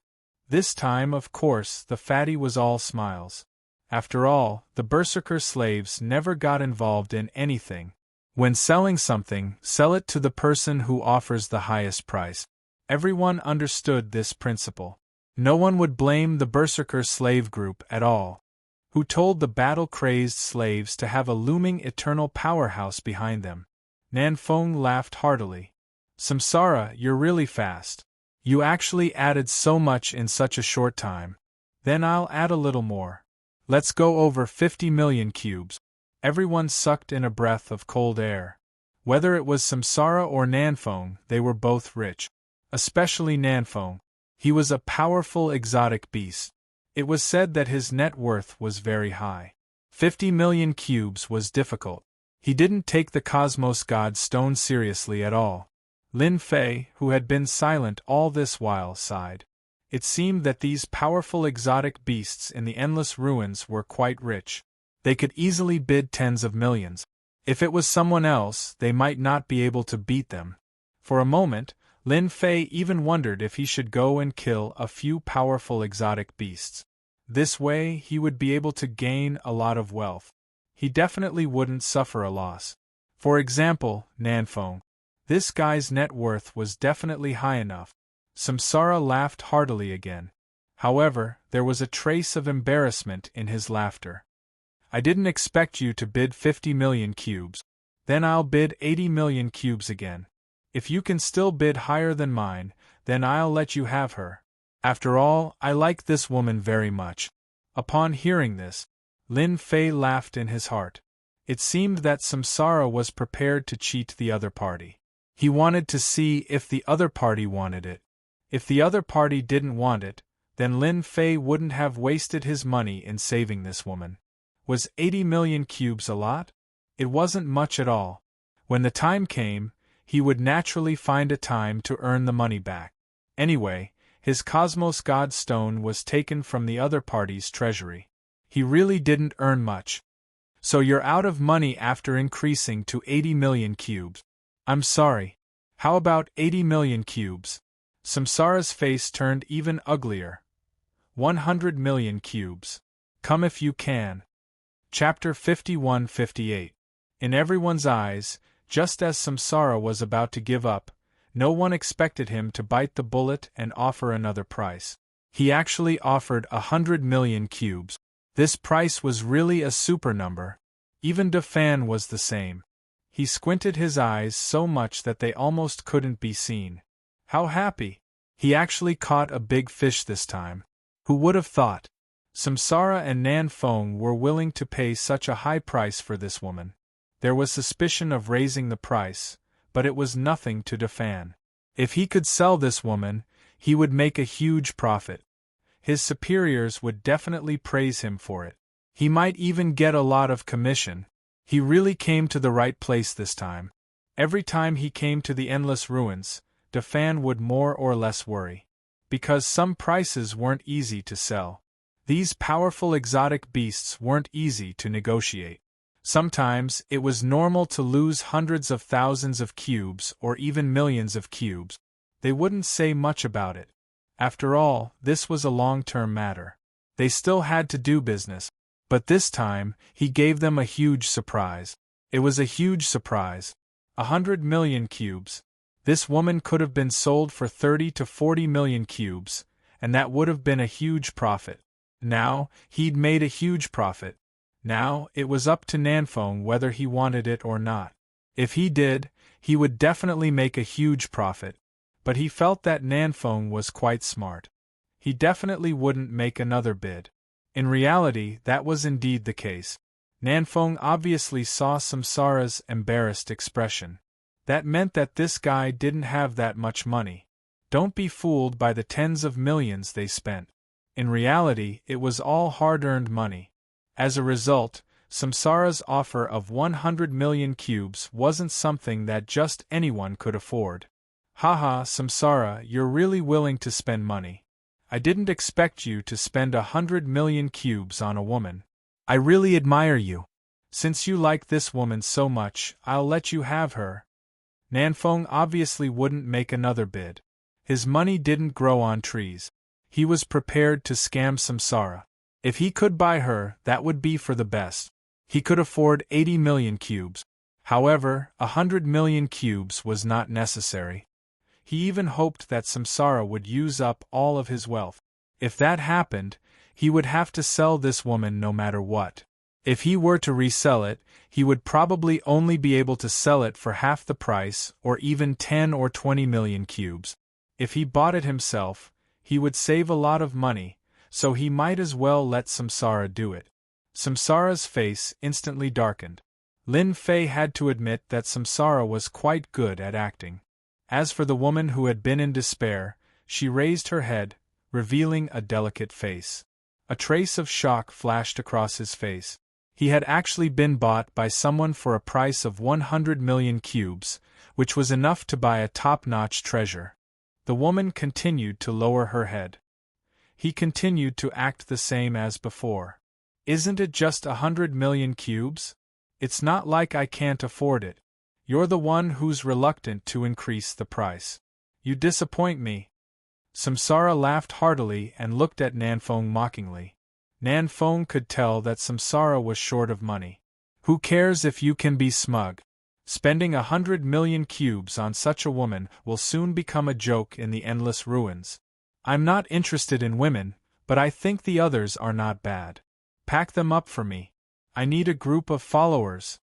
This time, of course, the fatty was all smiles. After all, the berserker slaves never got involved in anything. When selling something, sell it to the person who offers the highest price. Everyone understood this principle. No one would blame the berserker slave group at all. Who told the battle-crazed slaves to have a looming eternal powerhouse behind them? Nanfeng laughed heartily. Samsara, you're really fast. You actually added so much in such a short time. Then I'll add a little more. Let's go over 50 million cubes. Everyone sucked in a breath of cold air. Whether it was Samsara or Nanfeng, they were both rich. Especially Nanfeng. He was a powerful exotic beast. It was said that his net worth was very high. 50 million cubes was difficult. He didn't take the Cosmos God Stone seriously at all. Lin Fei, who had been silent all this while, sighed. It seemed that these powerful exotic beasts in the endless ruins were quite rich. They could easily bid tens of millions. If it was someone else, they might not be able to beat them. For a moment, Lin Fei even wondered if he should go and kill a few powerful exotic beasts. This way, he would be able to gain a lot of wealth. He definitely wouldn't suffer a loss. For example, Nanfeng. This guy's net worth was definitely high enough. Samsara laughed heartily again. However, there was a trace of embarrassment in his laughter. I didn't expect you to bid 50 million cubes. Then I'll bid 80 million cubes again. If you can still bid higher than mine, then I'll let you have her. After all, I like this woman very much. Upon hearing this, Lin Fei laughed in his heart. It seemed that Samsara was prepared to cheat the other party. He wanted to see if the other party wanted it. If the other party didn't want it, then Lin Fei wouldn't have wasted his money in saving this woman. Was 80 million cubes a lot? It wasn't much at all. When the time came, he would naturally find a time to earn the money back. Anyway, his Cosmos God Stone was taken from the other party's treasury. He really didn't earn much. So you're out of money after increasing to 80 million cubes. I'm sorry. How about 80 million cubes? Samsara's face turned even uglier. 100 million cubes. Come if you can. Chapter 51-58. In everyone's eyes, just as Samsara was about to give up, no one expected him to bite the bullet and offer another price. He actually offered 100 million cubes. This price was really a super number. Even Dafan was the same. He squinted his eyes so much that they almost couldn't be seen. How happy! He actually caught a big fish this time. Who would have thought? Samsara and Nanfeng were willing to pay such a high price for this woman. There was suspicion of raising the price, but it was nothing to Dafan. If he could sell this woman, he would make a huge profit. His superiors would definitely praise him for it. He might even get a lot of commission. He really came to the right place this time. Every time he came to the endless ruins, Dafan would more or less worry. Because some prices weren't easy to sell. These powerful exotic beasts weren't easy to negotiate. Sometimes it was normal to lose hundreds of thousands of cubes or even millions of cubes. They wouldn't say much about it. After all, this was a long-term matter. They still had to do business. But this time, he gave them a huge surprise. It was a huge surprise. 100 million cubes. This woman could have been sold for 30 to 40 million cubes, and that would have been a huge profit. Now, he'd made a huge profit. Now, it was up to Nanfeng whether he wanted it or not. If he did, he would definitely make a huge profit. But he felt that Nanfeng was quite smart. He definitely wouldn't make another bid. In reality, that was indeed the case. Nanfeng obviously saw Samsara's embarrassed expression. That meant that this guy didn't have that much money. Don't be fooled by the tens of millions they spent. In reality, it was all hard-earned money. As a result, Samsara's offer of 100 million cubes wasn't something that just anyone could afford. Haha, Samsara, you're really willing to spend money. I didn't expect you to spend 100 million cubes on a woman. I really admire you. Since you like this woman so much, I'll let you have her. Nanfeng obviously wouldn't make another bid. His money didn't grow on trees. He was prepared to scam Samsara. If he could buy her, that would be for the best. He could afford 80 million cubes. However, 100 million cubes was not necessary. He even hoped that Samsara would use up all of his wealth. If that happened, he would have to sell this woman no matter what. If he were to resell it, he would probably only be able to sell it for half the price or even 10 or 20 million cubes. If he bought it himself, he would save a lot of money, so he might as well let Samsara do it. Samsara's face instantly darkened. Lin Fei had to admit that Samsara was quite good at acting. As for the woman who had been in despair, she raised her head, revealing a delicate face. A trace of shock flashed across his face. He had actually been bought by someone for a price of 100 million cubes, which was enough to buy a top-notch treasure. The woman continued to lower her head. He continued to act the same as before. Isn't it just 100 million cubes? It's not like I can't afford it. You're the one who's reluctant to increase the price. You disappoint me. Samsara laughed heartily and looked at Nanfeng mockingly. Nanfeng could tell that Samsara was short of money. Who cares if you can be smug? Spending 100 million cubes on such a woman will soon become a joke in the endless ruins. I'm not interested in women, but I think the others are not bad. Pack them up for me. I need a group of followers.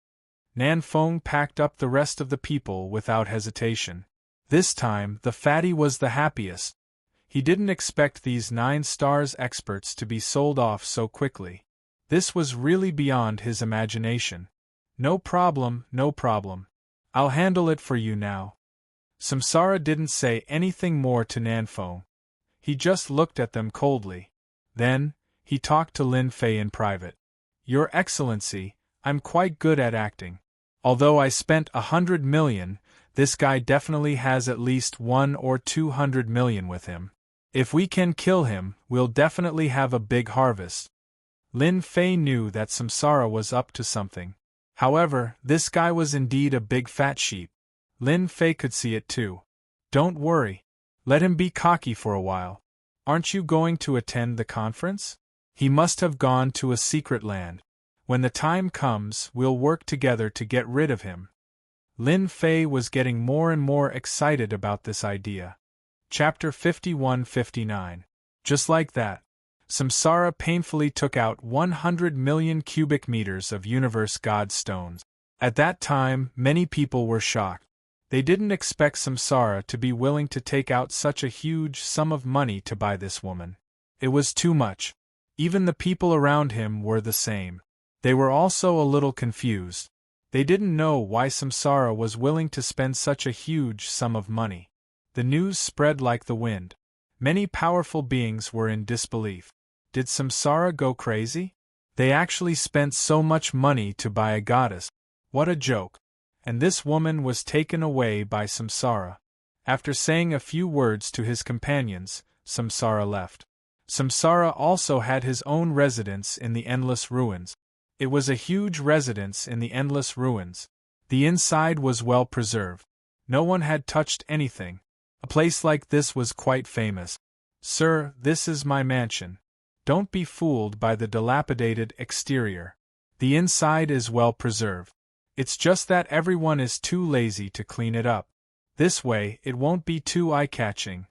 Nanfeng packed up the rest of the people without hesitation. This time, the fatty was the happiest. He didn't expect these 9 stars experts to be sold off so quickly. This was really beyond his imagination. No problem, no problem. I'll handle it for you now. Samsara didn't say anything more to Nanfeng. He just looked at them coldly. Then, he talked to Lin Fei in private. Your Excellency, I'm quite good at acting. Although I spent 100 million, this guy definitely has at least 100 or 200 million with him. If we can kill him, we'll definitely have a big harvest. Lin Fei knew that Samsara was up to something. However, this guy was indeed a big fat sheep. Lin Fei could see it too. Don't worry. Let him be cocky for a while. Aren't you going to attend the conference? He must have gone to a secret land. When the time comes, we'll work together to get rid of him. Lin Fei was getting more and more excited about this idea. Chapter 51-59. Just like that, Samsara painfully took out 100 million cubic meters of universe god stones. At that time, many people were shocked. They didn't expect Samsara to be willing to take out such a huge sum of money to buy this woman. It was too much. Even the people around him were the same. They were also a little confused. They didn't know why Samsara was willing to spend such a huge sum of money. The news spread like the wind. Many powerful beings were in disbelief. Did Samsara go crazy? They actually spent so much money to buy a goddess. What a joke. And this woman was taken away by Samsara. After saying a few words to his companions, Samsara left. Samsara also had his own residence in the Endless Ruins. It was a huge residence in the Endless Ruins. The inside was well preserved. No one had touched anything. A place like this was quite famous. Sir, this is my mansion. Don't be fooled by the dilapidated exterior. The inside is well preserved. It's just that everyone is too lazy to clean it up. This way, it won't be too eye-catching.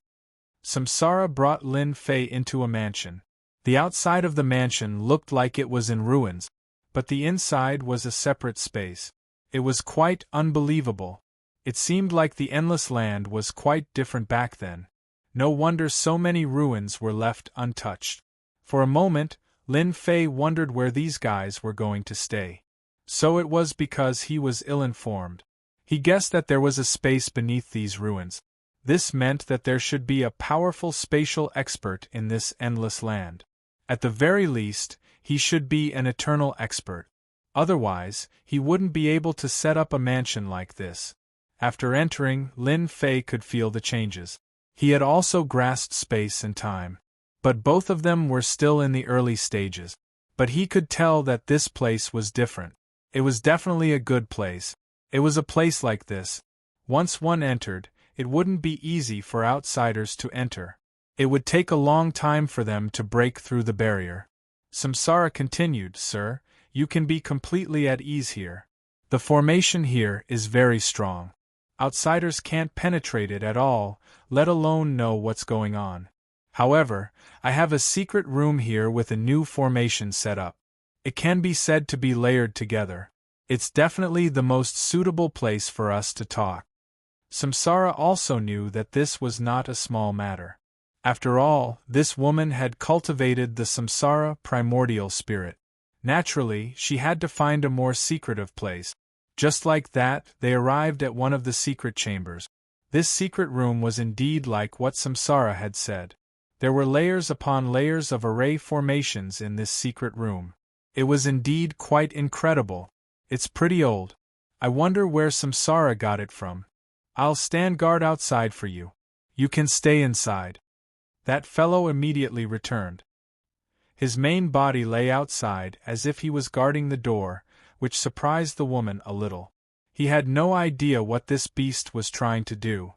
Samsara brought Lin Fei into a mansion. The outside of the mansion looked like it was in ruins, but the inside was a separate space. It was quite unbelievable. It seemed like the Endless Land was quite different back then. No wonder so many ruins were left untouched. For a moment, Lin Fei wondered where these guys were going to stay. So it was because he was ill-informed. He guessed that there was a space beneath these ruins. This meant that there should be a powerful spatial expert in this endless land. At the very least, he should be an eternal expert. Otherwise, he wouldn't be able to set up a mansion like this. After entering, Lin Fei could feel the changes. He had also grasped space and time. But both of them were still in the early stages. But he could tell that this place was different. It was definitely a good place. It was a place like this. Once one entered, it wouldn't be easy for outsiders to enter. It would take a long time for them to break through the barrier. Samsara continued, Sir, you can be completely at ease here. The formation here is very strong. Outsiders can't penetrate it at all, let alone know what's going on. However, I have a secret room here with a new formation set up. It can be said to be layered together. It's definitely the most suitable place for us to talk. Samsara also knew that this was not a small matter. After all, this woman had cultivated the samsara primordial spirit. Naturally, she had to find a more secretive place. Just like that, they arrived at one of the secret chambers. This secret room was indeed like what Samsara had said. There were layers upon layers of array formations in this secret room. It was indeed quite incredible. It's pretty old. I wonder where Samsara got it from. I'll stand guard outside for you. You can stay inside. That fellow immediately returned. His main body lay outside as if he was guarding the door, which surprised the woman a little. He had no idea what this beast was trying to do.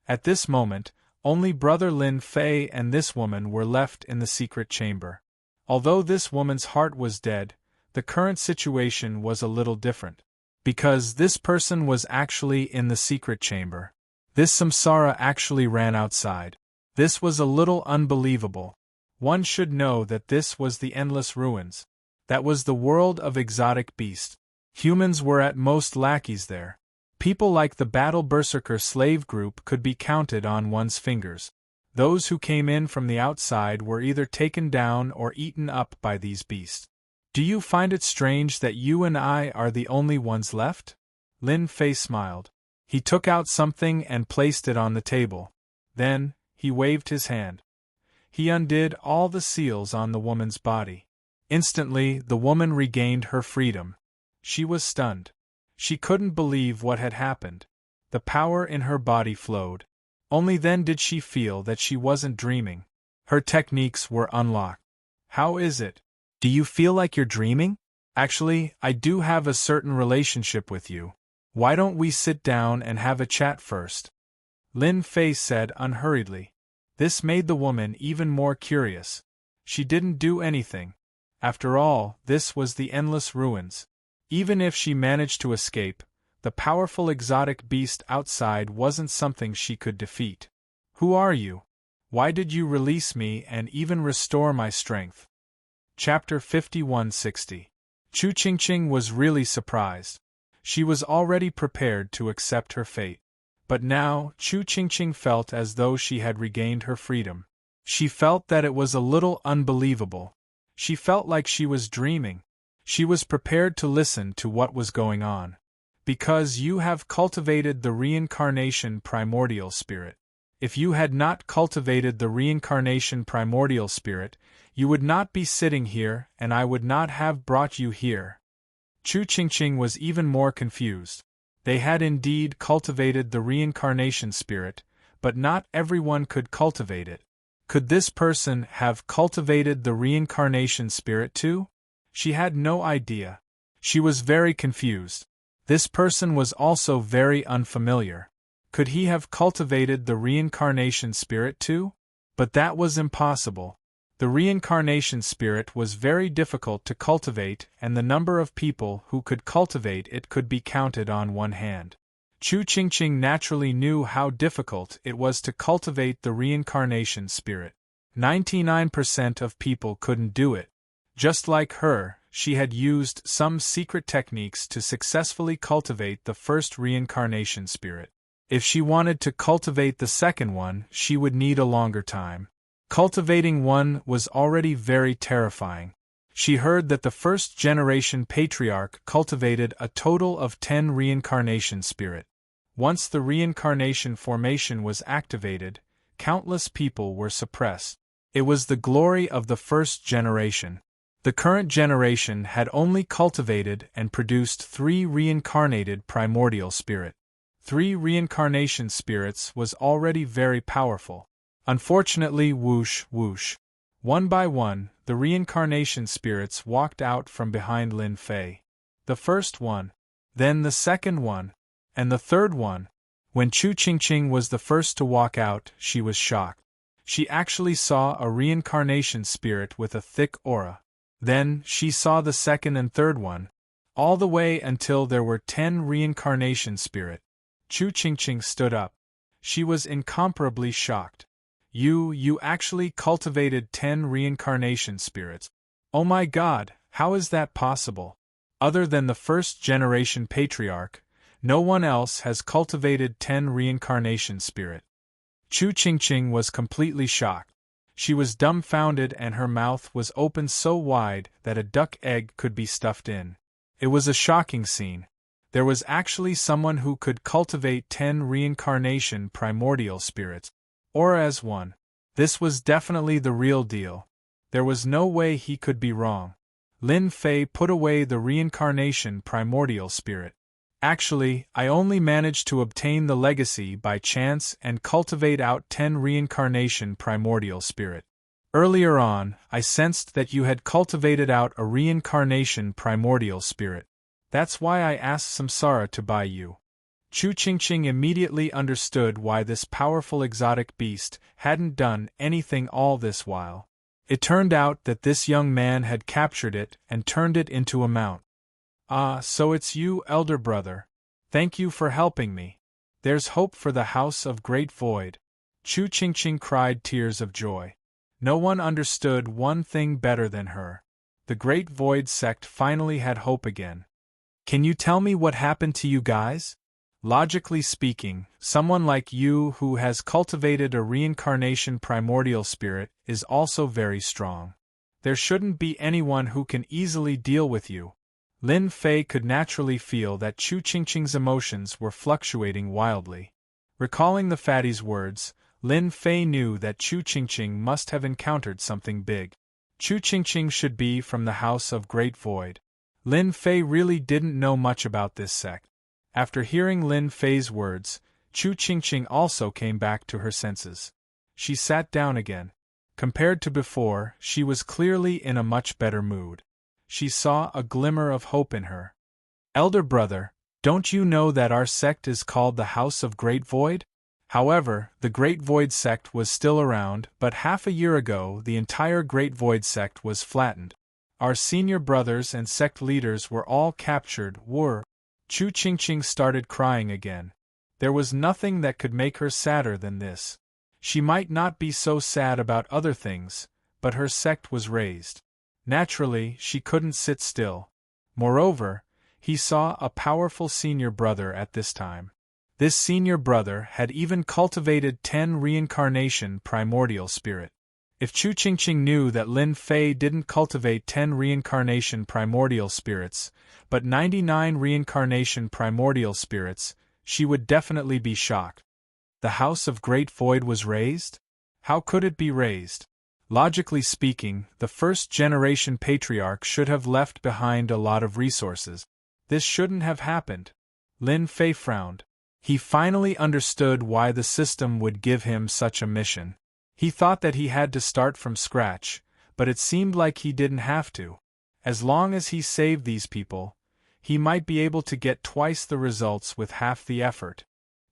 At this moment, only Brother Lin Fei and this woman were left in the secret chamber. Although this woman's heart was dead, the current situation was a little different. Because this person was actually in the secret chamber. This samsara actually ran outside. This was a little unbelievable. One should know that this was the endless ruins. That was the world of exotic beasts. Humans were at most lackeys there. People like the Battle Berserker slave group could be counted on one's fingers. Those who came in from the outside were either taken down or eaten up by these beasts. Do you find it strange that you and I are the only ones left? Lin Fei smiled. He took out something and placed it on the table. Then, he waved his hand. He undid all the seals on the woman's body. Instantly, the woman regained her freedom. She was stunned. She couldn't believe what had happened. The power in her body flowed. Only then did she feel that she wasn't dreaming. Her techniques were unlocked. How is it? Do you feel like you're dreaming? Actually, I do have a certain relationship with you. Why don't we sit down and have a chat first? Lin Fei said unhurriedly. This made the woman even more curious. She didn't do anything. After all, this was the endless ruins. Even if she managed to escape, the powerful exotic beast outside wasn't something she could defeat. Who are you? Why did you release me and even restore my strength? Chapter 5160. Chu Qingqing was really surprised. She was already prepared to accept her fate. But now, Chu Qingqing felt as though she had regained her freedom. She felt that it was a little unbelievable. She felt like she was dreaming. She was prepared to listen to what was going on. Because you have cultivated the reincarnation primordial spirit. If you had not cultivated the reincarnation primordial spirit, you would not be sitting here and I would not have brought you here. Chu Qingqing was even more confused. They had indeed cultivated the reincarnation spirit, but not everyone could cultivate it. Could this person have cultivated the reincarnation spirit too? She had no idea. She was very confused. This person was also very unfamiliar. Could he have cultivated the reincarnation spirit too? But that was impossible. The reincarnation spirit was very difficult to cultivate, and the number of people who could cultivate it could be counted on one hand. Chu Qingqing naturally knew how difficult it was to cultivate the reincarnation spirit. 99% of people couldn't do it. Just like her, she had used some secret techniques to successfully cultivate the first reincarnation spirit. If she wanted to cultivate the second one, she would need a longer time. Cultivating one was already very terrifying. She heard that the first-generation patriarch cultivated a total of 10 reincarnation spirit. Once the reincarnation formation was activated, countless people were suppressed. It was the glory of the first generation. The current generation had only cultivated and produced 3 reincarnated primordial spirit. 3 reincarnation spirits was already very powerful. Unfortunately, whoosh, whoosh. One by one, the reincarnation spirits walked out from behind Lin Fei. The first one, then the second one, and the third one. When Chu Qingqing was the first to walk out, she was shocked. She actually saw a reincarnation spirit with a thick aura. Then, she saw the second and third one, all the way until there were 10 reincarnation spirit. Chu Qingqing stood up. She was incomparably shocked. You actually cultivated 10 reincarnation spirits. Oh my God, How is that possible? Other than the first-generation patriarch, no one else has cultivated 10 reincarnation spirit. Chu Qingqing was completely shocked. She was dumbfounded and her mouth was opened so wide that a duck egg could be stuffed in. It was a shocking scene. There was actually someone who could cultivate 10 reincarnation primordial spirits. Or as one. This was definitely the real deal. There was no way he could be wrong. Lin Fei put away the reincarnation primordial spirit. Actually, I only managed to obtain the legacy by chance and cultivate out 10 reincarnation primordial spirit. Earlier on, I sensed that you had cultivated out a reincarnation primordial spirit. That's why I asked Samsara to buy you. Chu Qingqing immediately understood why this powerful exotic beast hadn't done anything all this while. It turned out that this young man had captured it and turned it into a mount. Ah, so it's you, elder brother. Thank you for helping me. There's hope for the House of Great Void. Chu Qingqing cried tears of joy. No one understood one thing better than her. The Great Void sect finally had hope again. Can you tell me what happened to you guys? Logically speaking, someone like you who has cultivated a reincarnation primordial spirit is also very strong. There shouldn't be anyone who can easily deal with you. Lin Fei could naturally feel that Chu Qingqing's emotions were fluctuating wildly. Recalling the fatty's words, Lin Fei knew that Chu Qingqing must have encountered something big. Chu Qingqing should be from the House of Great Void. Lin Fei really didn't know much about this sect. After hearing Lin Fei's words, Chu Qingqing also came back to her senses. She sat down again. Compared to before, she was clearly in a much better mood. She saw a glimmer of hope in her. Elder brother, don't you know that our sect is called the House of Great Void? However, the Great Void sect was still around, but half a year ago the entire Great Void sect was flattened. Our senior brothers and sect leaders were all captured. Chu Qingqing started crying again. There was nothing that could make her sadder than this. She might not be so sad about other things, but her sect was razed. Naturally, she couldn't sit still. Moreover, he saw a powerful senior brother at this time. This senior brother had even cultivated 10 reincarnation primordial spirit. If Chu Qingqing knew that Lin Fei didn't cultivate 10 reincarnation primordial spirits, but 99 reincarnation primordial spirits, she would definitely be shocked. The House of Great Void was raised? How could it be raised? Logically speaking, the first-generation patriarch should have left behind a lot of resources. This shouldn't have happened. Lin Fei frowned. He finally understood why the system would give him such a mission. He thought that he had to start from scratch, but it seemed like he didn't have to. As long as he saved these people, he might be able to get twice the results with half the effort.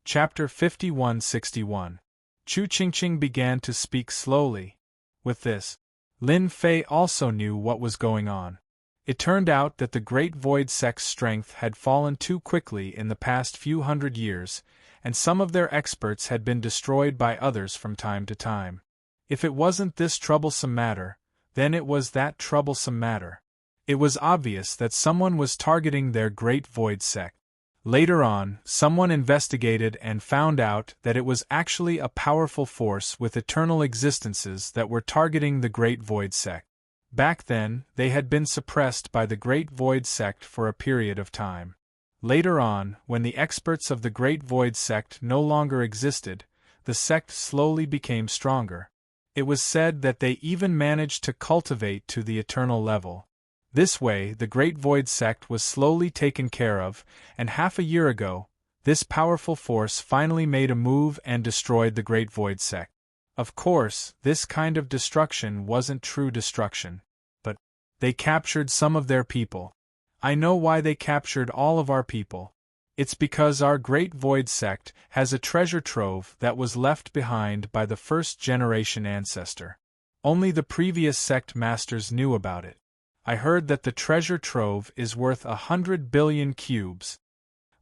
Chapter 5161. Chu Qingqing began to speak slowly. With this, Lin Fei also knew what was going on. It turned out that the Great Void sect's strength had fallen too quickly in the past few hundred years, and some of their experts had been destroyed by others from time to time. If it wasn't this troublesome matter, then it was that troublesome matter. It was obvious that someone was targeting their Great Void sect. Later on, someone investigated and found out that it was actually a powerful force with eternal existences that were targeting the Great Void sect. Back then, they had been suppressed by the Great Void sect for a period of time. Later on, when the experts of the Great Void sect no longer existed, the sect slowly became stronger. It was said that they even managed to cultivate to the eternal level. This way, the Great Void sect was slowly taken care of, and half a year ago, this powerful force finally made a move and destroyed the Great Void sect. Of course, this kind of destruction wasn't true destruction, but they captured some of their people. I know why they captured all of our people. It's because our Great Void sect has a treasure trove that was left behind by the first-generation ancestor. Only the previous sect masters knew about it. I heard that the treasure trove is worth 100 billion cubes.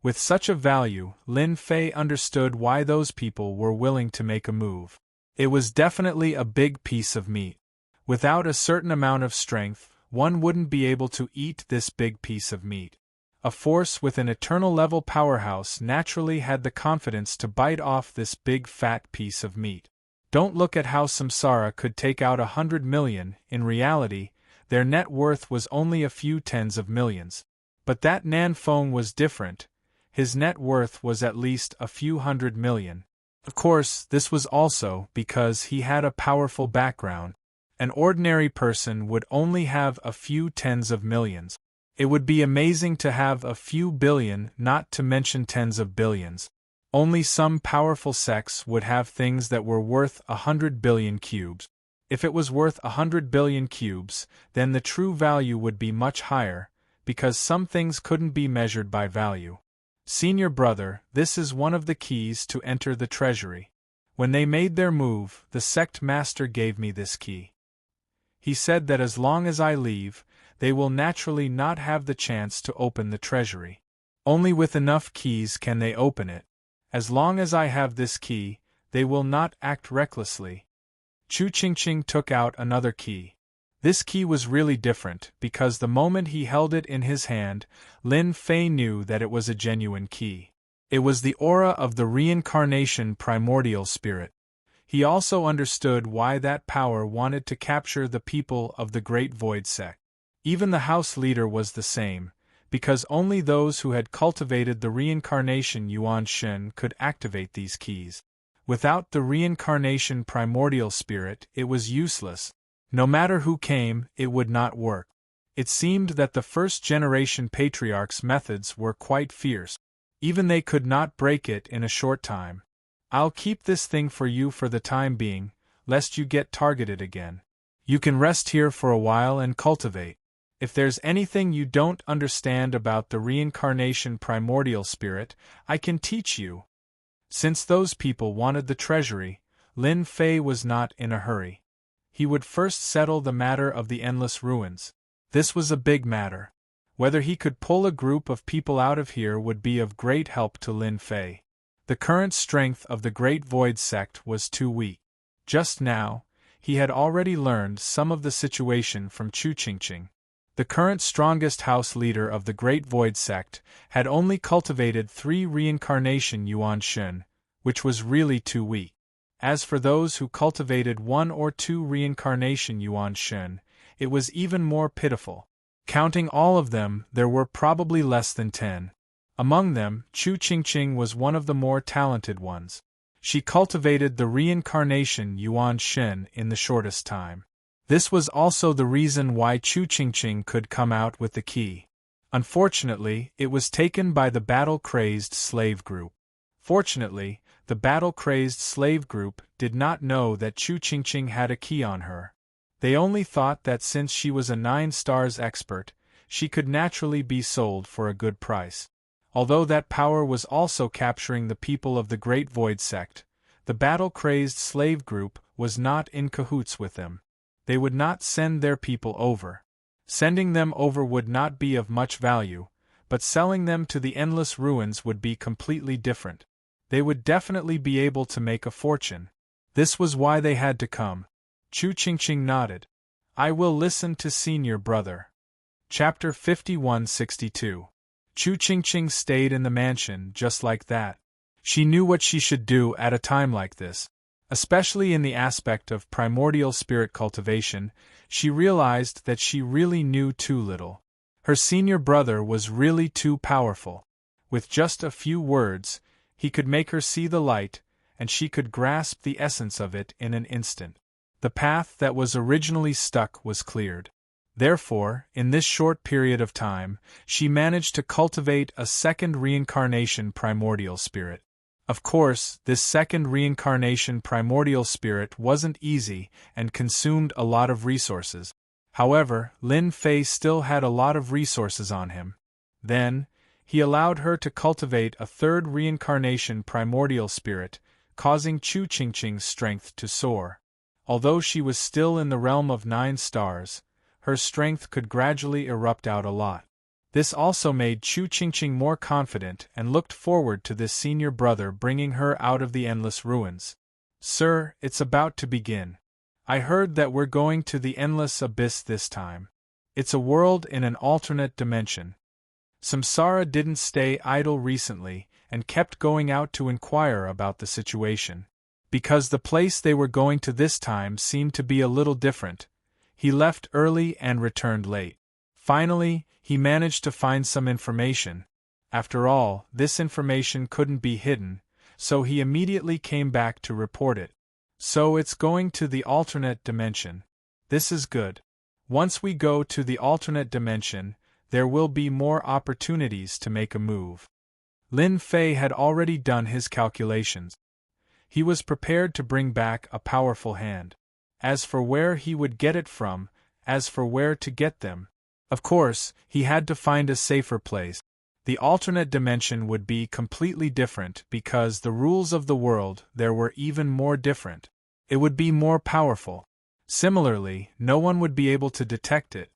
With such a value, Lin Fei understood why those people were willing to make a move. It was definitely a big piece of meat. Without a certain amount of strength, one wouldn't be able to eat this big piece of meat. A force with an eternal level powerhouse naturally had the confidence to bite off this big fat piece of meat. Don't look at how Samsara could take out 100 million, in reality, their net worth was only a few tens of millions. But that Nan Fong was different, his net worth was at least a few 100 million. Of course, this was also because he had a powerful background. An ordinary person would only have a few tens of millions. It would be amazing to have a few billion, not to mention tens of billions. Only some powerful sects would have things that were worth 100 billion cubes. If it was worth 100 billion cubes, then the true value would be much higher, because some things couldn't be measured by value. Senior brother, this is one of the keys to enter the treasury. When they made their move, the sect master gave me this key. He said that as long as I leave, they will naturally not have the chance to open the treasury. Only with enough keys can they open it. As long as I have this key, they will not act recklessly. Chu Qingqing took out another key. This key was really different, because the moment he held it in his hand, Lin Fei knew that it was a genuine key. It was the aura of the reincarnation primordial spirit. He also understood why that power wanted to capture the people of the Great Void sect. Even the house leader was the same, because only those who had cultivated the reincarnation Yuan Shen could activate these keys. Without the reincarnation primordial spirit, it was useless. No matter who came, it would not work. It seemed that the first-generation patriarchs' methods were quite fierce. Even they could not break it in a short time. I'll keep this thing for you for the time being, lest you get targeted again. You can rest here for a while and cultivate. If there's anything you don't understand about the reincarnation primordial spirit, I can teach you. Since those people wanted the treasury, Lin Fei was not in a hurry. He would first settle the matter of the endless ruins. This was a big matter. Whether he could pull a group of people out of here would be of great help to Lin Fei. The current strength of the Great Void sect was too weak. Just now, he had already learned some of the situation from Chu Qingqing. The current strongest house leader of the Great Void sect had only cultivated 3 reincarnation Yuan Shen, which was really too weak. As for those who cultivated 1 or 2 reincarnation Yuan Shen, it was even more pitiful. Counting all of them, there were probably less than 10. Among them, Chu Qingqing was one of the more talented ones. She cultivated the reincarnation Yuan Shen in the shortest time. This was also the reason why Chu Qingqing could come out with the key. Unfortunately, it was taken by the battle-crazed slave group. Fortunately, the battle-crazed slave group did not know that Chu Qingqing had a key on her. They only thought that since she was a 9 stars expert, she could naturally be sold for a good price. Although that power was also capturing the people of the Great Void sect, the battle-crazed slave group was not in cahoots with them. They would not send their people over. Sending them over would not be of much value, but selling them to the endless ruins would be completely different. They would definitely be able to make a fortune. This was why they had to come. Chu Qingqing nodded. I will listen to senior brother. Chapter 5162. Chu Qingqing stayed in the mansion just like that. She knew what she should do at a time like this. Especially in the aspect of primordial spirit cultivation, she realized that she really knew too little. Her senior brother was really too powerful. With just a few words, he could make her see the light, and she could grasp the essence of it in an instant. The path that was originally stuck was cleared. Therefore, in this short period of time, she managed to cultivate a second reincarnation primordial spirit. Of course, this second reincarnation primordial spirit wasn't easy and consumed a lot of resources. However, Lin Fei still had a lot of resources on him. Then, he allowed her to cultivate a third reincarnation primordial spirit, causing Chu Qingqing's strength to soar. Although she was still in the realm of 9 stars, her strength could gradually erupt out a lot. This also made Chu Qingqing more confident and looked forward to this senior brother bringing her out of the endless ruins. Sir, it's about to begin. I heard that we're going to the endless abyss this time. It's a world in an alternate dimension. Samsara didn't stay idle recently and kept going out to inquire about the situation. Because the place they were going to this time seemed to be a little different, he left early and returned late. Finally, he managed to find some information. After all, this information couldn't be hidden, so he immediately came back to report it. So it's going to the alternate dimension. This is good. Once we go to the alternate dimension, there will be more opportunities to make a move. Lin Fei had already done his calculations. He was prepared to bring back a powerful hand. As for where he would get it from, as for where to get them, of course, he had to find a safer place. The alternate dimension would be completely different because the rules of the world there were even more different. It would be more powerful. Similarly, no one would be able to detect it.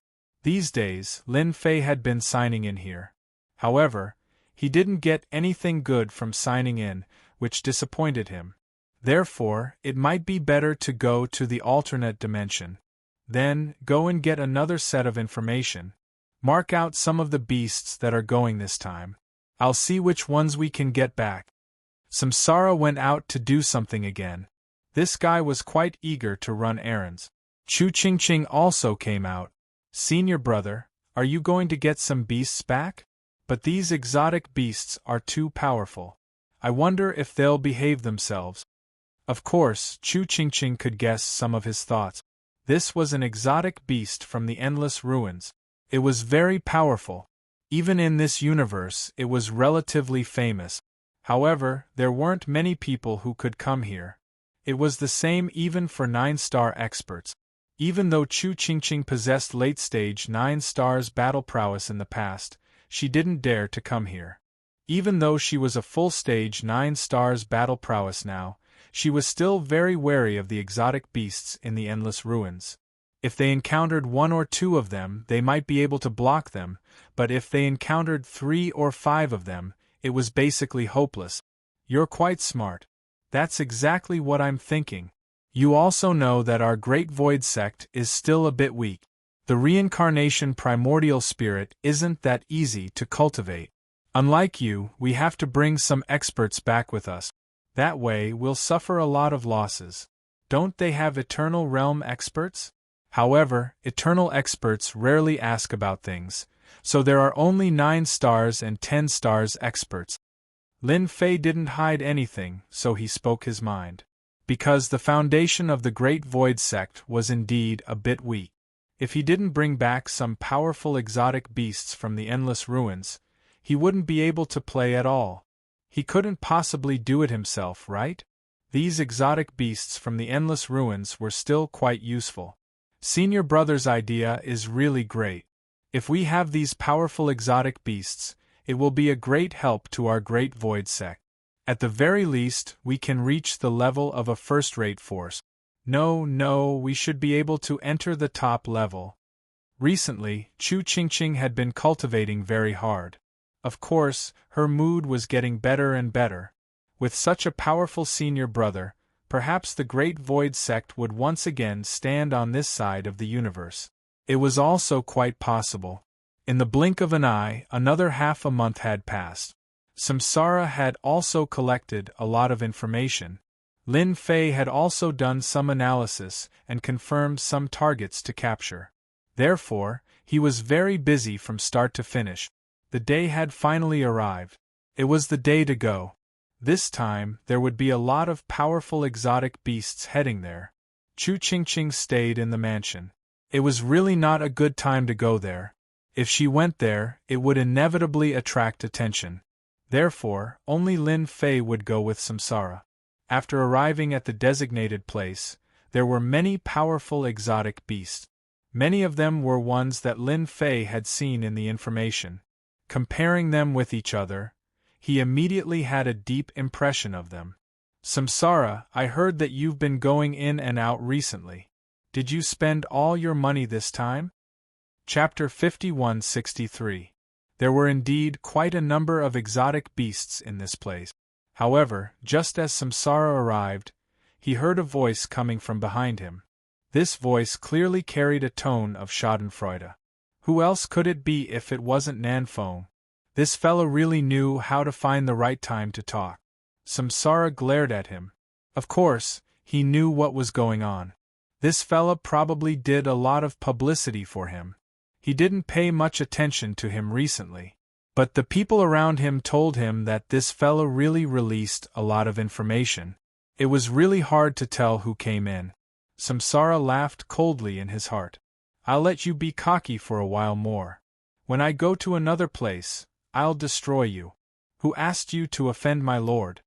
These days, Lin Fei had been signing in here. However, he didn't get anything good from signing in, which disappointed him. Therefore, it might be better to go to the alternate dimension. Then, go and get another set of information. Mark out some of the beasts that are going this time. I'll see which ones we can get back. Samsara went out to do something again. This guy was quite eager to run errands. Chu Qingqing also came out. Senior brother, are you going to get some beasts back? But these exotic beasts are too powerful. I wonder if they'll behave themselves. Of course, Chu Qingqing could guess some of his thoughts. This was an exotic beast from the endless ruins. It was very powerful. Even in this universe, it was relatively famous. However, there weren't many people who could come here. It was the same even for 9-star experts. Even though Chu Qingqing possessed late-stage 9 stars battle prowess in the past, she didn't dare to come here. Even though she was a full-stage 9 stars battle prowess now, she was still very wary of the exotic beasts in the endless ruins. If they encountered 1 or 2 of them, they might be able to block them, but if they encountered 3 or 5 of them, it was basically hopeless. You're quite smart. That's exactly what I'm thinking. You also know that our Great Void sect is still a bit weak. The reincarnation primordial spirit isn't that easy to cultivate. Unlike you, we have to bring some experts back with us. That way we'll suffer a lot of losses. Don't they have Eternal Realm experts? However, Eternal experts rarely ask about things, so there are only 9 stars and 10 stars experts. Lin Fei didn't hide anything, so he spoke his mind. Because the foundation of the Great Void sect was indeed a bit weak. If he didn't bring back some powerful exotic beasts from the endless ruins, he wouldn't be able to play at all. He couldn't possibly do it himself, right? These exotic beasts from the endless ruins were still quite useful. Senior brother's idea is really great. If we have these powerful exotic beasts, it will be a great help to our Great Void sect. At the very least, we can reach the level of a first-rate force. No, we should be able to enter the top level. Recently, Chu Qingqing had been cultivating very hard. Of course, her mood was getting better and better. With such a powerful senior brother, perhaps the Great Void sect would once again stand on this side of the universe. It was also quite possible. In the blink of an eye, another half a month had passed. Samsara had also collected a lot of information. Lin Fei had also done some analysis and confirmed some targets to capture. Therefore, he was very busy from start to finish. The day had finally arrived. It was the day to go. This time, there would be a lot of powerful exotic beasts heading there. Chu Qingqing stayed in the mansion. It was really not a good time to go there. If she went there, it would inevitably attract attention. Therefore, only Lin Fei would go with Samsara. After arriving at the designated place, there were many powerful exotic beasts. Many of them were ones that Lin Fei had seen in the information. Comparing them with each other, he immediately had a deep impression of them. Samsara, I heard that you've been going in and out recently. Did you spend all your money this time? Chapter 5163. There were indeed quite a number of exotic beasts in this place. However, just as Samsara arrived, he heard a voice coming from behind him. This voice clearly carried a tone of schadenfreude. Who else could it be if it wasn't Nan Fong? This fellow really knew how to find the right time to talk. Samsara glared at him. Of course, he knew what was going on. This fella probably did a lot of publicity for him. He didn't pay much attention to him recently. But the people around him told him that this fellow really released a lot of information. It was really hard to tell who came in. Samsara laughed coldly in his heart. I'll let you be cocky for a while more. When I go to another place, I'll destroy you. Who asked you to offend my lord?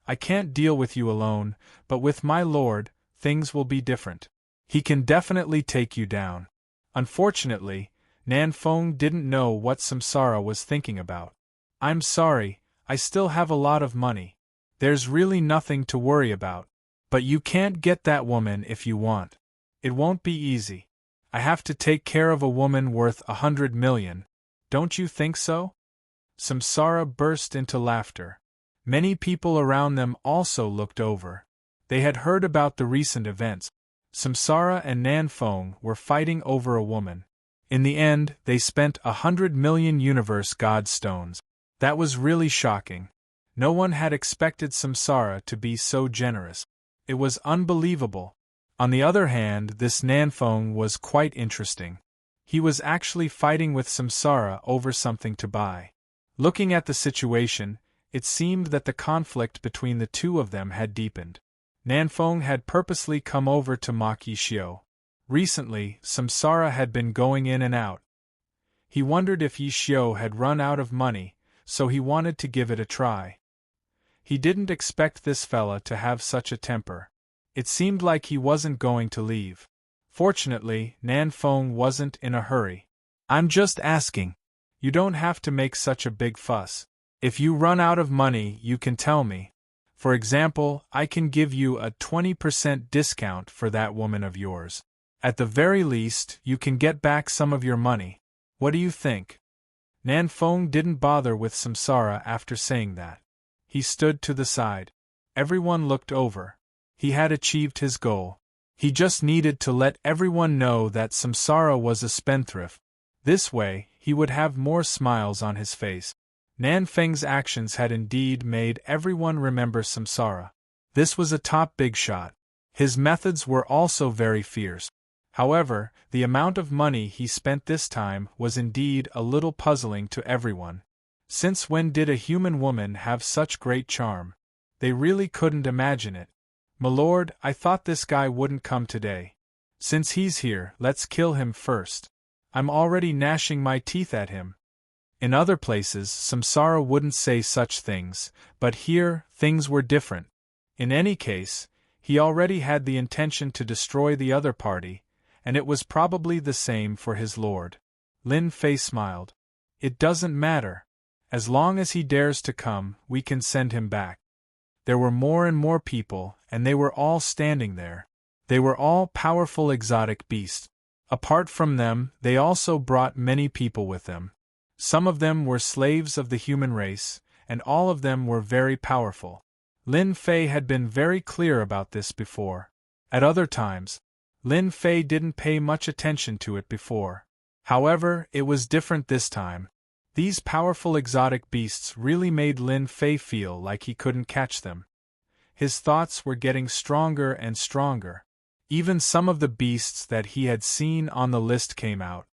I can't deal with you alone, but with my lord, things will be different. He can definitely take you down. Unfortunately, Nan Fong didn't know what Samsara was thinking about. I'm sorry, I still have a lot of money. There's really nothing to worry about. But you can't get that woman if you want. It won't be easy. I have to take care of a woman worth 100 million. Don't you think so? Samsara burst into laughter. Many people around them also looked over. They had heard about the recent events. Samsara and Nan Fong were fighting over a woman. In the end, they spent 100 million universe god stones. That was really shocking. No one had expected Samsara to be so generous. It was unbelievable. On the other hand, this Nan Fong was quite interesting. He was actually fighting with Samsara over something to buy. Looking at the situation, it seemed that the conflict between the two of them had deepened. Nan Fong had purposely come over to mock Yishio. Recently, Samsara had been going in and out. He wondered if Yishio had run out of money, so he wanted to give it a try. He didn't expect this fella to have such a temper. It seemed like he wasn't going to leave. Fortunately, Nan Fong wasn't in a hurry. I'm just asking. You don't have to make such a big fuss. If you run out of money, you can tell me. For example, I can give you a 20% discount for that woman of yours. At the very least, you can get back some of your money. What do you think? Nan Fong didn't bother with Samsara after saying that. He stood to the side. Everyone looked over. He had achieved his goal. He just needed to let everyone know that Samsara was a spendthrift. This way, he would have more smiles on his face. Nan Feng's actions had indeed made everyone remember Samsara. This was a top big shot. His methods were also very fierce. However, the amount of money he spent this time was indeed a little puzzling to everyone. Since when did a human woman have such great charm? They really couldn't imagine it. My lord, I thought this guy wouldn't come today. Since he's here, let's kill him first. I'm already gnashing my teeth at him. In other places, Samsara wouldn't say such things, but here, things were different. In any case, he already had the intention to destroy the other party, and it was probably the same for his lord. Lin Fei smiled. It doesn't matter. As long as he dares to come, we can send him back. There were more and more people, and they were all standing there. They were all powerful exotic beasts. Apart from them, they also brought many people with them. Some of them were slaves of the human race, and all of them were very powerful. Lin Fei had been very clear about this before. At other times, Lin Fei didn't pay much attention to it before. However, it was different this time. These powerful exotic beasts really made Lin Fei feel like he couldn't catch them. His thoughts were getting stronger and stronger. Even some of the beasts that he had seen on the list came out.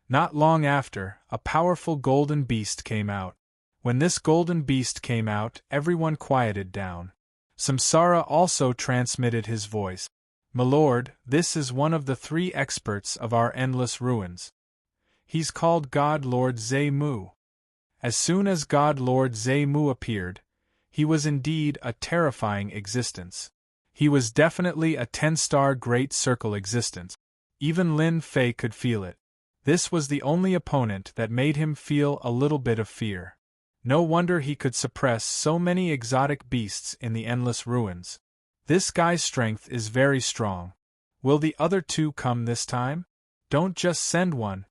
Not long after, a powerful golden beast came out. When this golden beast came out, everyone quieted down. Samsara also transmitted his voice. My lord, this is one of the 3 experts of our endless ruins. He's called God Lord Zhe Mu. As soon as God Lord Zhe Mu appeared, he was indeed a terrifying existence. He was definitely a 10-star Great Circle existence. Even Lin Fei could feel it. This was the only opponent that made him feel a little bit of fear. No wonder he could suppress so many exotic beasts in the endless ruins. This guy's strength is very strong. Will the other 2 come this time? Don't just send one.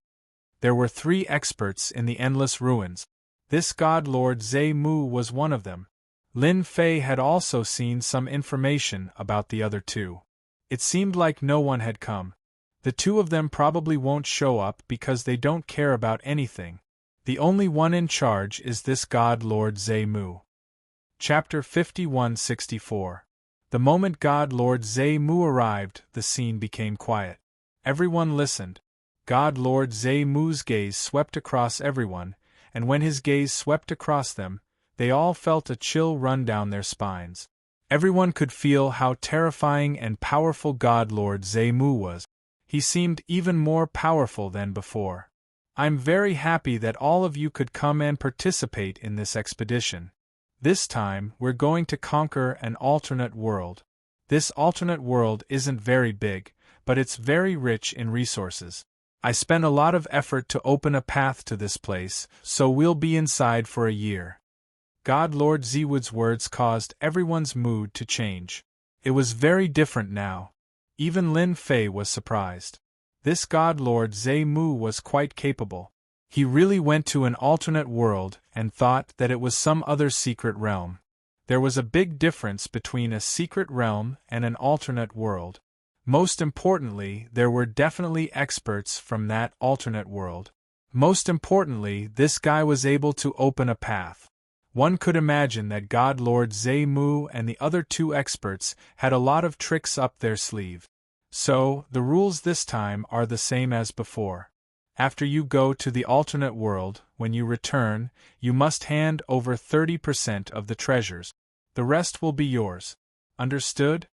There were 3 experts in the endless ruins. This God Lord Zhe Mu was one of them. Lin Fei had also seen some information about the other 2. It seemed like no one had come. The two of them probably won't show up because they don't care about anything. The only one in charge is this God Lord Zemu. Chapter 5164. The moment God Lord Zemu arrived, the scene became quiet. Everyone listened. God Lord Zemu's gaze swept across everyone, and when his gaze swept across them, they all felt a chill run down their spines. Everyone could feel how terrifying and powerful God Lord Zemu was. He seemed even more powerful than before. I'm very happy that all of you could come and participate in this expedition. This time, we're going to conquer an alternate world. This alternate world isn't very big, but it's very rich in resources. I spent a lot of effort to open a path to this place, so we'll be inside for a year. God Lord Zewood's words caused everyone's mood to change. It was very different now. Even Lin Fei was surprised. This God Lord Zemu was quite capable. He really went to an alternate world and thought that it was some other secret realm. There was a big difference between a secret realm and an alternate world. Most importantly, there were definitely experts from that alternate world. Most importantly, this guy was able to open a path. One could imagine that God Lord Zemu and the other two experts had a lot of tricks up their sleeve. So, the rules this time are the same as before. After you go to the alternate world, when you return, you must hand over 30% of the treasures. The rest will be yours. Understood?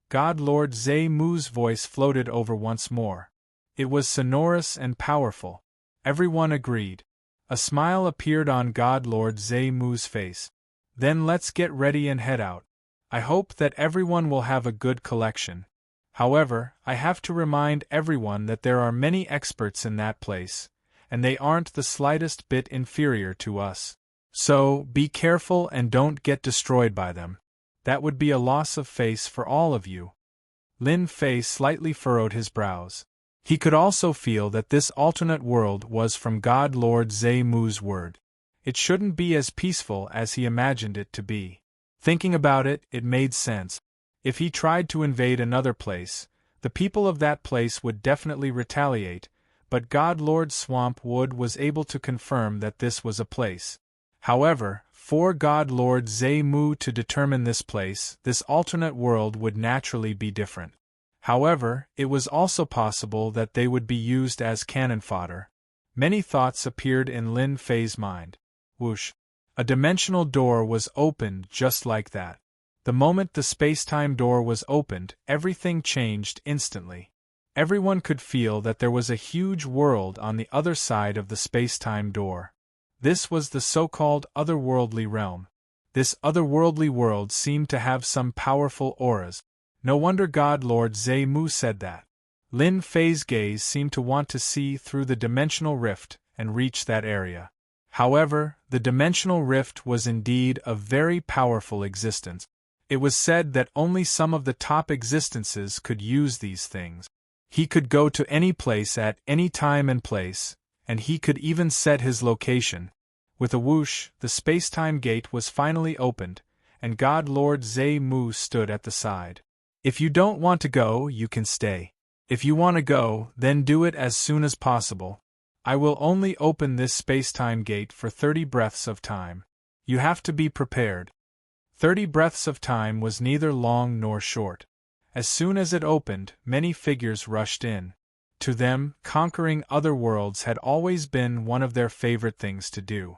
God Lord Zemu's voice floated over once more. It was sonorous and powerful. Everyone agreed. A smile appeared on God Lord Zemu's face. Then let's get ready and head out. I hope that everyone will have a good collection. However, I have to remind everyone that there are many experts in that place, and they aren't the slightest bit inferior to us. So, be careful and don't get destroyed by them. That would be a loss of face for all of you. Lin Fei slightly furrowed his brows. He could also feel that this alternate world was from God Lord Zemu's word. It shouldn't be as peaceful as he imagined it to be. Thinking about it, it made sense. If he tried to invade another place, the people of that place would definitely retaliate, but God Lord Swampwood was able to confirm that this was a place. However, for God Lord Zemu to determine this place, this alternate world would naturally be different. However, it was also possible that they would be used as cannon fodder. Many thoughts appeared in Lin Fei's mind. Whoosh! A dimensional door was opened just like that. The moment the space-time door was opened, everything changed instantly. Everyone could feel that there was a huge world on the other side of the space-time door. This was the so-called otherworldly realm. This otherworldly world seemed to have some powerful auras. No wonder God Lord Zemu said that. Lin Fei's gaze seemed to want to see through the dimensional rift and reach that area. However, the dimensional rift was indeed a very powerful existence. It was said that only some of the top existences could use these things. He could go to any place at any time and place, and he could even set his location. With a whoosh, the space-time gate was finally opened, and God Lord Zemu stood at the side. If you don't want to go, you can stay. If you want to go, then do it as soon as possible. I will only open this space-time gate for 30 breaths of time. You have to be prepared. 30 breaths of time was neither long nor short. As soon as it opened, many figures rushed in. To them, conquering other worlds had always been one of their favorite things to do.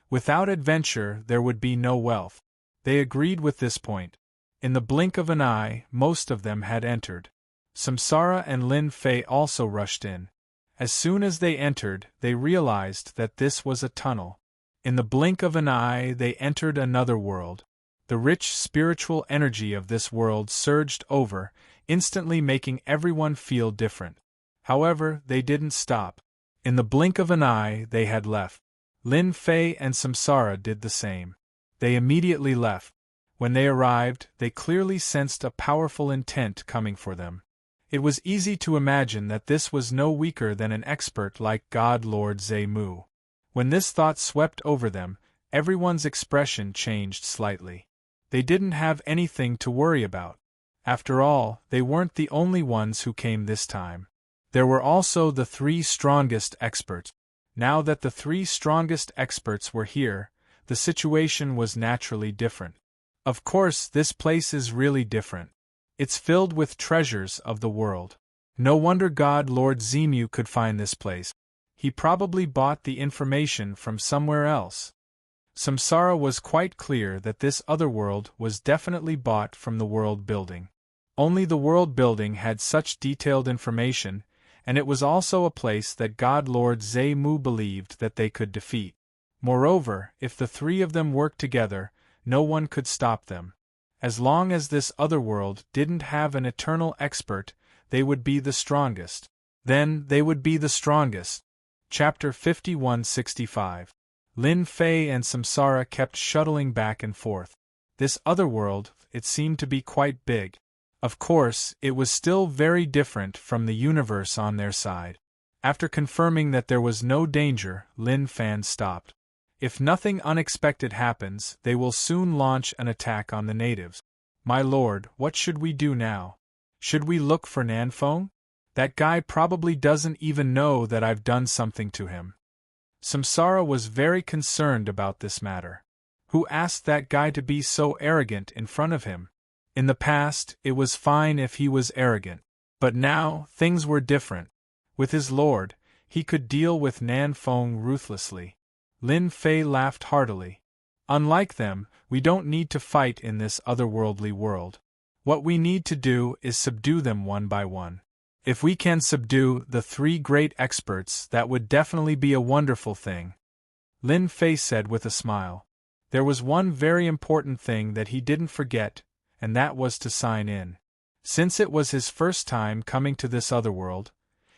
Without adventure, there would be no wealth. They agreed with this point. In the blink of an eye, most of them had entered. Samsara and Lin Fei also rushed in. As soon as they entered, they realized that this was a tunnel. In the blink of an eye, they entered another world. The rich spiritual energy of this world surged over, instantly making everyone feel different. However, they didn't stop. In the blink of an eye, they had left. Lin Fei and Samsara did the same. They immediately left. When they arrived, they clearly sensed a powerful intent coming for them. It was easy to imagine that this was no weaker than an expert like God Lord Zemu. When this thought swept over them, everyone's expression changed slightly. They didn't have anything to worry about. After all, they weren't the only ones who came this time. There were also the 3 strongest experts. Now that the 3 strongest experts were here, the situation was naturally different. Of course, this place is really different. It's filled with treasures of the world. No wonder God Lord Zemu could find this place. He probably bought the information from somewhere else. Samsara was quite clear that this other world was definitely bought from the world building. Only the world building had such detailed information, and it was also a place that God Lord Zemu believed that they could defeat. Moreover, if the 3 of them worked together, no one could stop them. As long as this other world didn't have an eternal expert, they would be the strongest. Then, they would be the strongest. Chapter 5165. Lin Fei and Samsara kept shuttling back and forth. This other world, it seemed to be quite big. Of course, it was still very different from the universe on their side. After confirming that there was no danger, Lin Fan stopped. If nothing unexpected happens, they will soon launch an attack on the natives. My lord, what should we do now? Should we look for Nanfeng? That guy probably doesn't even know that I've done something to him. Samsara was very concerned about this matter. Who asked that guy to be so arrogant in front of him? In the past, it was fine if he was arrogant. But now, things were different. With his lord, he could deal with Nanfeng ruthlessly. Lin Fei laughed heartily. Unlike them, we don't need to fight in this otherworldly world. What we need to do is subdue them one by one. If we can subdue the 3 great experts, that would definitely be a wonderful thing. Lin Fei said with a smile. There was one very important thing that he didn't forget, and that was to sign in. Since it was his first time coming to this otherworld,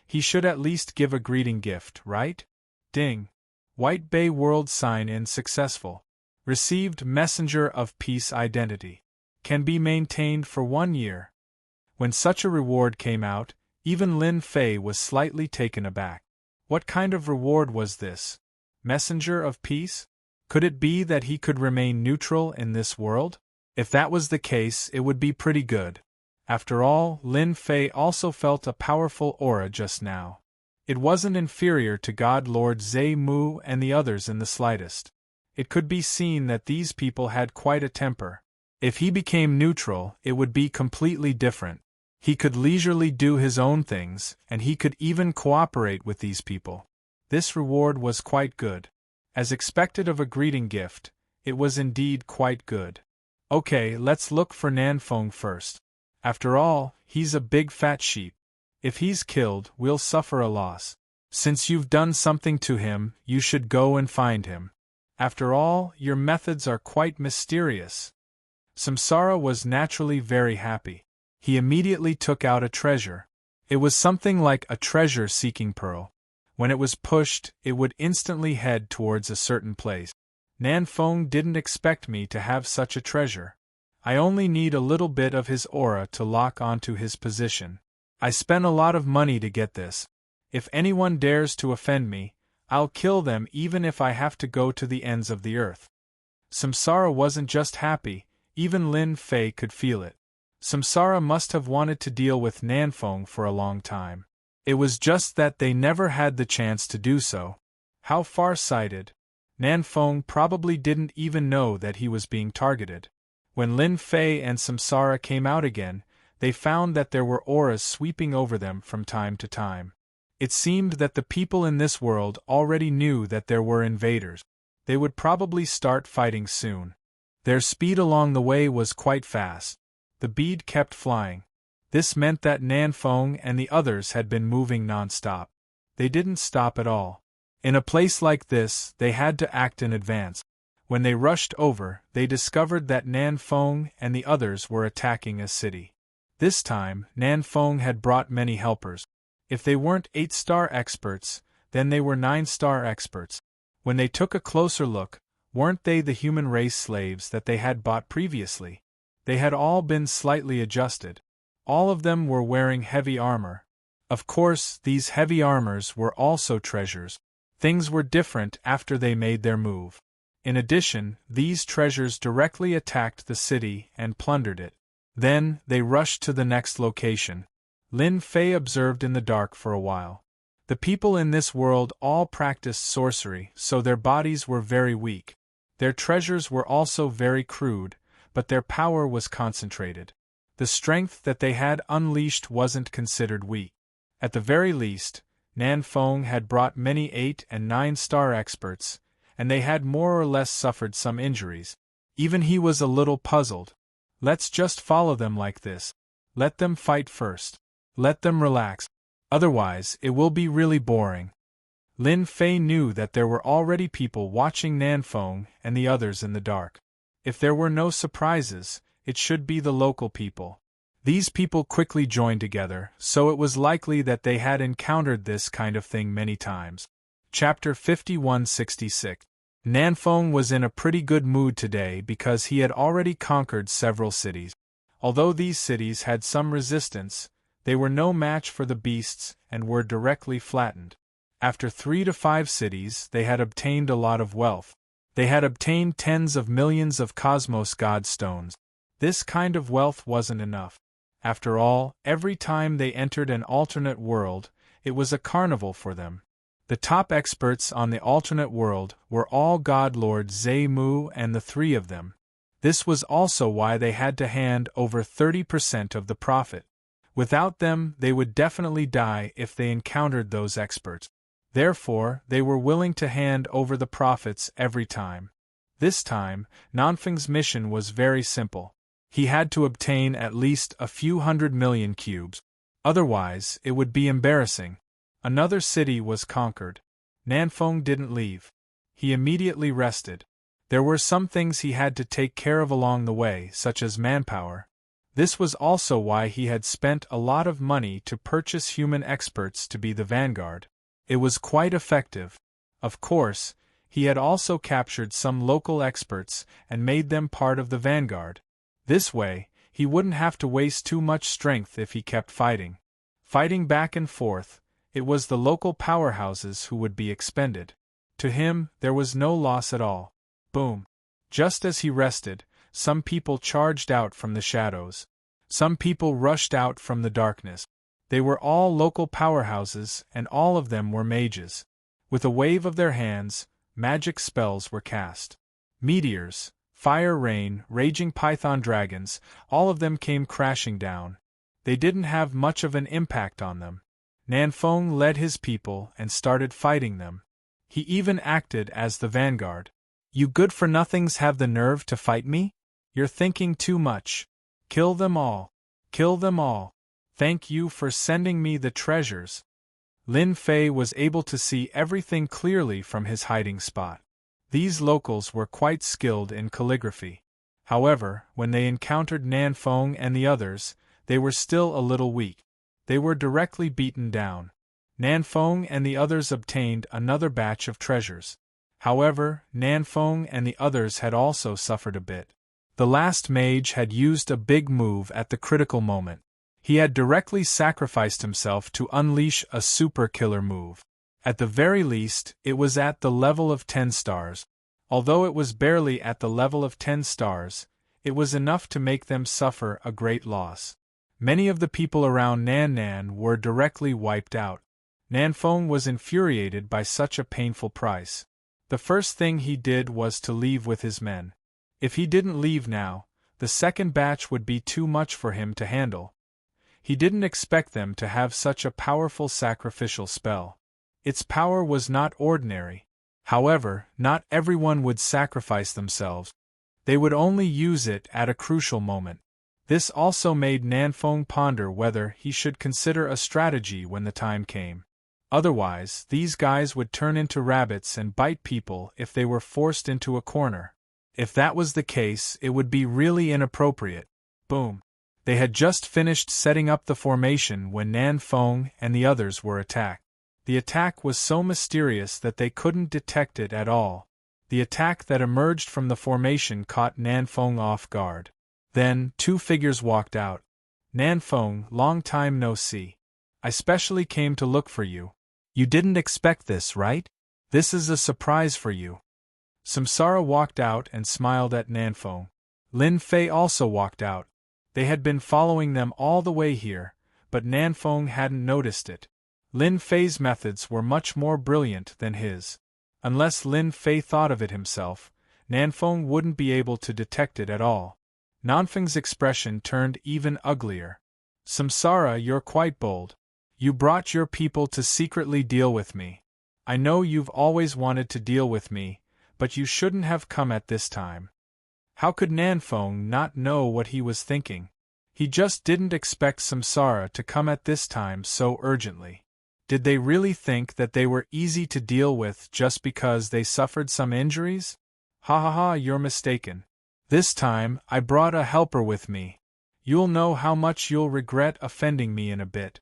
he should at least give a greeting gift, right? Ding. White Bay World sign-in successful. Received Messenger of Peace identity. Can be maintained for 1 year. When such a reward came out, even Lin Fei was slightly taken aback. What kind of reward was this? Messenger of Peace? Could it be that he could remain neutral in this world? If that was the case, it would be pretty good. After all, Lin Fei also felt a powerful aura just now. It wasn't inferior to God Lord Zemu and the others in the slightest. It could be seen that these people had quite a temper. If he became neutral, it would be completely different. He could leisurely do his own things, and he could even cooperate with these people. This reward was quite good. As expected of a greeting gift, it was indeed quite good. Okay, let's look for Nanfeng first. After all, he's a big fat sheep. If he's killed, we'll suffer a loss. Since you've done something to him, you should go and find him. After all, your methods are quite mysterious. Samsara was naturally very happy. He immediately took out a treasure. It was something like a treasure-seeking pearl. When it was pushed, it would instantly head towards a certain place. Nanfeng didn't expect me to have such a treasure. I only need a little bit of his aura to lock onto his position. I spent a lot of money to get this. If anyone dares to offend me, I'll kill them even if I have to go to the ends of the earth. Samsara wasn't just happy, even Lin Fei could feel it. Samsara must have wanted to deal with Nanfeng for a long time. It was just that they never had the chance to do so. How far-sighted. Nanfeng probably didn't even know that he was being targeted. When Lin Fei and Samsara came out again, they found that there were auras sweeping over them from time to time. It seemed that the people in this world already knew that there were invaders. They would probably start fighting soon. Their speed along the way was quite fast. The bead kept flying. This meant that Nanfeng and the others had been moving non-stop. They didn't stop at all. In a place like this, they had to act in advance. When they rushed over, they discovered that Nanfeng and the others were attacking a city. This time, Nanfeng had brought many helpers. If they weren't 8-star experts, then they were 9-star experts. When they took a closer look, weren't they the human race slaves that they had bought previously? They had all been slightly adjusted. All of them were wearing heavy armor. Of course, these heavy armors were also treasures. Things were different after they made their move. In addition, these treasures directly attacked the city and plundered it. Then, they rushed to the next location. Lin Fei observed in the dark for a while. The people in this world all practiced sorcery, so their bodies were very weak. Their treasures were also very crude, but their power was concentrated. The strength that they had unleashed wasn't considered weak. At the very least, Nan Feng had brought many 8- and 9-star experts, and they had more or less suffered some injuries. Even he was a little puzzled. Let's just follow them like this. Let them fight first. Let them relax. Otherwise, it will be really boring. Lin Fei knew that there were already people watching Nan Feng and the others in the dark. If there were no surprises, it should be the local people. These people quickly joined together, so it was likely that they had encountered this kind of thing many times. Chapter 5166. Nan Feng was in a pretty good mood today because he had already conquered several cities. Although these cities had some resistance, they were no match for the beasts and were directly flattened. After 3 to 5 cities, they had obtained a lot of wealth. They had obtained tens of millions of Cosmos God stones. This kind of wealth wasn't enough. After all, every time they entered an alternate world, it was a carnival for them. The top experts on the alternate world were all God Lord Zhe Mu and the 3 of them. This was also why they had to hand over 30% of the profit. Without them, they would definitely die if they encountered those experts. Therefore, they were willing to hand over the profits every time. This time, Nanfeng's mission was very simple. He had to obtain at least a few 100 million cubes. Otherwise, it would be embarrassing. Another city was conquered. Nanfeng didn't leave. He immediately rested. There were some things he had to take care of along the way, such as manpower. This was also why he had spent a lot of money to purchase human experts to be the vanguard. It was quite effective. Of course, he had also captured some local experts and made them part of the vanguard. This way, he wouldn't have to waste too much strength if he kept fighting. Fighting back and forth, it was the local powerhouses who would be expended. To him, there was no loss at all. Boom! Just as he rested, some people charged out from the shadows. Some people rushed out from the darkness. They were all local powerhouses, and all of them were mages. With a wave of their hands, magic spells were cast. Meteors, fire rain, raging python dragons, all of them came crashing down. They didn't have much of an impact on them. Nanfeng led his people and started fighting them. He even acted as the vanguard. You good-for-nothings have the nerve to fight me? You're thinking too much. Kill them all. Kill them all. Thank you for sending me the treasures. Lin Fei was able to see everything clearly from his hiding spot. These locals were quite skilled in calligraphy. However, when they encountered Nanfeng and the others, they were still a little weak. They were directly beaten down. Nanfeng and the others obtained another batch of treasures. However, Nanfeng and the others had also suffered a bit. The last mage had used a big move at the critical moment. He had directly sacrificed himself to unleash a super killer move. At the very least, it was at the level of 10 stars. Although it was barely at the level of 10 stars, it was enough to make them suffer a great loss. Many of the people around Nan were directly wiped out. Nanfeng was infuriated by such a painful price. The first thing he did was to leave with his men. If he didn't leave now, the second batch would be too much for him to handle. He didn't expect them to have such a powerful sacrificial spell. Its power was not ordinary. However, not everyone would sacrifice themselves. They would only use it at a crucial moment. This also made Nanfeng ponder whether he should consider a strategy when the time came. Otherwise, these guys would turn into rabbits and bite people if they were forced into a corner. If that was the case, it would be really inappropriate. Boom! They had just finished setting up the formation when Nanfeng and the others were attacked. The attack was so mysterious that they couldn't detect it at all. The attack that emerged from the formation caught Nanfeng off guard. Then, 2 figures walked out. Nanfeng, long time no see. I specially came to look for you. You didn't expect this, right? This is a surprise for you. Samsara walked out and smiled at Nanfeng. Lin Fei also walked out. They had been following them all the way here, but Nanfeng hadn't noticed it. Lin Fei's methods were much more brilliant than his. Unless Lin Fei thought of it himself, Nanfeng wouldn't be able to detect it at all. Nanfeng's expression turned even uglier. Samsara, you're quite bold. You brought your people to secretly deal with me. I know you've always wanted to deal with me, but you shouldn't have come at this time. How could Nanfeng not know what he was thinking? He just didn't expect Samsara to come at this time so urgently. Did they really think that they were easy to deal with just because they suffered some injuries? Ha ha ha, you're mistaken. This time, I brought a helper with me. You'll know how much you'll regret offending me in a bit.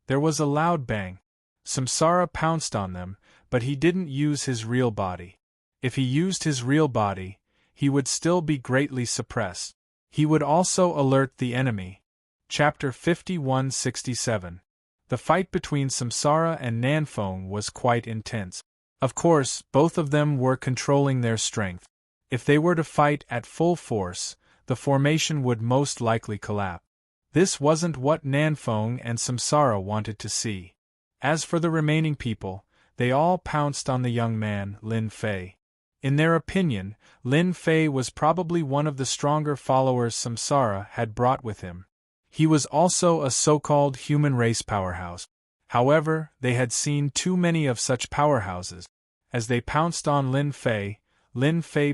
There was a loud bang. Samsara pounced on them, but he didn't use his real body. If he used his real body, he would still be greatly suppressed. He would also alert the enemy. Chapter 5167. The fight between Samsara and Nanfeng was quite intense. Of course, both of them were controlling their strength. If they were to fight at full force, the formation would most likely collapse. This wasn't what Nanfeng and Samsara wanted to see. As for the remaining people, they all pounced on the young man, Lin Fei. In their opinion, Lin Fei was probably one of the stronger followers Samsara had brought with him. He was also a so-called human race powerhouse. However, they had seen too many of such powerhouses. As they pounced on Lin Fei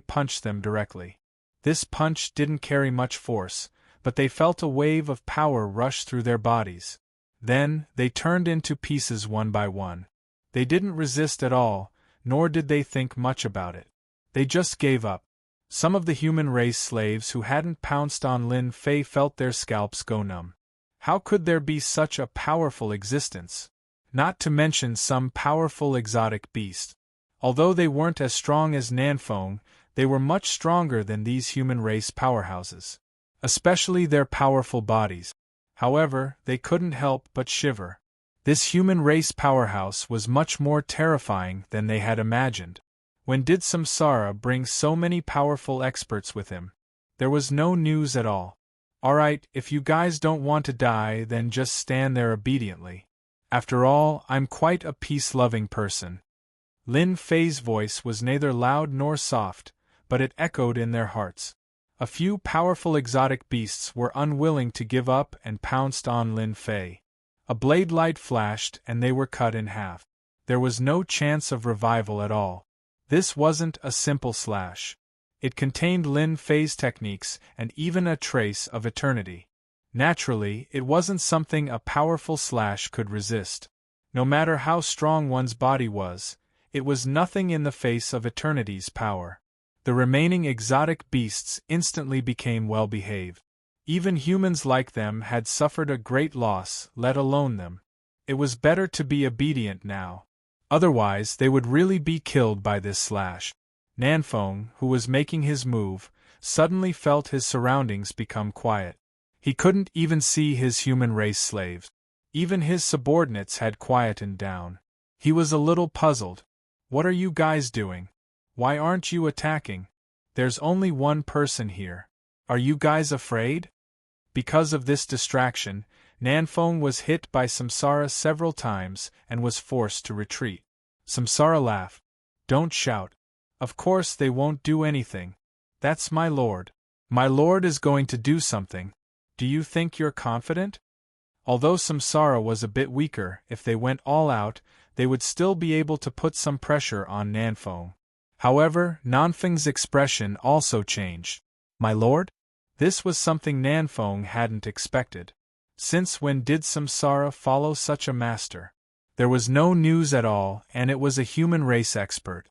punched them directly. This punch didn't carry much force, but they felt a wave of power rush through their bodies. Then, they turned into pieces one by one. They didn't resist at all, nor did they think much about it. They just gave up. Some of the human race slaves who hadn't pounced on Lin Fei felt their scalps go numb. How could there be such a powerful existence? Not to mention some powerful exotic beast. Although they weren't as strong as Nanfeng, they were much stronger than these human race powerhouses. Especially their powerful bodies. However, they couldn't help but shiver. This human race powerhouse was much more terrifying than they had imagined. When did Samsara bring so many powerful experts with him? There was no news at all. Alright, if you guys don't want to die, then just stand there obediently. After all, I'm quite a peace-loving person. Lin Fei's voice was neither loud nor soft, but it echoed in their hearts. A few powerful exotic beasts were unwilling to give up and pounced on Lin Fei. A blade light flashed and they were cut in half. There was no chance of revival at all. This wasn't a simple slash. It contained Lin Fei's techniques and even a trace of eternity. Naturally, it wasn't something a powerful slash could resist. No matter how strong one's body was, it was nothing in the face of eternity's power. The remaining exotic beasts instantly became well-behaved. Even humans like them had suffered a great loss, let alone them. It was better to be obedient now. Otherwise, they would really be killed by this slash. Nanfeng, who was making his move, suddenly felt his surroundings become quiet. He couldn't even see his human race slaves. Even his subordinates had quietened down. He was a little puzzled. What are you guys doing? Why aren't you attacking? There's only one person here. Are you guys afraid? Because of this distraction, Nanfeng was hit by Samsara several times and was forced to retreat. Samsara laughed. Don't shout. Of course they won't do anything. That's my lord. My lord is going to do something. Do you think you're confident? Although Samsara was a bit weaker, if they went all out, they would still be able to put some pressure on Nanfeng. However, Nanfeng's expression also changed. My lord? This was something Nanfeng hadn't expected. Since when did Samsara follow such a master? There was no news at all, and it was a human race expert.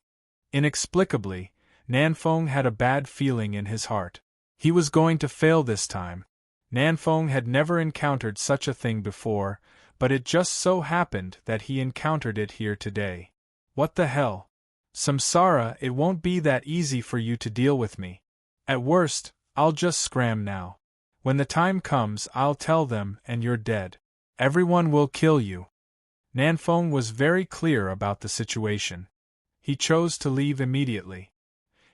Inexplicably, Nanfeng had a bad feeling in his heart. He was going to fail this time. Nanfeng had never encountered such a thing before, but it just so happened that he encountered it here today. What the hell? Samsara, it won't be that easy for you to deal with me. At worst, I'll just scram now. When the time comes, I'll tell them and you're dead. Everyone will kill you. Nanfeng was very clear about the situation. He chose to leave immediately.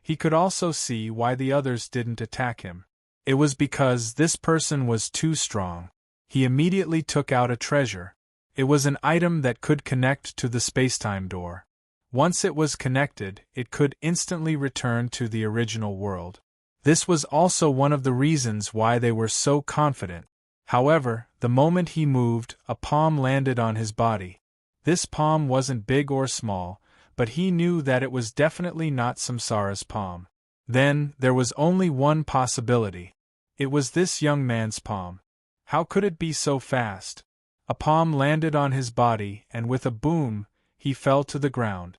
He could also see why the others didn't attack him. It was because this person was too strong. He immediately took out a treasure. It was an item that could connect to the spacetime door. Once it was connected, it could instantly return to the original world. This was also one of the reasons why they were so confident. However, the moment he moved, a palm landed on his body. This palm wasn't big or small, but he knew that it was definitely not Samsara's palm. Then, there was only one possibility. It was this young man's palm. How could it be so fast? A palm landed on his body, and with a boom, he fell to the ground.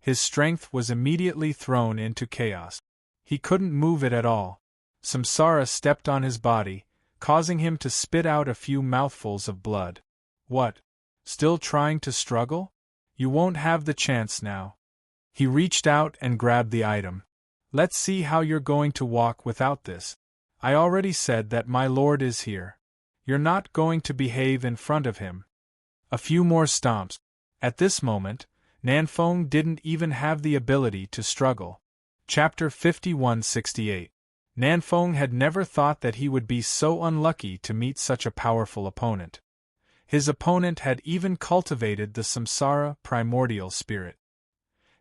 His strength was immediately thrown into chaos. He couldn't move it at all. Samsara stepped on his body, causing him to spit out a few mouthfuls of blood. What? Still trying to struggle? You won't have the chance now. He reached out and grabbed the item. Let's see how you're going to walk without this. I already said that my lord is here. You're not going to behave in front of him. A few more stomps. At this moment, Nanfeng didn't even have the ability to struggle. Chapter 5168. Nanfeng had never thought that he would be so unlucky to meet such a powerful opponent. His opponent had even cultivated the samsara primordial spirit.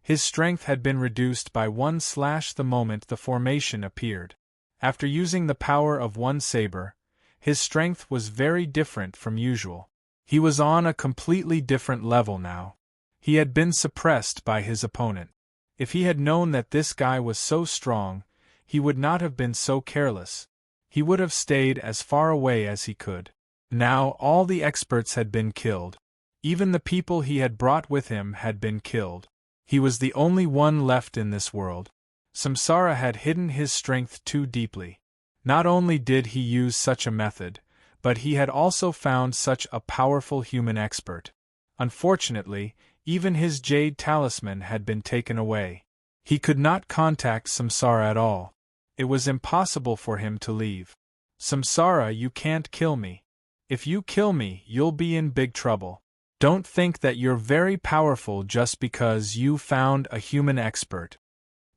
His strength had been reduced by 1/ the moment the formation appeared. After using the power of one saber, his strength was very different from usual. He was on a completely different level now. He had been suppressed by his opponent. If he had known that this guy was so strong, he would not have been so careless. He would have stayed as far away as he could. Now all the experts had been killed. Even the people he had brought with him had been killed. He was the only one left in this world. Samsara had hidden his strength too deeply. Not only did he use such a method, but he had also found such a powerful human expert. Unfortunately, even his jade talisman had been taken away. He could not contact Samsara at all. It was impossible for him to leave. Samsara, you can't kill me. If you kill me, you'll be in big trouble. Don't think that you're very powerful just because you found a human expert.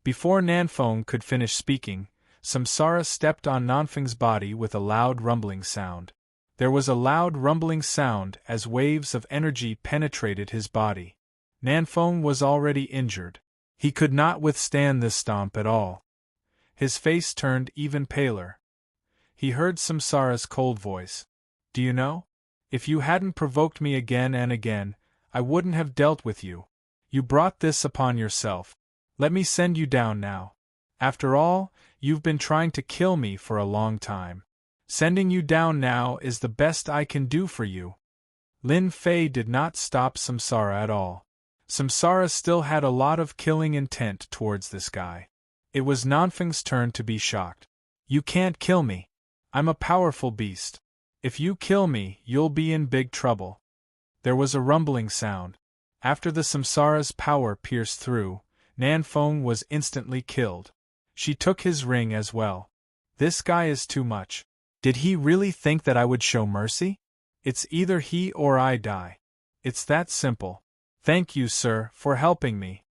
Before Nanfeng could finish speaking, Samsara stepped on Nanfeng's body with a loud rumbling sound. There was a loud rumbling sound as waves of energy penetrated his body. Nanfeng was already injured. He could not withstand this stomp at all. His face turned even paler. He heard Samsara's cold voice. Do you know? If you hadn't provoked me again and again, I wouldn't have dealt with you. You brought this upon yourself. Let me send you down now. After all, you've been trying to kill me for a long time. Sending you down now is the best I can do for you. Lin Fei did not stop Samsara at all. Samsara still had a lot of killing intent towards this guy. It was Nanfeng's turn to be shocked. You can't kill me. I'm a powerful beast. If you kill me, you'll be in big trouble. There was a rumbling sound. After the Samsara's power pierced through, Nanfeng was instantly killed. She took his ring as well. This guy is too much. Did he really think that I would show mercy? It's either he or I die. It's that simple. Thank you, sir, for helping me.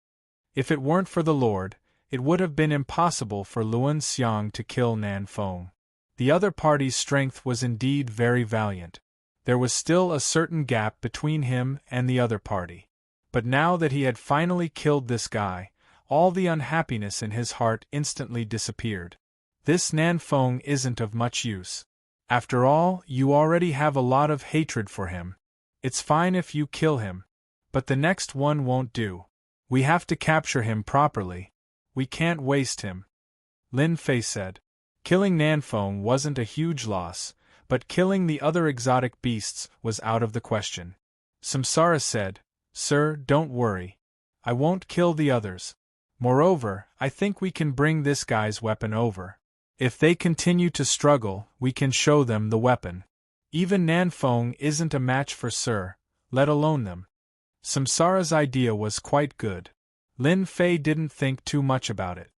If it weren't for the Lord, it would have been impossible for Luan Xiang to kill Nanfeng. The other party's strength was indeed very valiant. There was still a certain gap between him and the other party. But now that he had finally killed this guy, all the unhappiness in his heart instantly disappeared. This Nanfeng isn't of much use. After all, you already have a lot of hatred for him. It's fine if you kill him. But the next one won't do. We have to capture him properly. We can't waste him. Lin Fei said. Killing Nanfeng wasn't a huge loss, but killing the other exotic beasts was out of the question. Samsara said, Sir, don't worry. I won't kill the others. Moreover, I think we can bring this guy's weapon over. If they continue to struggle, we can show them the weapon. Even Nanfeng isn't a match for Sir, let alone them. Samsara's idea was quite good. Lin Fei didn't think too much about it.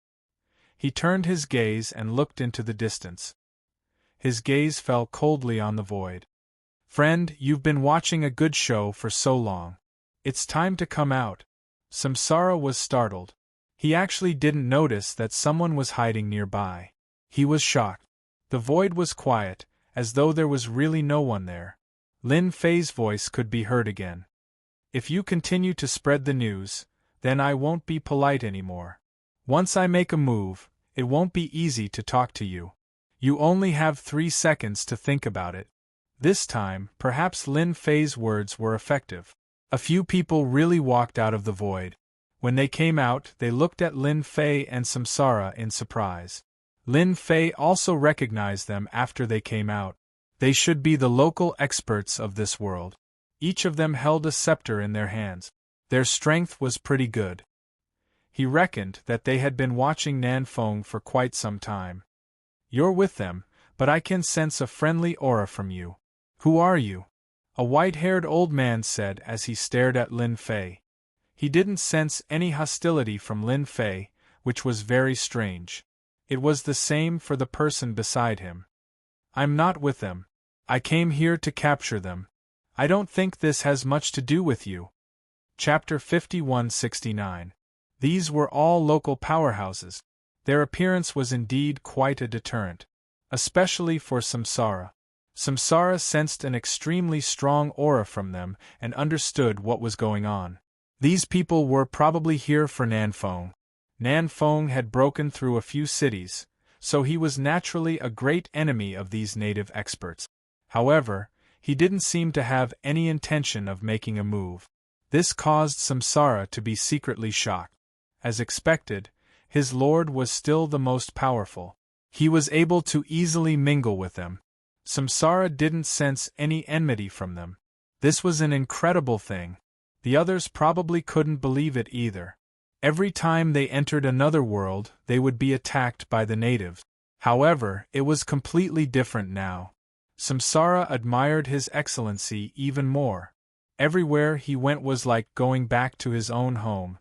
He turned his gaze and looked into the distance. His gaze fell coldly on the void. Friend, you've been watching a good show for so long. It's time to come out. Samsara was startled. He actually didn't notice that someone was hiding nearby. He was shocked. The void was quiet, as though there was really no one there. Lin Fei's voice could be heard again. If you continue to spread the news, then I won't be polite anymore. Once I make a move, it won't be easy to talk to you. You only have 3 seconds to think about it. This time, perhaps Lin Fei's words were effective. A few people really walked out of the void. When they came out, they looked at Lin Fei and Samsara in surprise. Lin Fei also recognized them after they came out. They should be the local experts of this world. Each of them held a scepter in their hands. Their strength was pretty good. He reckoned that they had been watching Nanfeng for quite some time. You're with them, but I can sense a friendly aura from you. Who are you? A white-haired old man said as he stared at Lin Fei. He didn't sense any hostility from Lin Fei, which was very strange. It was the same for the person beside him. I'm not with them. I came here to capture them. I don't think this has much to do with you. Chapter 5169. These were all local powerhouses. Their appearance was indeed quite a deterrent. Especially for Samsara. Samsara sensed an extremely strong aura from them and understood what was going on. These people were probably here for Nanfeng. Nanfeng had broken through a few cities, so he was naturally a great enemy of these native experts. However, he didn't seem to have any intention of making a move. This caused Samsara to be secretly shocked. As expected, his lord was still the most powerful. He was able to easily mingle with them. Samsara didn't sense any enmity from them. This was an incredible thing. The others probably couldn't believe it either. Every time they entered another world, they would be attacked by the natives. However, it was completely different now. Samsara admired His Excellency even more. Everywhere he went was like going back to his own home.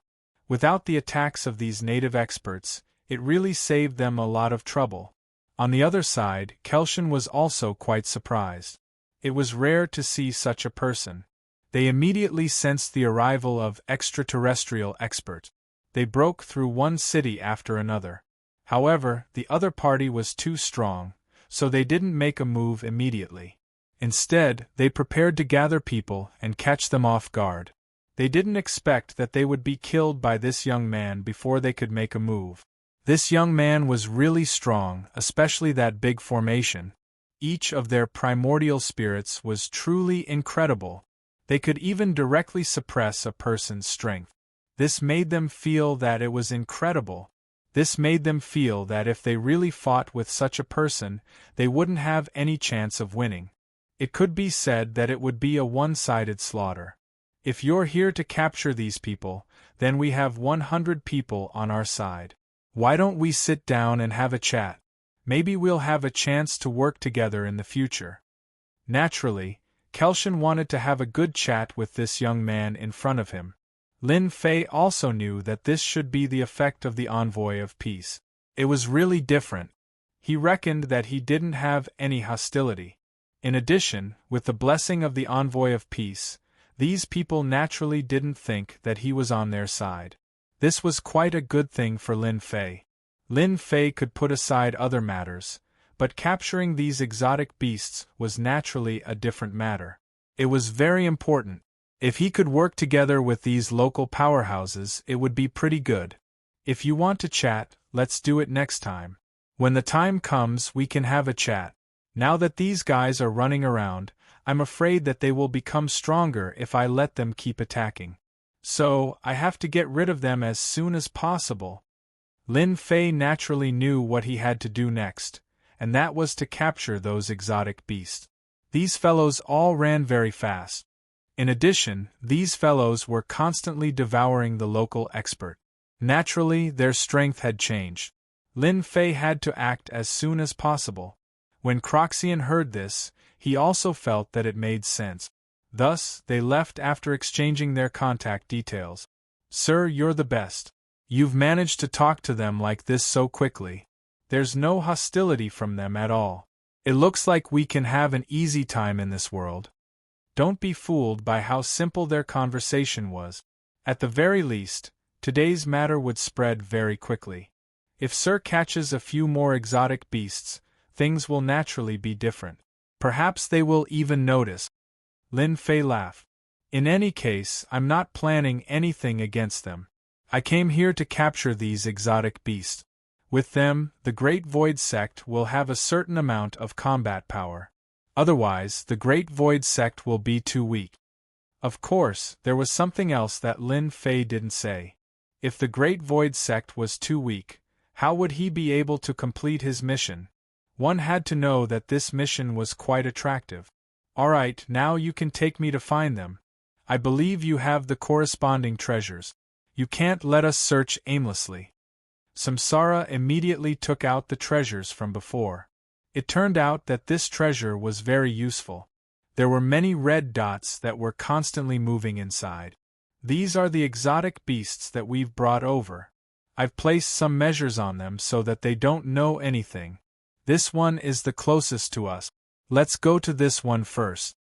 Without the attacks of these native experts, it really saved them a lot of trouble. On the other side, Kelshan was also quite surprised. It was rare to see such a person. They immediately sensed the arrival of extraterrestrial experts. They broke through one city after another. However, the other party was too strong, so they didn't make a move immediately. Instead, they prepared to gather people and catch them off guard. They didn't expect that they would be killed by this young man before they could make a move. This young man was really strong, especially that big formation. Each of their primordial spirits was truly incredible. They could even directly suppress a person's strength. This made them feel that it was incredible. This made them feel that if they really fought with such a person, they wouldn't have any chance of winning. It could be said that it would be a one-sided slaughter. If you're here to capture these people, then we have 100 people on our side. Why don't we sit down and have a chat? Maybe we'll have a chance to work together in the future. Naturally, Kelshan wanted to have a good chat with this young man in front of him. Lin Fei also knew that this should be the effect of the envoy of peace. It was really different. He reckoned that he didn't have any hostility. In addition, with the blessing of the envoy of peace, these people naturally didn't think that he was on their side. This was quite a good thing for Lin Fei. Lin Fei could put aside other matters, but capturing these exotic beasts was naturally a different matter. It was very important. If he could work together with these local powerhouses, it would be pretty good. If you want to chat, let's do it next time. When the time comes, we can have a chat. Now that these guys are running around, I'm afraid that they will become stronger if I let them keep attacking. So, I have to get rid of them as soon as possible. Lin Fei naturally knew what he had to do next, and that was to capture those exotic beasts. These fellows all ran very fast. In addition, these fellows were constantly devouring the local expert. Naturally, their strength had changed. Lin Fei had to act as soon as possible. When Croxian heard this, he also felt that it made sense. Thus, they left after exchanging their contact details. Sir, you're the best. You've managed to talk to them like this so quickly. There's no hostility from them at all. It looks like we can have an easy time in this world. Don't be fooled by how simple their conversation was. At the very least, today's matter would spread very quickly. If Sir catches a few more exotic beasts, things will naturally be different. Perhaps they will even notice. Lin Fei laughed. In any case, I'm not planning anything against them. I came here to capture these exotic beasts. With them, the Great Void Sect will have a certain amount of combat power. Otherwise, the Great Void Sect will be too weak. Of course, there was something else that Lin Fei didn't say. If the Great Void Sect was too weak, how would he be able to complete his mission? One had to know that this mission was quite attractive. Alright, now you can take me to find them. I believe you have the corresponding treasures. You can't let us search aimlessly. Samsara immediately took out the treasures from before. It turned out that this treasure was very useful. There were many red dots that were constantly moving inside. These are the exotic beasts that we've brought over. I've placed some measures on them so that they don't know anything. This one is the closest to us. Let's go to this one first.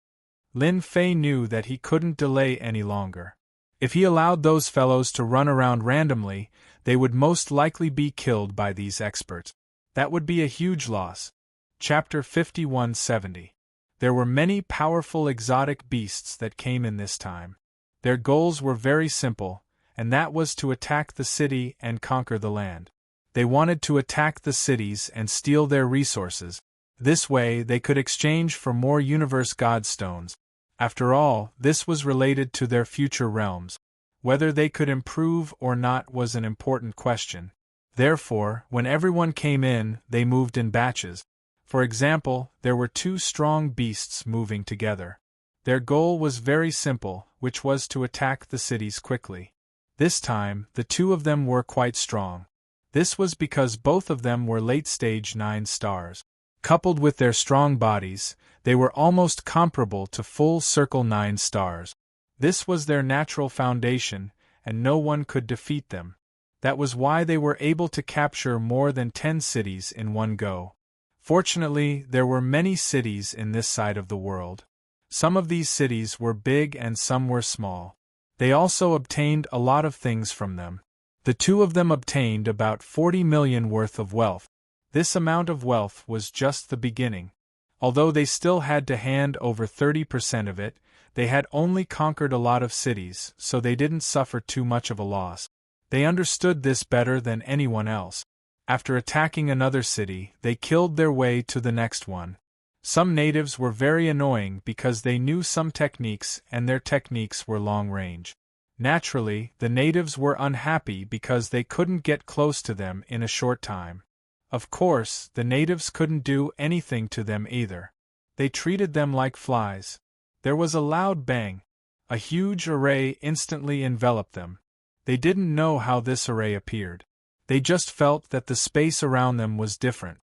Lin Fei knew that he couldn't delay any longer. If he allowed those fellows to run around randomly, they would most likely be killed by these experts. That would be a huge loss. Chapter 5170. There were many powerful exotic beasts that came in this time. Their goals were very simple, and that was to attack the city and conquer the land. They wanted to attack the cities and steal their resources. This way they could exchange for more universe god stones. After all, this was related to their future realms. Whether they could improve or not was an important question. Therefore, when everyone came in, they moved in batches. For example, there were two strong beasts moving together. Their goal was very simple, which was to attack the cities quickly. This time, the two of them were quite strong. This was because both of them were late-stage 9 stars. Coupled with their strong bodies, they were almost comparable to full-circle 9 stars. This was their natural foundation, and no one could defeat them. That was why they were able to capture more than 10 cities in one go. Fortunately, there were many cities in this side of the world. Some of these cities were big and some were small. They also obtained a lot of things from them. The two of them obtained about 40 million worth of wealth. This amount of wealth was just the beginning. Although they still had to hand over 30% of it, they had only conquered a lot of cities, so they didn't suffer too much of a loss. They understood this better than anyone else. After attacking another city, they killed their way to the next one. Some natives were very annoying because they knew some techniques and their techniques were long-range. Naturally, the natives were unhappy because they couldn't get close to them in a short time. Of course, the natives couldn't do anything to them either. They treated them like flies. There was a loud bang. A huge array instantly enveloped them. They didn't know how this array appeared. They just felt that the space around them was different.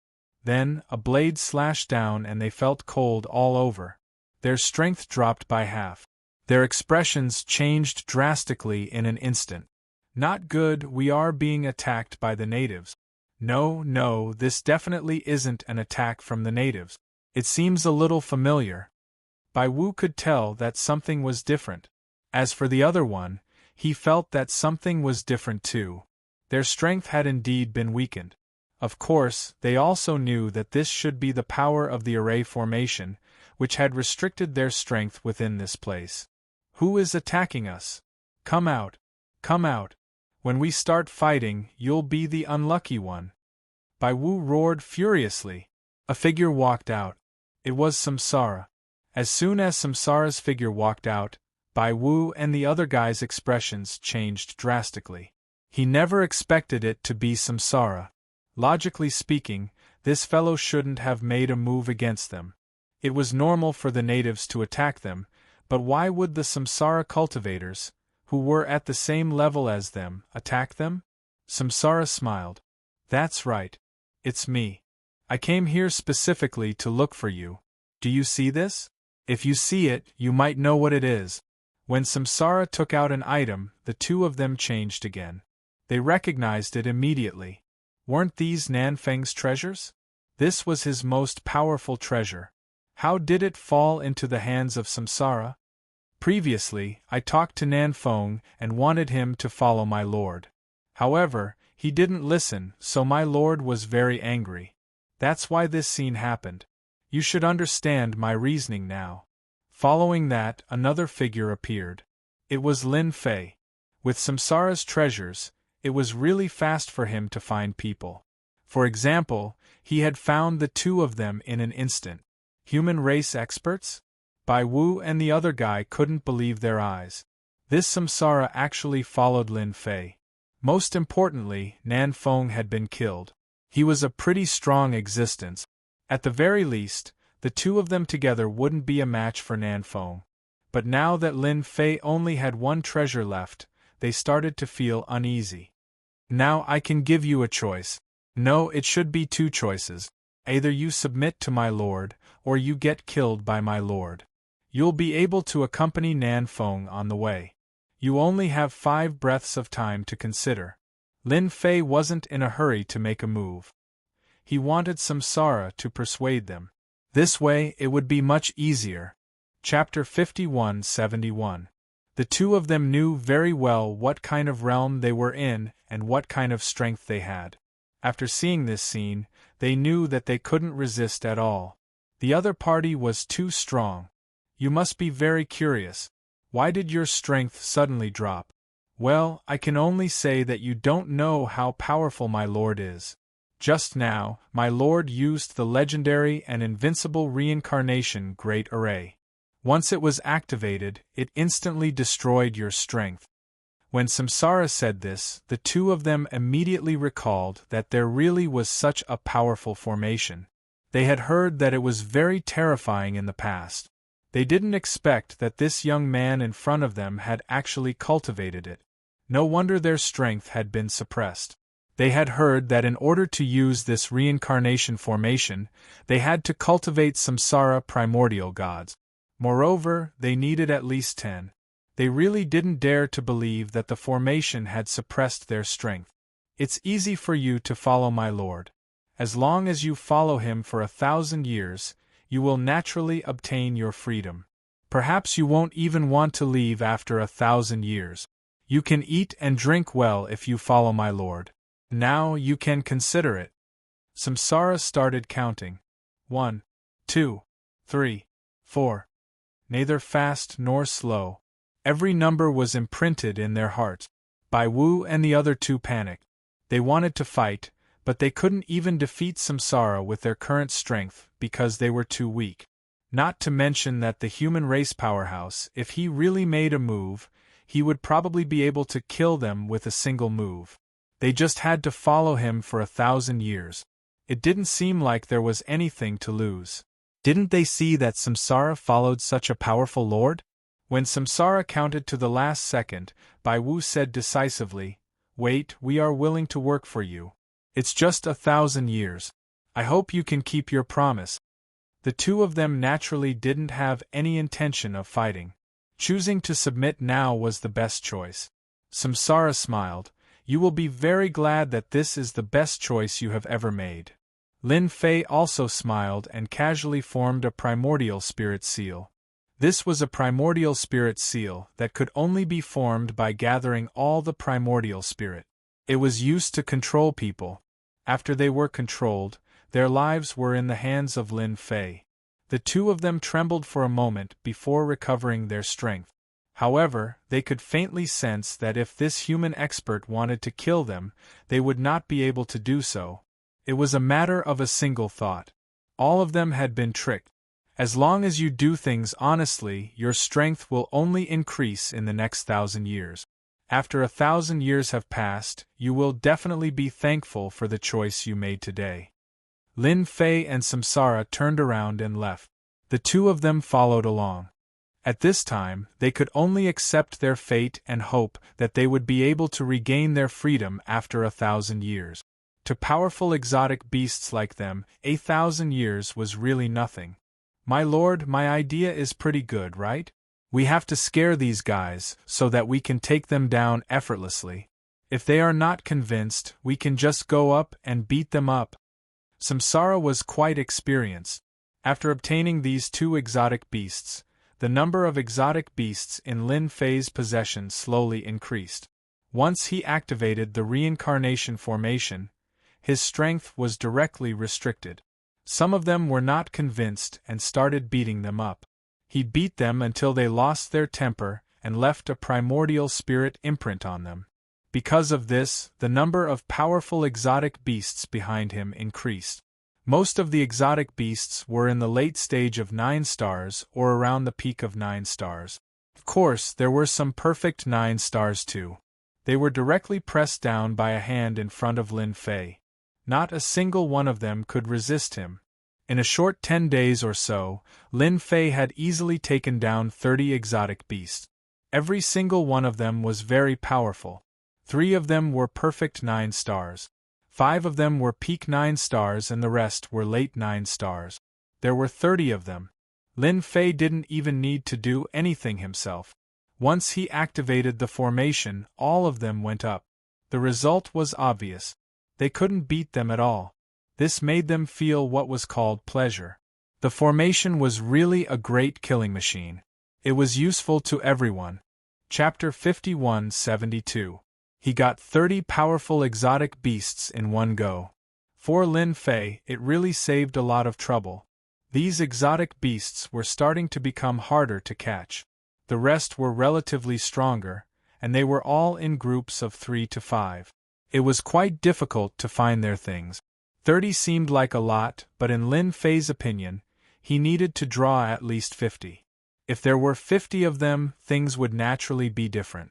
Then, a blade slashed down and they felt cold all over. Their strength dropped by half. Their expressions changed drastically in an instant. Not good, we are being attacked by the natives. No, this definitely isn't an attack from the natives. It seems a little familiar. Bai Wu could tell that something was different. As for the other one, he felt that something was different too. Their strength had indeed been weakened. Of course, they also knew that this should be the power of the array formation, which had restricted their strength within this place. Who is attacking us? Come out. Come out. When we start fighting, you'll be the unlucky one. Bai Wu roared furiously. A figure walked out. It was Samsara. As soon as Samsara's figure walked out, Bai Wu and the other guy's expressions changed drastically. He never expected it to be Samsara. Logically speaking, this fellow shouldn't have made a move against them. It was normal for the natives to attack them, but why would the Samsara cultivators, who were at the same level as them, attack them? Samsara smiled. That's right. It's me. I came here specifically to look for you. Do you see this? If you see it, you might know what it is. When Samsara took out an item, the two of them changed again. They recognized it immediately. Weren't these Nanfeng's treasures? This was his most powerful treasure. How did it fall into the hands of Samsara? Previously, I talked to Nanfeng and wanted him to follow my lord. However, he didn't listen, so my lord was very angry. That's why this scene happened. You should understand my reasoning now. Following that, another figure appeared. It was Lin Fei. With Samsara's treasures, it was really fast for him to find people. For example, he had found the two of them in an instant. Human race experts? Bai Wu and the other guy couldn't believe their eyes. This Samsara actually followed Lin Fei. Most importantly, Nan Feng had been killed. He was a pretty strong existence. At the very least, the two of them together wouldn't be a match for Nan Feng. But now that Lin Fei only had one treasure left, they started to feel uneasy. Now I can give you a choice. No, it should be two choices. Either you submit to my lord, or you get killed by my lord. You'll be able to accompany Nan Feng on the way. You only have 5 breaths of time to consider. Lin Fei wasn't in a hurry to make a move. He wanted Samsara to persuade them. This way it would be much easier. Chapter 51-71. The two of them knew very well what kind of realm they were in and what kind of strength they had. After seeing this scene, they knew that they couldn't resist at all. The other party was too strong. You must be very curious. Why did your strength suddenly drop? Well, I can only say that you don't know how powerful my lord is. Just now, my lord used the legendary and invincible reincarnation Great Array. Once it was activated, it instantly destroyed your strength. When Samsara said this, the two of them immediately recalled that there really was such a powerful formation. They had heard that it was very terrifying in the past. They didn't expect that this young man in front of them had actually cultivated it. No wonder their strength had been suppressed. They had heard that in order to use this reincarnation formation, they had to cultivate Samsara primordial gods. Moreover, they needed at least 10. They really didn't dare to believe that the formation had suppressed their strength. It's easy for you to follow my lord. As long as you follow him for 1,000 years, you will naturally obtain your freedom. Perhaps you won't even want to leave after 1,000 years. You can eat and drink well if you follow my lord. Now you can consider it. Samsara started counting. 1, 2, 3, 4. Neither fast nor slow. Every number was imprinted in their hearts. Bai Wu and the other two panicked. They wanted to fight, but they couldn't even defeat Samsara with their current strength because they were too weak. Not to mention that the human race powerhouse, if he really made a move, he would probably be able to kill them with a single move. They just had to follow him for 1,000 years. It didn't seem like there was anything to lose. Didn't they see that Samsara followed such a powerful lord? When Samsara counted to the last second, Bai Wu said decisively, "Wait, we are willing to work for you. It's just 1,000 years. I hope you can keep your promise." The two of them naturally didn't have any intention of fighting. Choosing to submit now was the best choice. Samsara smiled. "You will be very glad that this is the best choice you have ever made." Lin Fei also smiled and casually formed a primordial spirit seal. This was a primordial spirit seal that could only be formed by gathering all the primordial spirit. It was used to control people. After they were controlled, their lives were in the hands of Lin Fei. The two of them trembled for a moment before recovering their strength. However, they could faintly sense that if this human expert wanted to kill them, they would not be able to do so. It was a matter of a single thought. All of them had been tricked. As long as you do things honestly, your strength will only increase in the next 1,000 years. After 1,000 years have passed, you will definitely be thankful for the choice you made today. Lin Fei and Samsara turned around and left. The two of them followed along. At this time, they could only accept their fate and hope that they would be able to regain their freedom after 1,000 years. To powerful exotic beasts like them, 1,000 years was really nothing. "My lord, my idea is pretty good, right? We have to scare these guys so that we can take them down effortlessly. If they are not convinced, we can just go up and beat them up." Samsara was quite experienced. After obtaining these two exotic beasts, the number of exotic beasts in Lin Fei's possession slowly increased. Once he activated the reincarnation formation, his strength was directly restricted. Some of them were not convinced and started beating them up. He beat them until they lost their temper and left a primordial spirit imprint on them. Because of this, the number of powerful exotic beasts behind him increased. Most of the exotic beasts were in the late stage of 9 stars or around the peak of 9 stars. Of course, there were some perfect 9 stars too. They were directly pressed down by a hand in front of Lin Fei. Not a single one of them could resist him. In a short 10 days or so, Lin Fei had easily taken down 30 exotic beasts. Every single one of them was very powerful. 3 of them were perfect 9 stars. 5 of them were peak 9 stars and the rest were late 9 stars. There were 30 of them. Lin Fei didn't even need to do anything himself. Once he activated the formation, all of them went up. The result was obvious. They couldn't beat them at all. This made them feel what was called pleasure. The formation was really a great killing machine. It was useful to everyone. Chapter 51-72. He got 30 powerful exotic beasts in one go. For Lin Fei, it really saved a lot of trouble. These exotic beasts were starting to become harder to catch. The rest were relatively stronger, and they were all in groups of 3 to 5. It was quite difficult to find their things. 30 seemed like a lot, but in Lin Fei's opinion, he needed to draw at least 50. If there were 50 of them, things would naturally be different.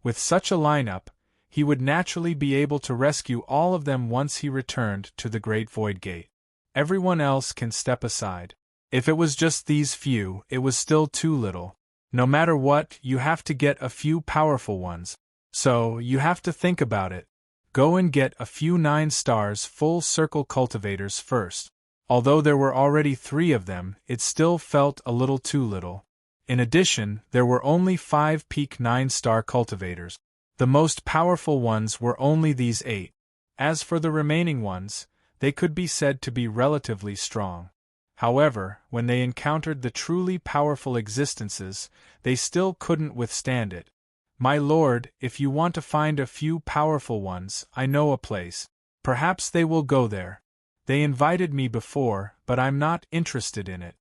With such a lineup, he would naturally be able to rescue all of them once he returned to the Great Void Gate. Everyone else can step aside. If it was just these few, it was still too little. No matter what, you have to get a few powerful ones. So, you have to think about it. Go and get a few 9 stars full circle cultivators first. Although there were already 3 of them, it still felt a little too little. In addition, there were only 5 peak 9-star cultivators. The most powerful ones were only these 8. As for the remaining ones, they could be said to be relatively strong. However, when they encountered the truly powerful existences, they still couldn't withstand it. My lord, if you want to find a few powerful ones, I know a place. Perhaps they will go there. They invited me before, but I'm not interested in it.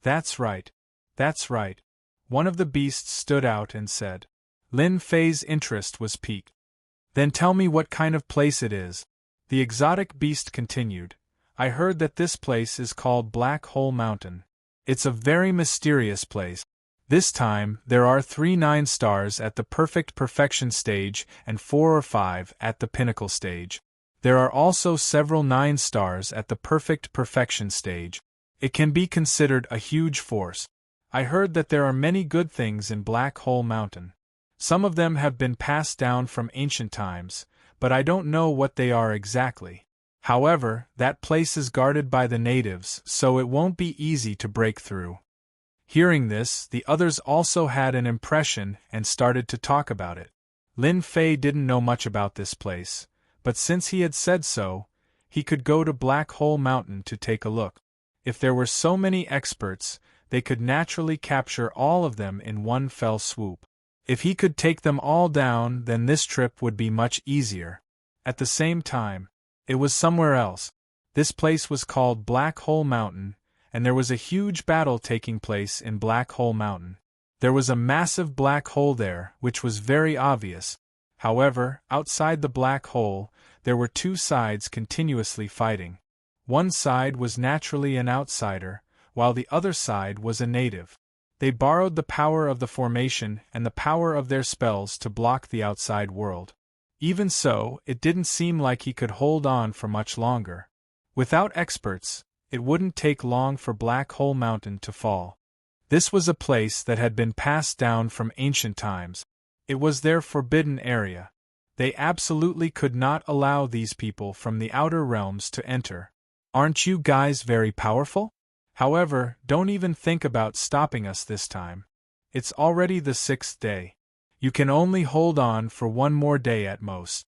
That's right. That's right. One of the beasts stood out and said. Lin Fei's interest was piqued. Then tell me what kind of place it is. The exotic beast continued. I heard that this place is called Black Hole Mountain. It's a very mysterious place. This time, there are 3 9 stars at the perfection stage and 4 or 5 at the pinnacle stage. There are also several 9 stars at the perfection stage. It can be considered a huge force. I heard that there are many good things in Black Hole Mountain. Some of them have been passed down from ancient times, but I don't know what they are exactly. However, that place is guarded by the natives, so it won't be easy to break through. Hearing this, the others also had an impression and started to talk about it. Lin Fei didn't know much about this place, but since he had said so, he could go to Black Hole Mountain to take a look. If there were so many experts, they could naturally capture all of them in one fell swoop. If he could take them all down, then this trip would be much easier. At the same time, it was somewhere else. This place was called Black Hole Mountain, and there was a huge battle taking place in Black Hole Mountain. There was a massive black hole there, which was very obvious. However, outside the black hole, there were 2 sides continuously fighting. One side was naturally an outsider, while the other side was a native. They borrowed the power of the formation and the power of their spells to block the outside world. Even so, it didn't seem like he could hold on for much longer. Without experts, it wouldn't take long for Black Hole Mountain to fall. This was a place that had been passed down from ancient times. It was their forbidden area. They absolutely could not allow these people from the outer realms to enter. Aren't you guys very powerful? However, don't even think about stopping us this time. It's already the 6th day. You can only hold on for 1 more day at most.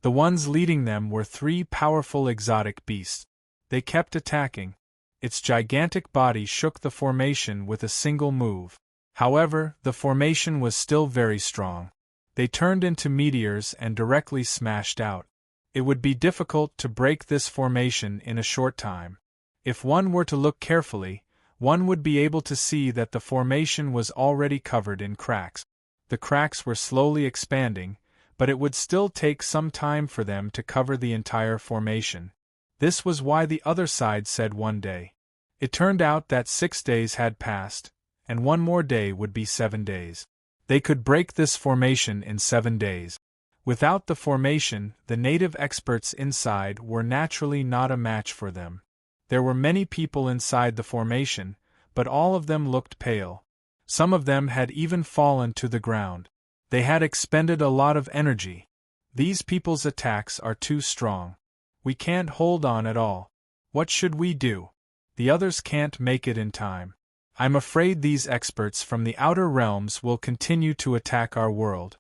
The ones leading them were 3 powerful exotic beasts. They kept attacking. Its gigantic body shook the formation with a single move. However, the formation was still very strong. They turned into meteors and directly smashed out. It would be difficult to break this formation in a short time. If one were to look carefully, one would be able to see that the formation was already covered in cracks. The cracks were slowly expanding, but it would still take some time for them to cover the entire formation. This was why the other side said one day. It turned out that 6 days had passed, and one more day would be 7 days. They could break this formation in 7 days. Without the formation, the native experts inside were naturally not a match for them. There were many people inside the formation, but all of them looked pale. Some of them had even fallen to the ground. They had expended a lot of energy. These people's attacks are too strong. We can't hold on at all. What should we do? The others can't make it in time. I'm afraid these experts from the outer realms will continue to attack our world.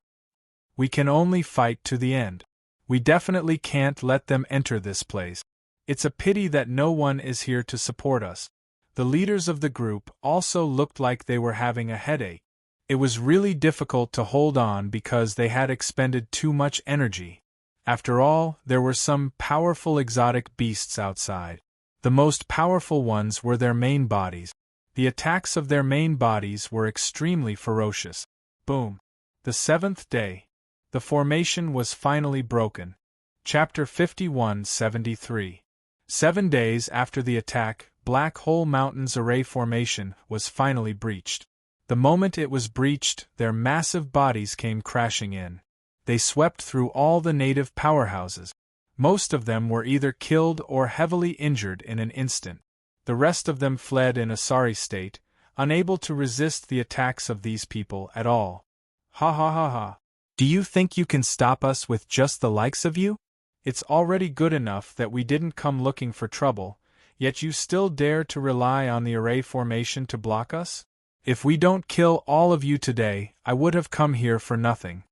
We can only fight to the end. We definitely can't let them enter this place. It's a pity that no one is here to support us. The leaders of the group also looked like they were having a headache. It was really difficult to hold on because they had expended too much energy. After all, there were some powerful exotic beasts outside. The most powerful ones were their main bodies. The attacks of their main bodies were extremely ferocious. Boom. The 7th day. The formation was finally broken. Chapter 51-73. 7 days after the attack, Black Hole Mountain's array formation was finally breached. The moment it was breached, their massive bodies came crashing in. They swept through all the native powerhouses. Most of them were either killed or heavily injured in an instant. The rest of them fled in a sorry state, unable to resist the attacks of these people at all. Ha ha ha ha. Do you think you can stop us with just the likes of you? It's already good enough that we didn't come looking for trouble, yet you still dare to rely on the array formation to block us? If we don't kill all of you today, I would have come here for nothing.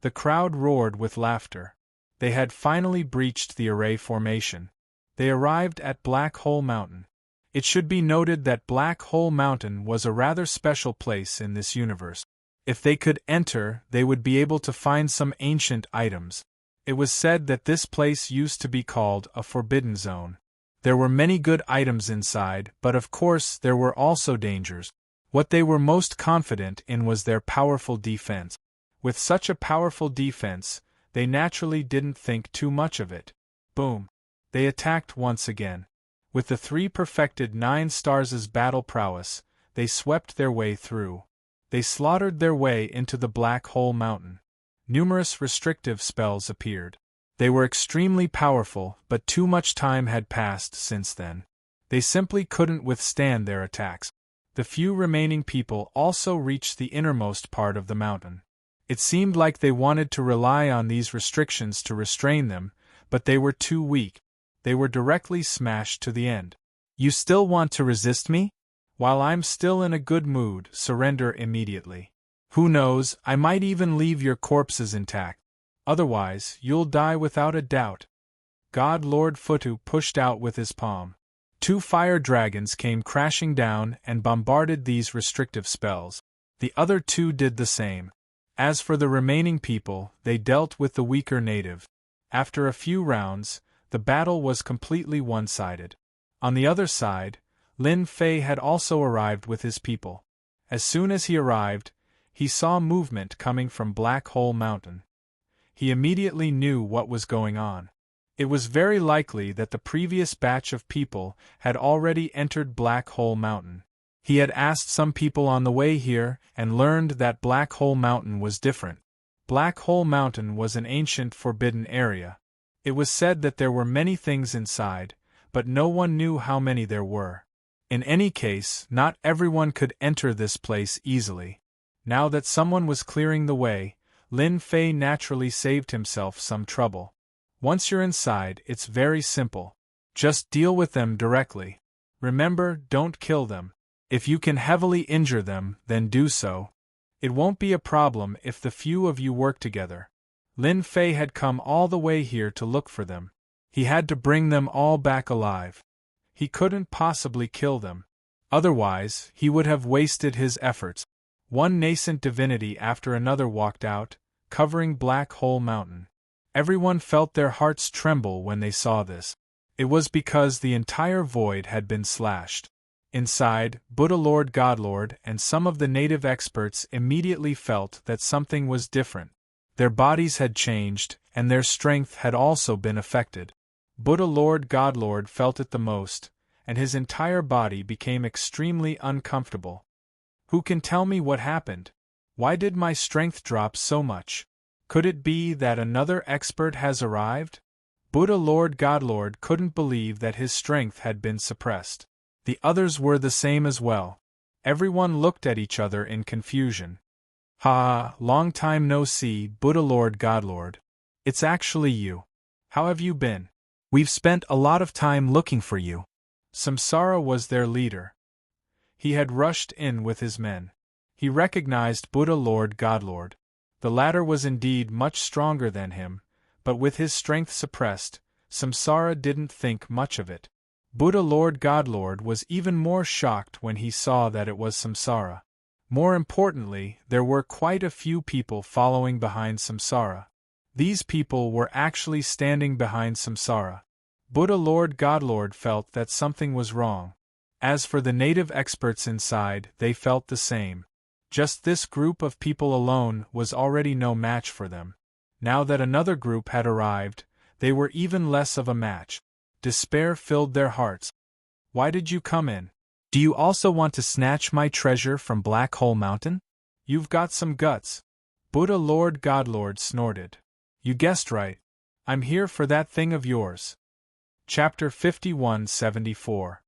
The crowd roared with laughter. They had finally breached the array formation. They arrived at Black Hole Mountain. It should be noted that Black Hole Mountain was a rather special place in this universe. If they could enter, they would be able to find some ancient items. It was said that this place used to be called a forbidden zone. There were many good items inside, but of course there were also dangers. What they were most confident in was their powerful defense. With such a powerful defense, they naturally didn't think too much of it. Boom. They attacked once again. With the 3 perfected 9 stars' battle prowess, they swept their way through. They slaughtered their way into the Black Hole Mountain. Numerous restrictive spells appeared. They were extremely powerful, but too much time had passed since then. They simply couldn't withstand their attacks. The few remaining people also reached the innermost part of the mountain. It seemed like they wanted to rely on these restrictions to restrain them, but they were too weak. They were directly smashed to the end. You still want to resist me? While I'm still in a good mood, surrender immediately. Who knows, I might even leave your corpses intact. Otherwise, you'll die without a doubt. God Lord Futu pushed out with his palm. 2 fire dragons came crashing down and bombarded these restrictive spells. The other 2 did the same. As for the remaining people, they dealt with the weaker native. After a few rounds, the battle was completely one-sided. On the other side, Lin Fei had also arrived with his people. As soon as he arrived, he saw movement coming from Black Hole Mountain. He immediately knew what was going on. It was very likely that the previous batch of people had already entered Black Hole Mountain. He had asked some people on the way here and learned that Black Hole Mountain was different. Black Hole Mountain was an ancient forbidden area. It was said that there were many things inside, but no one knew how many there were. In any case, not everyone could enter this place easily. Now that someone was clearing the way, Lin Fei naturally saved himself some trouble. Once you're inside, it's very simple. Just deal with them directly. Remember, don't kill them. If you can heavily injure them, then do so. It won't be a problem if the few of you work together. Lin Fei had come all the way here to look for them. He had to bring them all back alive. He couldn't possibly kill them. Otherwise, he would have wasted his efforts. One nascent divinity after another walked out, covering Black Hole Mountain. Everyone felt their hearts tremble when they saw this. It was because the entire void had been slashed. Inside, Buddha Lord Godlord and some of the native experts immediately felt that something was different. Their bodies had changed, and their strength had also been affected. Buddha Lord Godlord felt it the most, and his entire body became extremely uncomfortable. Who can tell me what happened? Why did my strength drop so much? Could it be that another expert has arrived? Buddha Lord Godlord couldn't believe that his strength had been suppressed. The others were the same as well. Everyone looked at each other in confusion. Ha, long time no see, Buddha Lord Godlord. It's actually you. How have you been? We've spent a lot of time looking for you. Samsara was their leader. He had rushed in with his men. He recognized Buddha Lord Godlord. The latter was indeed much stronger than him, but with his strength suppressed, Samsara didn't think much of it. Buddha Lord Godlord was even more shocked when he saw that it was Samsara. More importantly, there were quite a few people following behind Samsara. These people were actually standing behind Samsara. Buddha Lord Godlord felt that something was wrong. As for the native experts inside, they felt the same. Just this group of people alone was already no match for them. Now that another group had arrived, they were even less of a match. Despair filled their hearts. Why did you come in? Do you also want to snatch my treasure from Black Hole Mountain? You've got some guts. Buddha Lord Godlord snorted. You guessed right. I'm here for that thing of yours. Chapter 51-74.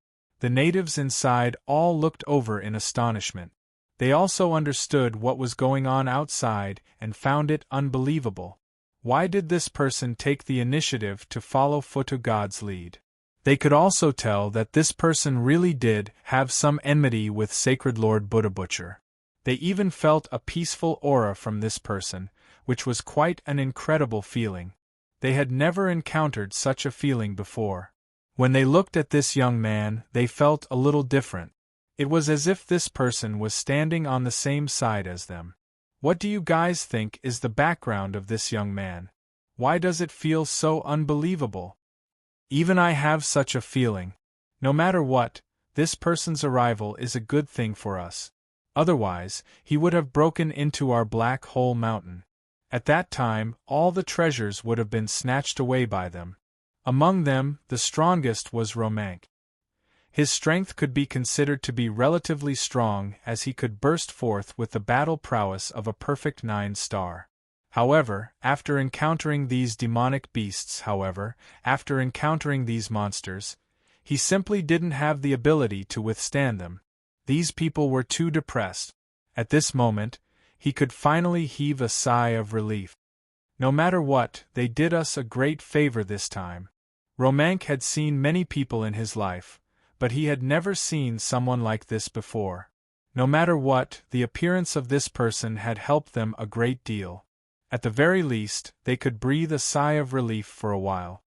The natives inside all looked over in astonishment. They also understood what was going on outside and found it unbelievable. Why did this person take the initiative to follow Futu God's lead? They could also tell that this person really did have some enmity with Sacred Lord Buddha Butcher. They even felt a peaceful aura from this person, which was quite an incredible feeling. They had never encountered such a feeling before. When they looked at this young man, they felt a little different. It was as if this person was standing on the same side as them. What do you guys think is the background of this young man? Why does it feel so unbelievable? Even I have such a feeling. No matter what, this person's arrival is a good thing for us. Otherwise, he would have broken into our Black Hole Mountain. At that time, all the treasures would have been snatched away by them. Among them, the strongest was Romank. His strength could be considered to be relatively strong as he could burst forth with the battle prowess of a perfect 9-star. After encountering these demonic beasts, after encountering these monsters, he simply didn't have the ability to withstand them. These people were too depressed. At this moment, he could finally heave a sigh of relief. No matter what, they did us a great favor this time. Romank had seen many people in his life, but he had never seen someone like this before. No matter what, the appearance of this person had helped them a great deal. At the very least, they could breathe a sigh of relief for a while.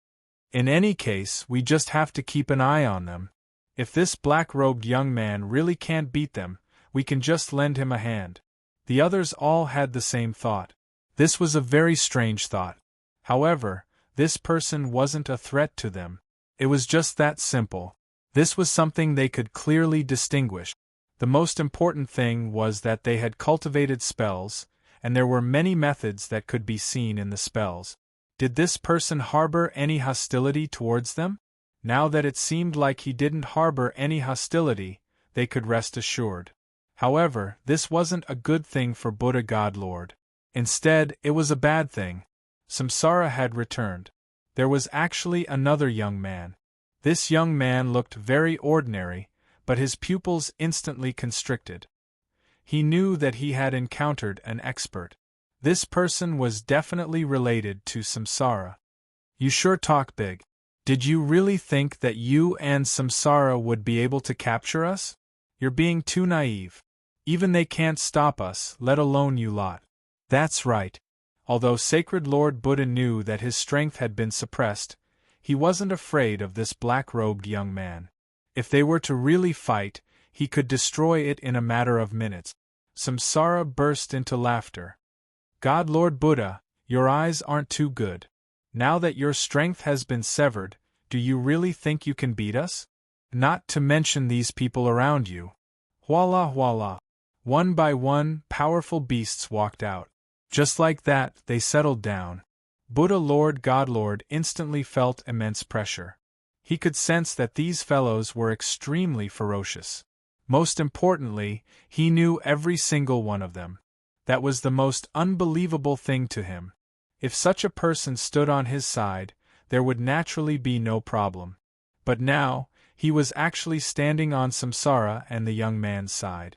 In any case, we just have to keep an eye on them. If this black-robed young man really can't beat them, we can just lend him a hand. The others all had the same thought. This was a very strange thought. However, this person wasn't a threat to them. It was just that simple. This was something they could clearly distinguish. The most important thing was that they had cultivated spells, and there were many methods that could be seen in the spells. Did this person harbor any hostility towards them? Now that it seemed like he didn't harbor any hostility, they could rest assured. However, this wasn't a good thing for Buddha Godlord. Instead, it was a bad thing. Samsara had returned. There was actually another young man. This young man looked very ordinary, but his pupils instantly constricted. He knew that he had encountered an expert. This person was definitely related to Samsara. You sure talk big. Did you really think that you and Samsara would be able to capture us? You're being too naive. Even they can't stop us, let alone you lot. That's right. Although Sacred Lord Buddha knew that his strength had been suppressed, he wasn't afraid of this black-robed young man. If they were to really fight, he could destroy it in a matter of minutes. Samsara burst into laughter. God Lord Buddha, your eyes aren't too good. Now that your strength has been severed, Do you really think you can beat us? Not to mention these people around you. Voila, voila. One by one, powerful beasts walked out. Just like that, they settled down. Buddha Lord Godlord instantly felt immense pressure. He could sense that these fellows were extremely ferocious. Most importantly, he knew every single one of them. That was the most unbelievable thing to him. If such a person stood on his side, there would naturally be no problem. But now, he was actually standing on Samsara and the young man's side.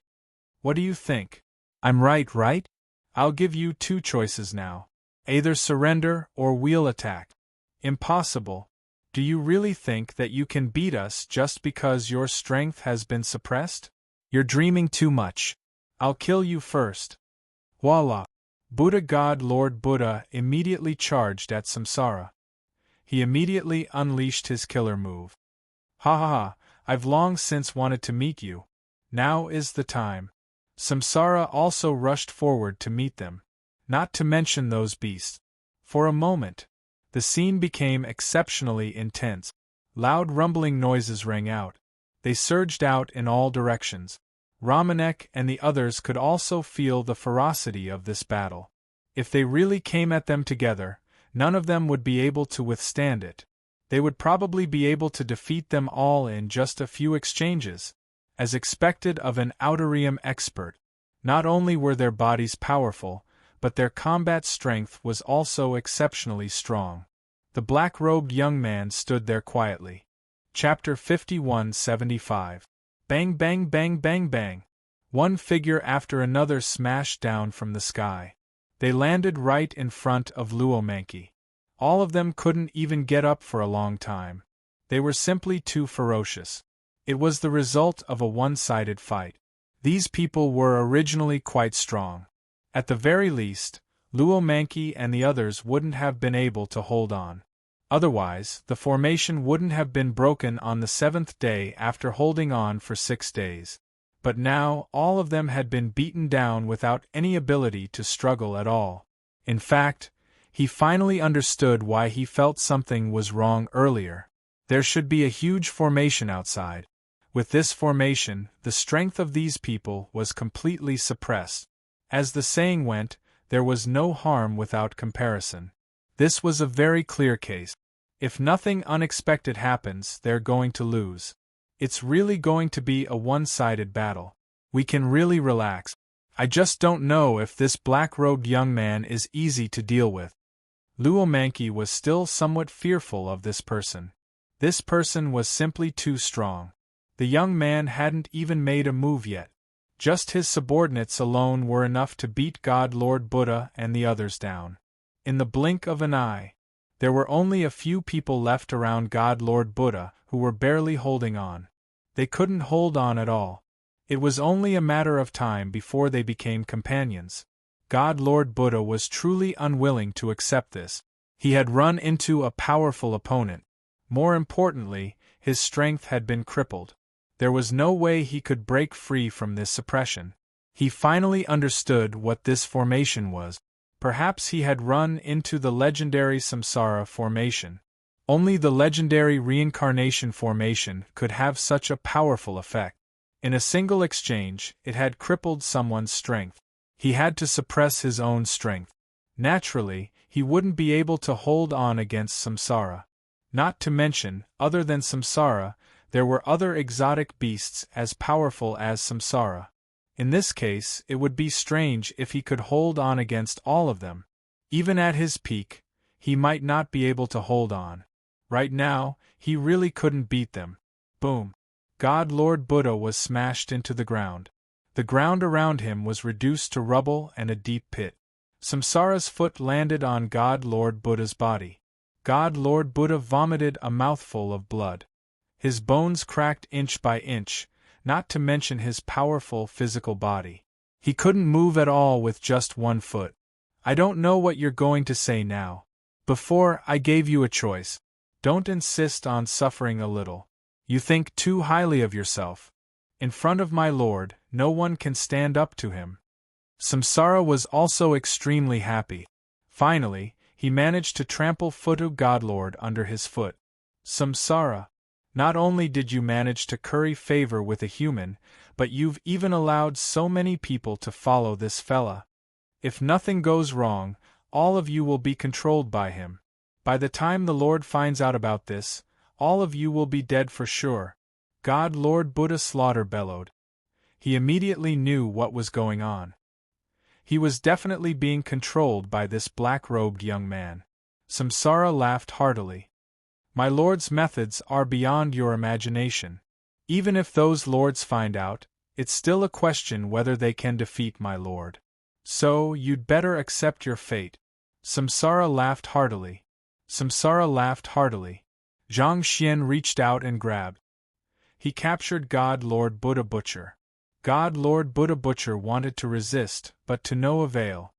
What do you think? I'm right, right? I'll give you two choices now. Either surrender or we'll attack. Impossible. Do you really think that you can beat us just because your strength has been suppressed? You're dreaming too much. I'll kill you first. Voila! Buddha God Lord Buddha immediately charged at Samsara. He immediately unleashed his killer move. Ha ha ha, I've long since wanted to meet you. Now is the time. Samsara also rushed forward to meet them. Not to mention those beasts. For a moment, the scene became exceptionally intense. Loud rumbling noises rang out. They surged out in all directions. Ramanek and the others could also feel the ferocity of this battle. If they really came at them together, none of them would be able to withstand it. They would probably be able to defeat them all in just a few exchanges. As expected of an Outarium expert, not only were their bodies powerful, but their combat strength was also exceptionally strong. The black-robed young man stood there quietly. Chapter 51-75. Bang bang bang bang bang. One figure after another smashed down from the sky. They landed right in front of Luomanki. All of them couldn't even get up for a long time. They were simply too ferocious. It was the result of a one-sided fight. These people were originally quite strong. At the very least, Luomanki and the others wouldn't have been able to hold on. Otherwise, the formation wouldn't have been broken on the 7th day after holding on for 6 days. But now, all of them had been beaten down without any ability to struggle at all. In fact, he finally understood why he felt something was wrong earlier. There should be a huge formation outside. With this formation, the strength of these people was completely suppressed. As the saying went, there was no harm without comparison. This was a very clear case. If nothing unexpected happens, they're going to lose. It's really going to be a one-sided battle. We can really relax. I just don't know if this black-robed young man is easy to deal with. Luomanki was still somewhat fearful of this person. This person was simply too strong. The young man hadn't even made a move yet. Just his subordinates alone were enough to beat God Lord Buddha and the others down. In the blink of an eye, there were only a few people left around God Lord Buddha who were barely holding on. They couldn't hold on at all. It was only a matter of time before they became companions. God Lord Buddha was truly unwilling to accept this. He had run into a powerful opponent. More importantly, his strength had been crippled. There was no way he could break free from this suppression. He finally understood what this formation was. Perhaps he had run into the legendary Samsara formation. Only the legendary reincarnation formation could have such a powerful effect. In a single exchange, it had crippled someone's strength. He had to suppress his own strength. Naturally, he wouldn't be able to hold on against Samsara. Not to mention, other than Samsara, there were other exotic beasts as powerful as Samsara. In this case, it would be strange if he could hold on against all of them. Even at his peak, he might not be able to hold on. Right now, he really couldn't beat them. Boom! God Lord Buddha was smashed into the ground. The ground around him was reduced to rubble and a deep pit. Samsara's foot landed on God Lord Buddha's body. God Lord Buddha vomited a mouthful of blood. His bones cracked inch by inch, not to mention his powerful physical body. He couldn't move at all with just one foot. I don't know what you're going to say now. Before, I gave you a choice. Don't insist on suffering a little. You think too highly of yourself. In front of my lord, no one can stand up to him. Samsara was also extremely happy. Finally, he managed to trample Futu Godlord under his foot. Samsara, not only did you manage to curry favor with a human, but you've even allowed so many people to follow this fella. If nothing goes wrong, all of you will be controlled by him. By the time the Lord finds out about this, all of you will be dead for sure. God Lord Buddha Slaughter bellowed. He immediately knew what was going on. He was definitely being controlled by this black-robed young man. Samsara laughed heartily. My lord's methods are beyond your imagination. Even if those lords find out, it's still a question whether they can defeat my lord. So, you'd better accept your fate. Samsara laughed heartily. Samsara laughed heartily. Zhang Xian reached out and grabbed. He captured God Lord Buddha Butcher. God Lord Buddha Butcher wanted to resist, but to no avail.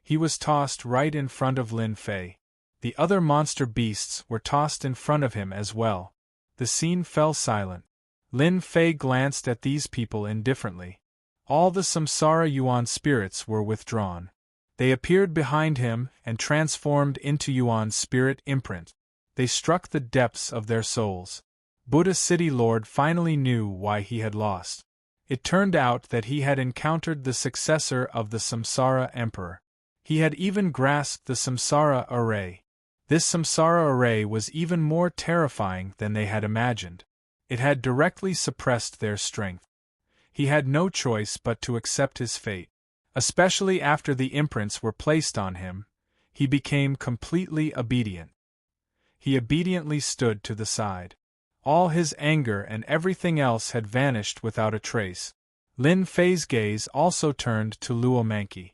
He was tossed right in front of Lin Fei. The other monster beasts were tossed in front of him as well. The scene fell silent. Lin Fei glanced at these people indifferently. All the Samsara Yuan spirits were withdrawn. They appeared behind him and transformed into Yuan's spirit imprint. They struck the depths of their souls. Buddha City Lord finally knew why he had lost. It turned out that he had encountered the successor of the Samsara Emperor. He had even grasped the Samsara Array. This Samsara Array was even more terrifying than they had imagined. It had directly suppressed their strength. He had no choice but to accept his fate. Especially after the imprints were placed on him, he became completely obedient. He obediently stood to the side. All his anger and everything else had vanished without a trace. Lin Fei's gaze also turned to Luo Manqi.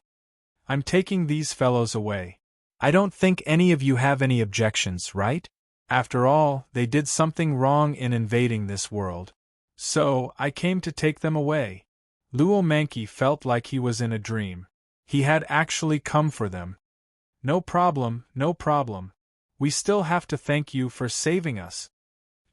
I'm taking these fellows away. I don't think any of you have any objections, right? After all, they did something wrong in invading this world. So, I came to take them away. Luo Manqi felt like he was in a dream. He had actually come for them. No problem, no problem. We still have to thank you for saving us.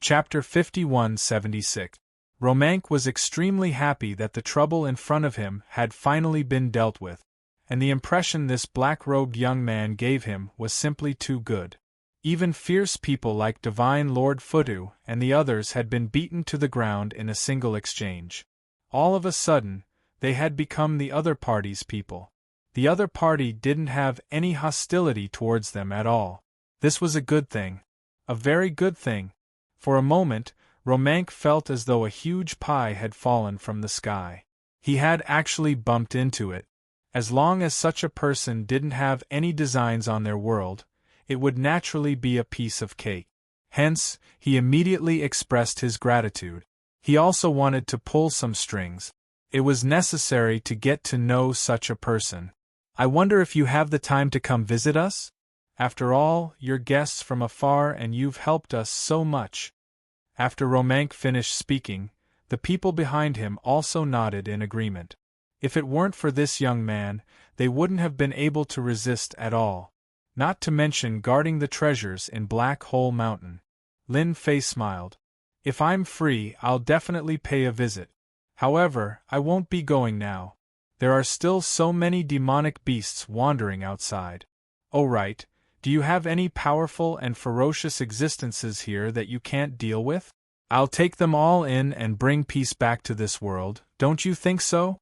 Chapter 5176. Romank was extremely happy that the trouble in front of him had finally been dealt with, and the impression this black-robed young man gave him was simply too good. Even fierce people like Divine Lord Futu and the others had been beaten to the ground in a single exchange. All of a sudden, they had become the other party's people. The other party didn't have any hostility towards them at all. This was a good thing. A very good thing. For a moment, Romank felt as though a huge pie had fallen from the sky. He had actually bumped into it. As long as such a person didn't have any designs on their world, it would naturally be a piece of cake. Hence, he immediately expressed his gratitude. He also wanted to pull some strings. It was necessary to get to know such a person. I wonder if you have the time to come visit us? After all, you're guests from afar and you've helped us so much. After Romank finished speaking, the people behind him also nodded in agreement. If it weren't for this young man, they wouldn't have been able to resist at all. Not to mention guarding the treasures in Black Hole Mountain. Lin Fei smiled. If I'm free, I'll definitely pay a visit. However, I won't be going now. There are still so many demonic beasts wandering outside. Oh right, do you have any powerful and ferocious existences here that you can't deal with? I'll take them all in and bring peace back to this world, don't you think so?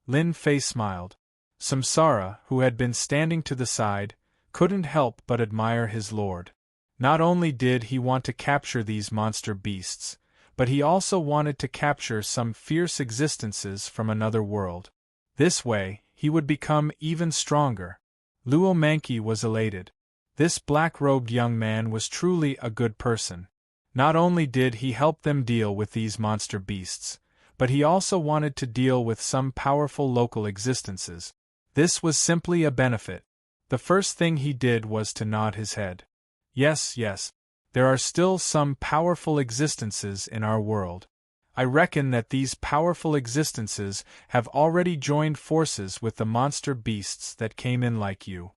Lin Fei smiled. Samsara, who had been standing to the side, couldn't help but admire his lord. Not only did he want to capture these monster beasts, but he also wanted to capture some fierce existences from another world. This way, he would become even stronger. Luo Manqi was elated. This black-robed young man was truly a good person. Not only did he help them deal with these monster beasts, but he also wanted to deal with some powerful local existences. This was simply a benefit. The first thing he did was to nod his head. Yes, there are still some powerful existences in our world. I reckon that these powerful existences have already joined forces with the monster beasts that came in like you.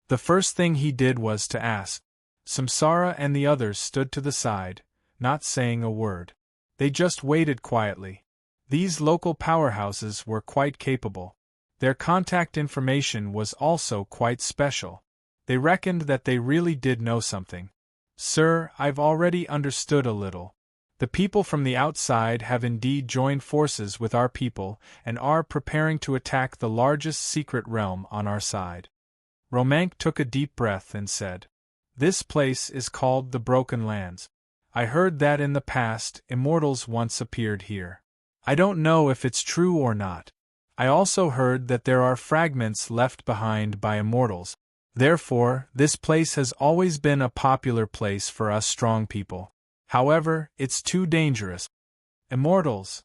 The first thing he did was to ask. Samsara and the others stood to the side, not saying a word. They just waited quietly. These local powerhouses were quite capable. Their contact information was also quite special. They reckoned that they really did know something. Sir, I've already understood a little. The people from the outside have indeed joined forces with our people and are preparing to attack the largest secret realm on our side. Romank took a deep breath and said, "This place is called the Broken Lands. I heard that in the past immortals once appeared here. I don't know if it's true or not. I also heard that there are fragments left behind by immortals. Therefore, this place has always been a popular place for us strong people. However, it's too dangerous." Immortals.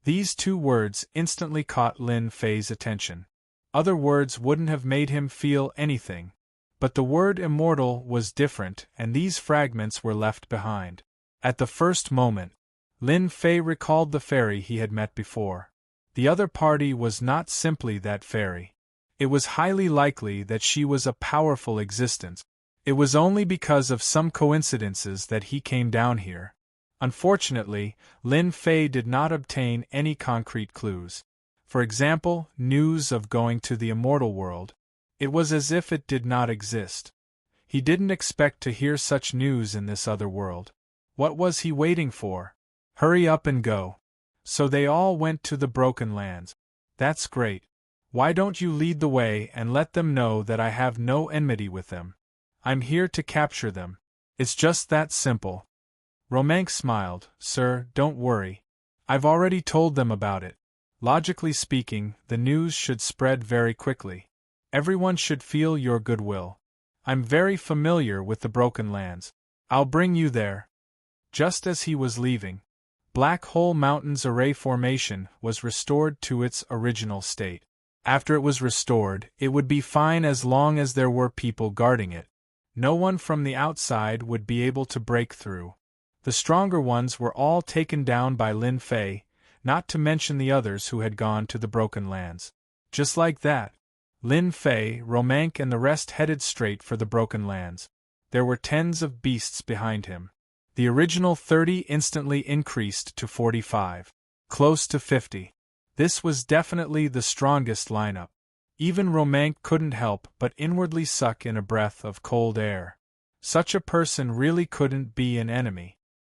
These two words instantly caught Lin Fei's attention. Other words wouldn't have made him feel anything. But the word immortal was different, and these fragments were left behind. At the first moment, Lin Fei recalled the fairy he had met before. The other party was not simply that fairy. It was highly likely that she was a powerful existence. It was only because of some coincidences that he came down here. Unfortunately, Lin Fei did not obtain any concrete clues. For example, news of going to the immortal world. It was as if it did not exist. He didn't expect to hear such news in this other world. What was he waiting for? Hurry up and go. So they all went to the Broken Lands. That's great. Why don't you lead the way and let them know that I have no enmity with them? I'm here to capture them. It's just that simple. Romank smiled. Sir, don't worry. I've already told them about it. Logically speaking, the news should spread very quickly. Everyone should feel your goodwill. I'm very familiar with the Broken Lands. I'll bring you there. Just as he was leaving, Black Hole Mountain's array formation was restored to its original state. After it was restored, it would be fine as long as there were people guarding it. No one from the outside would be able to break through. The stronger ones were all taken down by Lin Fei, not to mention the others who had gone to the Broken Lands. Just like that, Lin Fei, Romank and the rest headed straight for the Broken Lands. There were tens of beasts behind him. The original 30 instantly increased to 45. Close to 50. This was definitely the strongest lineup. Even Romank couldn't help but inwardly suck in a breath of cold air. Such a person really couldn't be an enemy.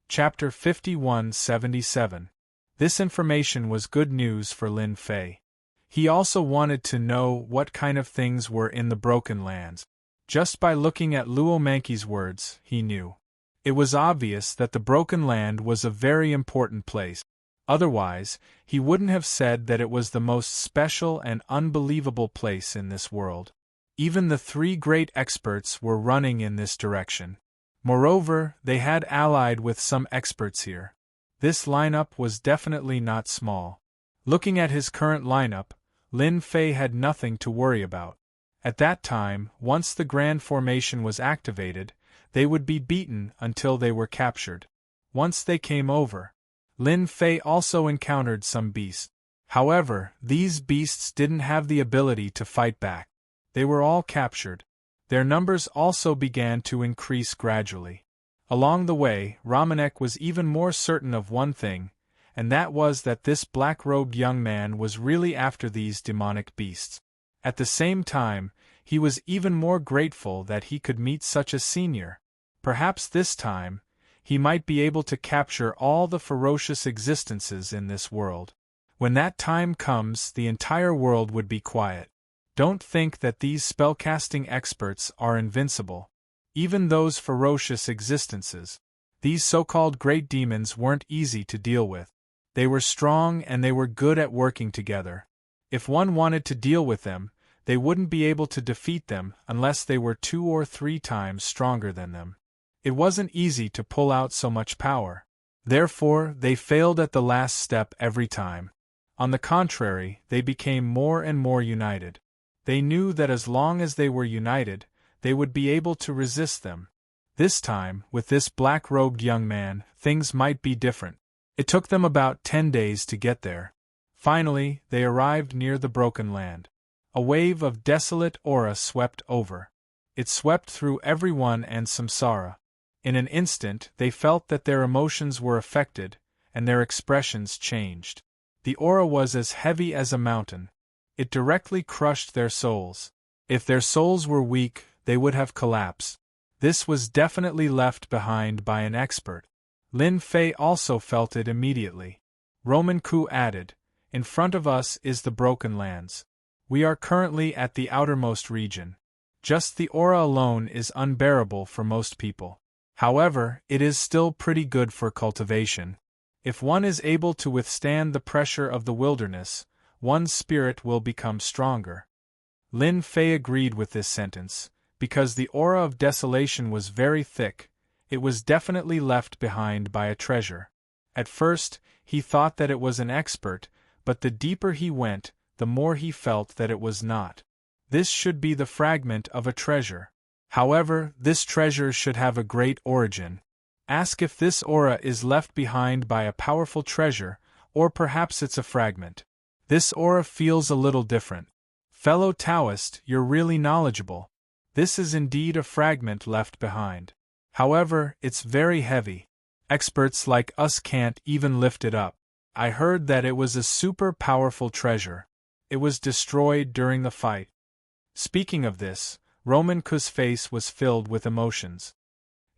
Chapter 5177. This information was good news for Lin Fei. He also wanted to know what kind of things were in the Broken Lands. Just by looking at Luo Manki's words, he knew. It was obvious that the Broken Land was a very important place. Otherwise, he wouldn't have said that it was the most special and unbelievable place in this world. Even the three great experts were running in this direction. Moreover, they had allied with some experts here. This lineup was definitely not small. Looking at his current lineup, Lin Fei had nothing to worry about. At that time, once the Grand Formation was activated, they would be beaten until they were captured. Once they came over, Lin Fei also encountered some beasts. However, these beasts didn't have the ability to fight back. They were all captured. Their numbers also began to increase gradually. Along the way, Romanek was even more certain of one thing, and that was that this black-robed young man was really after these demonic beasts. At the same time, he was even more grateful that he could meet such a senior. Perhaps this time, he might be able to capture all the ferocious existences in this world. When that time comes, the entire world would be quiet. Don't think that these spellcasting experts are invincible. Even those ferocious existences, these so-called great demons, weren't easy to deal with. They were strong and they were good at working together. If one wanted to deal with them, they wouldn't be able to defeat them unless they were 2 or 3 times stronger than them. It wasn't easy to pull out so much power. Therefore, they failed at the last step every time. On the contrary, they became more and more united. They knew that as long as they were united, they would be able to resist them. This time, with this black-robed young man, things might be different. It took them about 10 days to get there. Finally, they arrived near the Broken Land. A wave of desolate aura swept over. It swept through everyone and Samsara. In an instant, they felt that their emotions were affected, and their expressions changed. The aura was as heavy as a mountain. It directly crushed their souls. If their souls were weak, they would have collapsed. This was definitely left behind by an expert. Lin Fei also felt it immediately. Roman Ku added, "In front of us is the Broken Lands. We are currently at the outermost region. Just the aura alone is unbearable for most people. However, it is still pretty good for cultivation. If one is able to withstand the pressure of the wilderness, one's spirit will become stronger." Lin Fei agreed with this sentence. Because the aura of desolation was very thick, it was definitely left behind by a treasure. At first, he thought that it was an expert, but the deeper he went, the more he felt that it was not. This should be the fragment of a treasure. However, this treasure should have a great origin. Ask if this aura is left behind by a powerful treasure, or perhaps it's a fragment. This aura feels a little different. Fellow Taoist, you're really knowledgeable. This is indeed a fragment left behind. However, it's very heavy. Experts like us can't even lift it up. I heard that it was a super powerful treasure. It was destroyed during the fight. Speaking of this, Roman Ku's face was filled with emotions.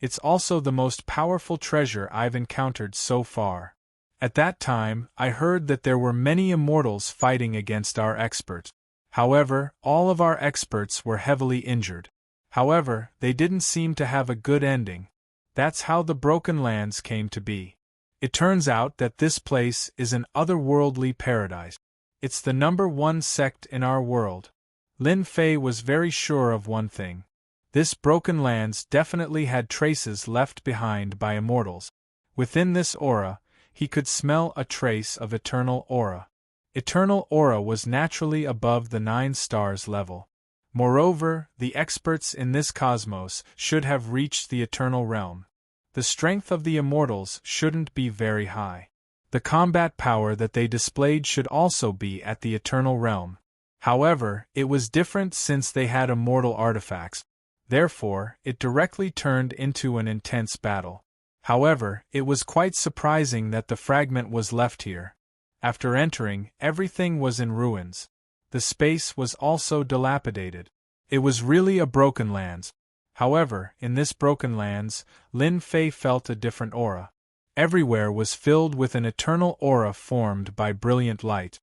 It's also the most powerful treasure I've encountered so far. At that time, I heard that there were many immortals fighting against our experts. However, all of our experts were heavily injured. However, they didn't seem to have a good ending. That's how the Broken Lands came to be. It turns out that this place is an otherworldly paradise. It's the #1 sect in our world. Lin Fei was very sure of one thing. This Broken Lands definitely had traces left behind by immortals. Within this aura, he could smell a trace of eternal aura. Eternal aura was naturally above the 9 stars level. Moreover, the experts in this cosmos should have reached the eternal realm. The strength of the immortals shouldn't be very high. The combat power that they displayed should also be at the eternal realm. However, it was different since they had immortal artifacts. Therefore, it directly turned into an intense battle. However, it was quite surprising that the fragment was left here. After entering, everything was in ruins. The space was also dilapidated. It was really a Broken Lands. However, in this Broken Lands, Lin Fei felt a different aura. Everywhere was filled with an eternal aura formed by brilliant light.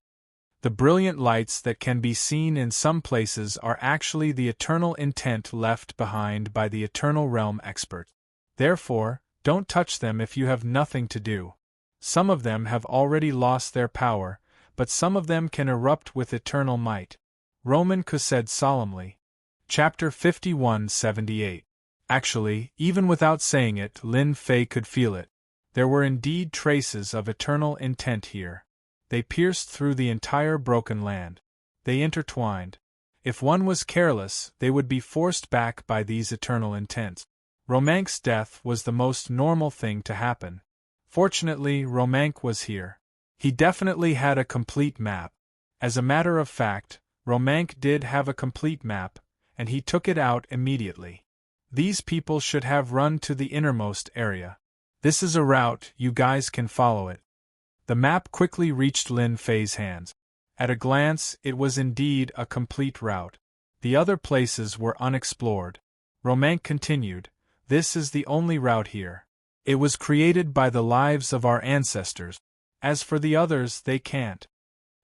The brilliant lights that can be seen in some places are actually the eternal intent left behind by the eternal realm expert. Therefore, don't touch them if you have nothing to do. Some of them have already lost their power, but some of them can erupt with eternal might. Roman Ku said solemnly. Chapter 5178. Actually, even without saying it, Lin Fei could feel it. There were indeed traces of eternal intent here. They pierced through the entire Broken Land. They intertwined. If one was careless, they would be forced back by these eternal intents. Romank's death was the most normal thing to happen. Fortunately, Romank was here. He definitely had a complete map. As a matter of fact, Romank did have a complete map, and he took it out immediately. These people should have run to the innermost area. This is a route, you guys can follow it. The map quickly reached Lin Fei's hands. At a glance, it was indeed a complete route. The other places were unexplored. Romank continued, "This is the only route here. It was created by the lives of our ancestors. As for the others, they can't."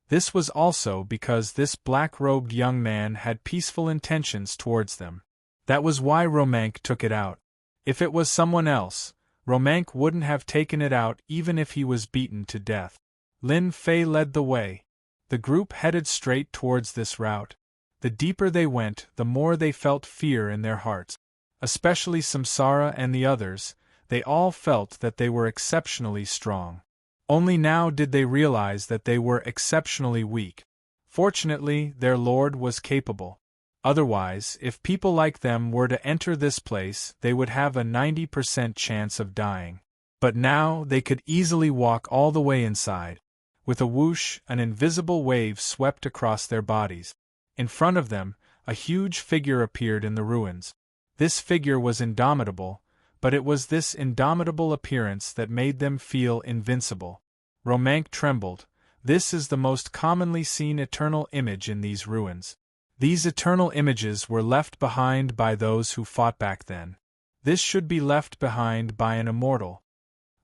This was also because this black-robed young man had peaceful intentions towards them. That was why Romank took it out. If it was someone else, Romank wouldn't have taken it out even if he was beaten to death. Lin Fei led the way. The group headed straight towards this route. The deeper they went, the more they felt fear in their hearts. Especially Samsara and the others, they all felt that they were exceptionally strong. Only now did they realize that they were exceptionally weak. Fortunately, their lord was capable. Otherwise, if people like them were to enter this place, they would have a 90% chance of dying. But now, they could easily walk all the way inside. With a whoosh, an invisible wave swept across their bodies. In front of them, a huge figure appeared in the ruins. This figure was indomitable, but it was this indomitable appearance that made them feel invincible. Romank trembled. This is the most commonly seen eternal image in these ruins. These eternal images were left behind by those who fought back then. This should be left behind by an immortal.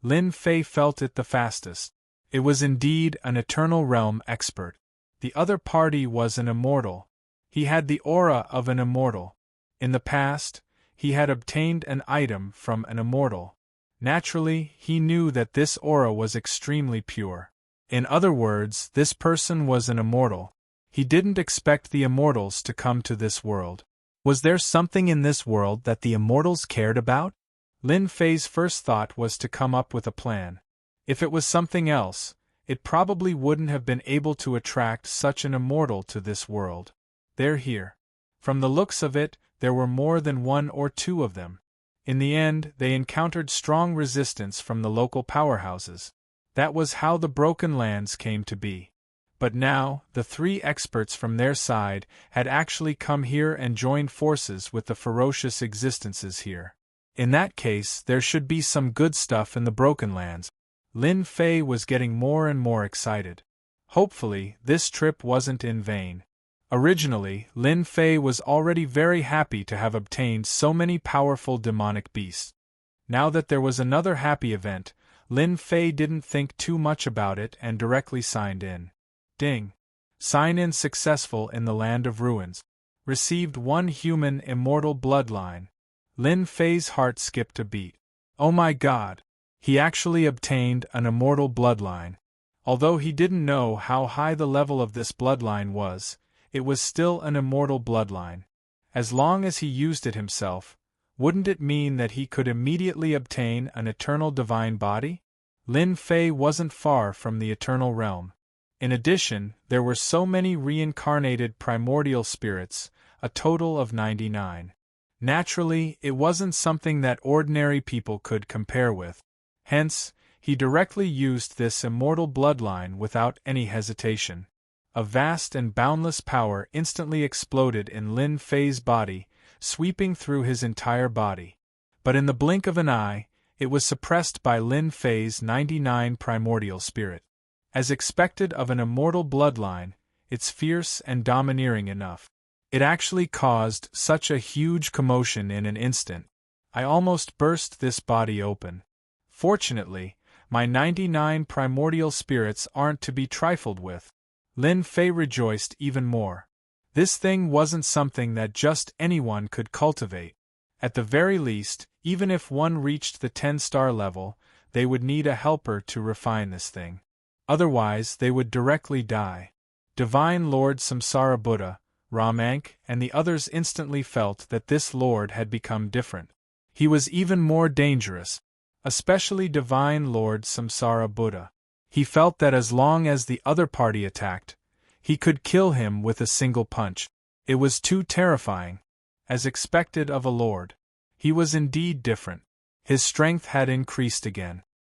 Lin Fei felt it the fastest. It was indeed an eternal realm expert. The other party was an immortal. He had the aura of an immortal. In the past, he had obtained an item from an immortal. Naturally, he knew that this aura was extremely pure. In other words, this person was an immortal. He didn't expect the immortals to come to this world. Was there something in this world that the immortals cared about? Lin Fei's first thought was to come up with a plan. If it was something else, it probably wouldn't have been able to attract such an immortal to this world. They're here. From the looks of it, there were more than one or two of them. In the end, they encountered strong resistance from the local powerhouses. That was how the Broken Lands came to be. But now, the three experts from their side had actually come here and joined forces with the ferocious existences here. In that case, there should be some good stuff in the Broken Lands. Lin Fei was getting more and more excited. Hopefully, this trip wasn't in vain. Originally, Lin Fei was already very happy to have obtained so many powerful demonic beasts. Now that there was another happy event, Lin Fei didn't think too much about it and directly signed in. Ding! Sign-in successful in the Land of Ruins. Received 1 human immortal bloodline. Lin Fei's heart skipped a beat. Oh my god! He actually obtained an immortal bloodline. Although he didn't know how high the level of this bloodline was, it was still an immortal bloodline. As long as he used it himself, wouldn't it mean that he could immediately obtain an eternal divine body? Lin Fei wasn't far from the eternal realm. In addition, there were so many reincarnated primordial spirits, a total of 99. Naturally, it wasn't something that ordinary people could compare with. Hence, he directly used this immortal bloodline without any hesitation. A vast and boundless power instantly exploded in Lin Fei's body, sweeping through his entire body. But in the blink of an eye, it was suppressed by Lin Fei's 99 primordial spirit. As expected of an immortal bloodline, it's fierce and domineering enough. It actually caused such a huge commotion in an instant. I almost burst this body open. Fortunately, my 99 primordial spirits aren't to be trifled with. Lin Fei rejoiced even more. This thing wasn't something that just anyone could cultivate. At the very least, even if one reached the 10-star level, they would need a helper to refine this thing. Otherwise, they would directly die. Divine Lord Samsara Buddha, Ramank, and the others instantly felt that this lord had become different. He was even more dangerous, especially Divine Lord Samsara Buddha. He felt that as long as the other party attacked, he could kill him with a single punch. It was too terrifying. As expected of a lord, he was indeed different. His strength had increased again.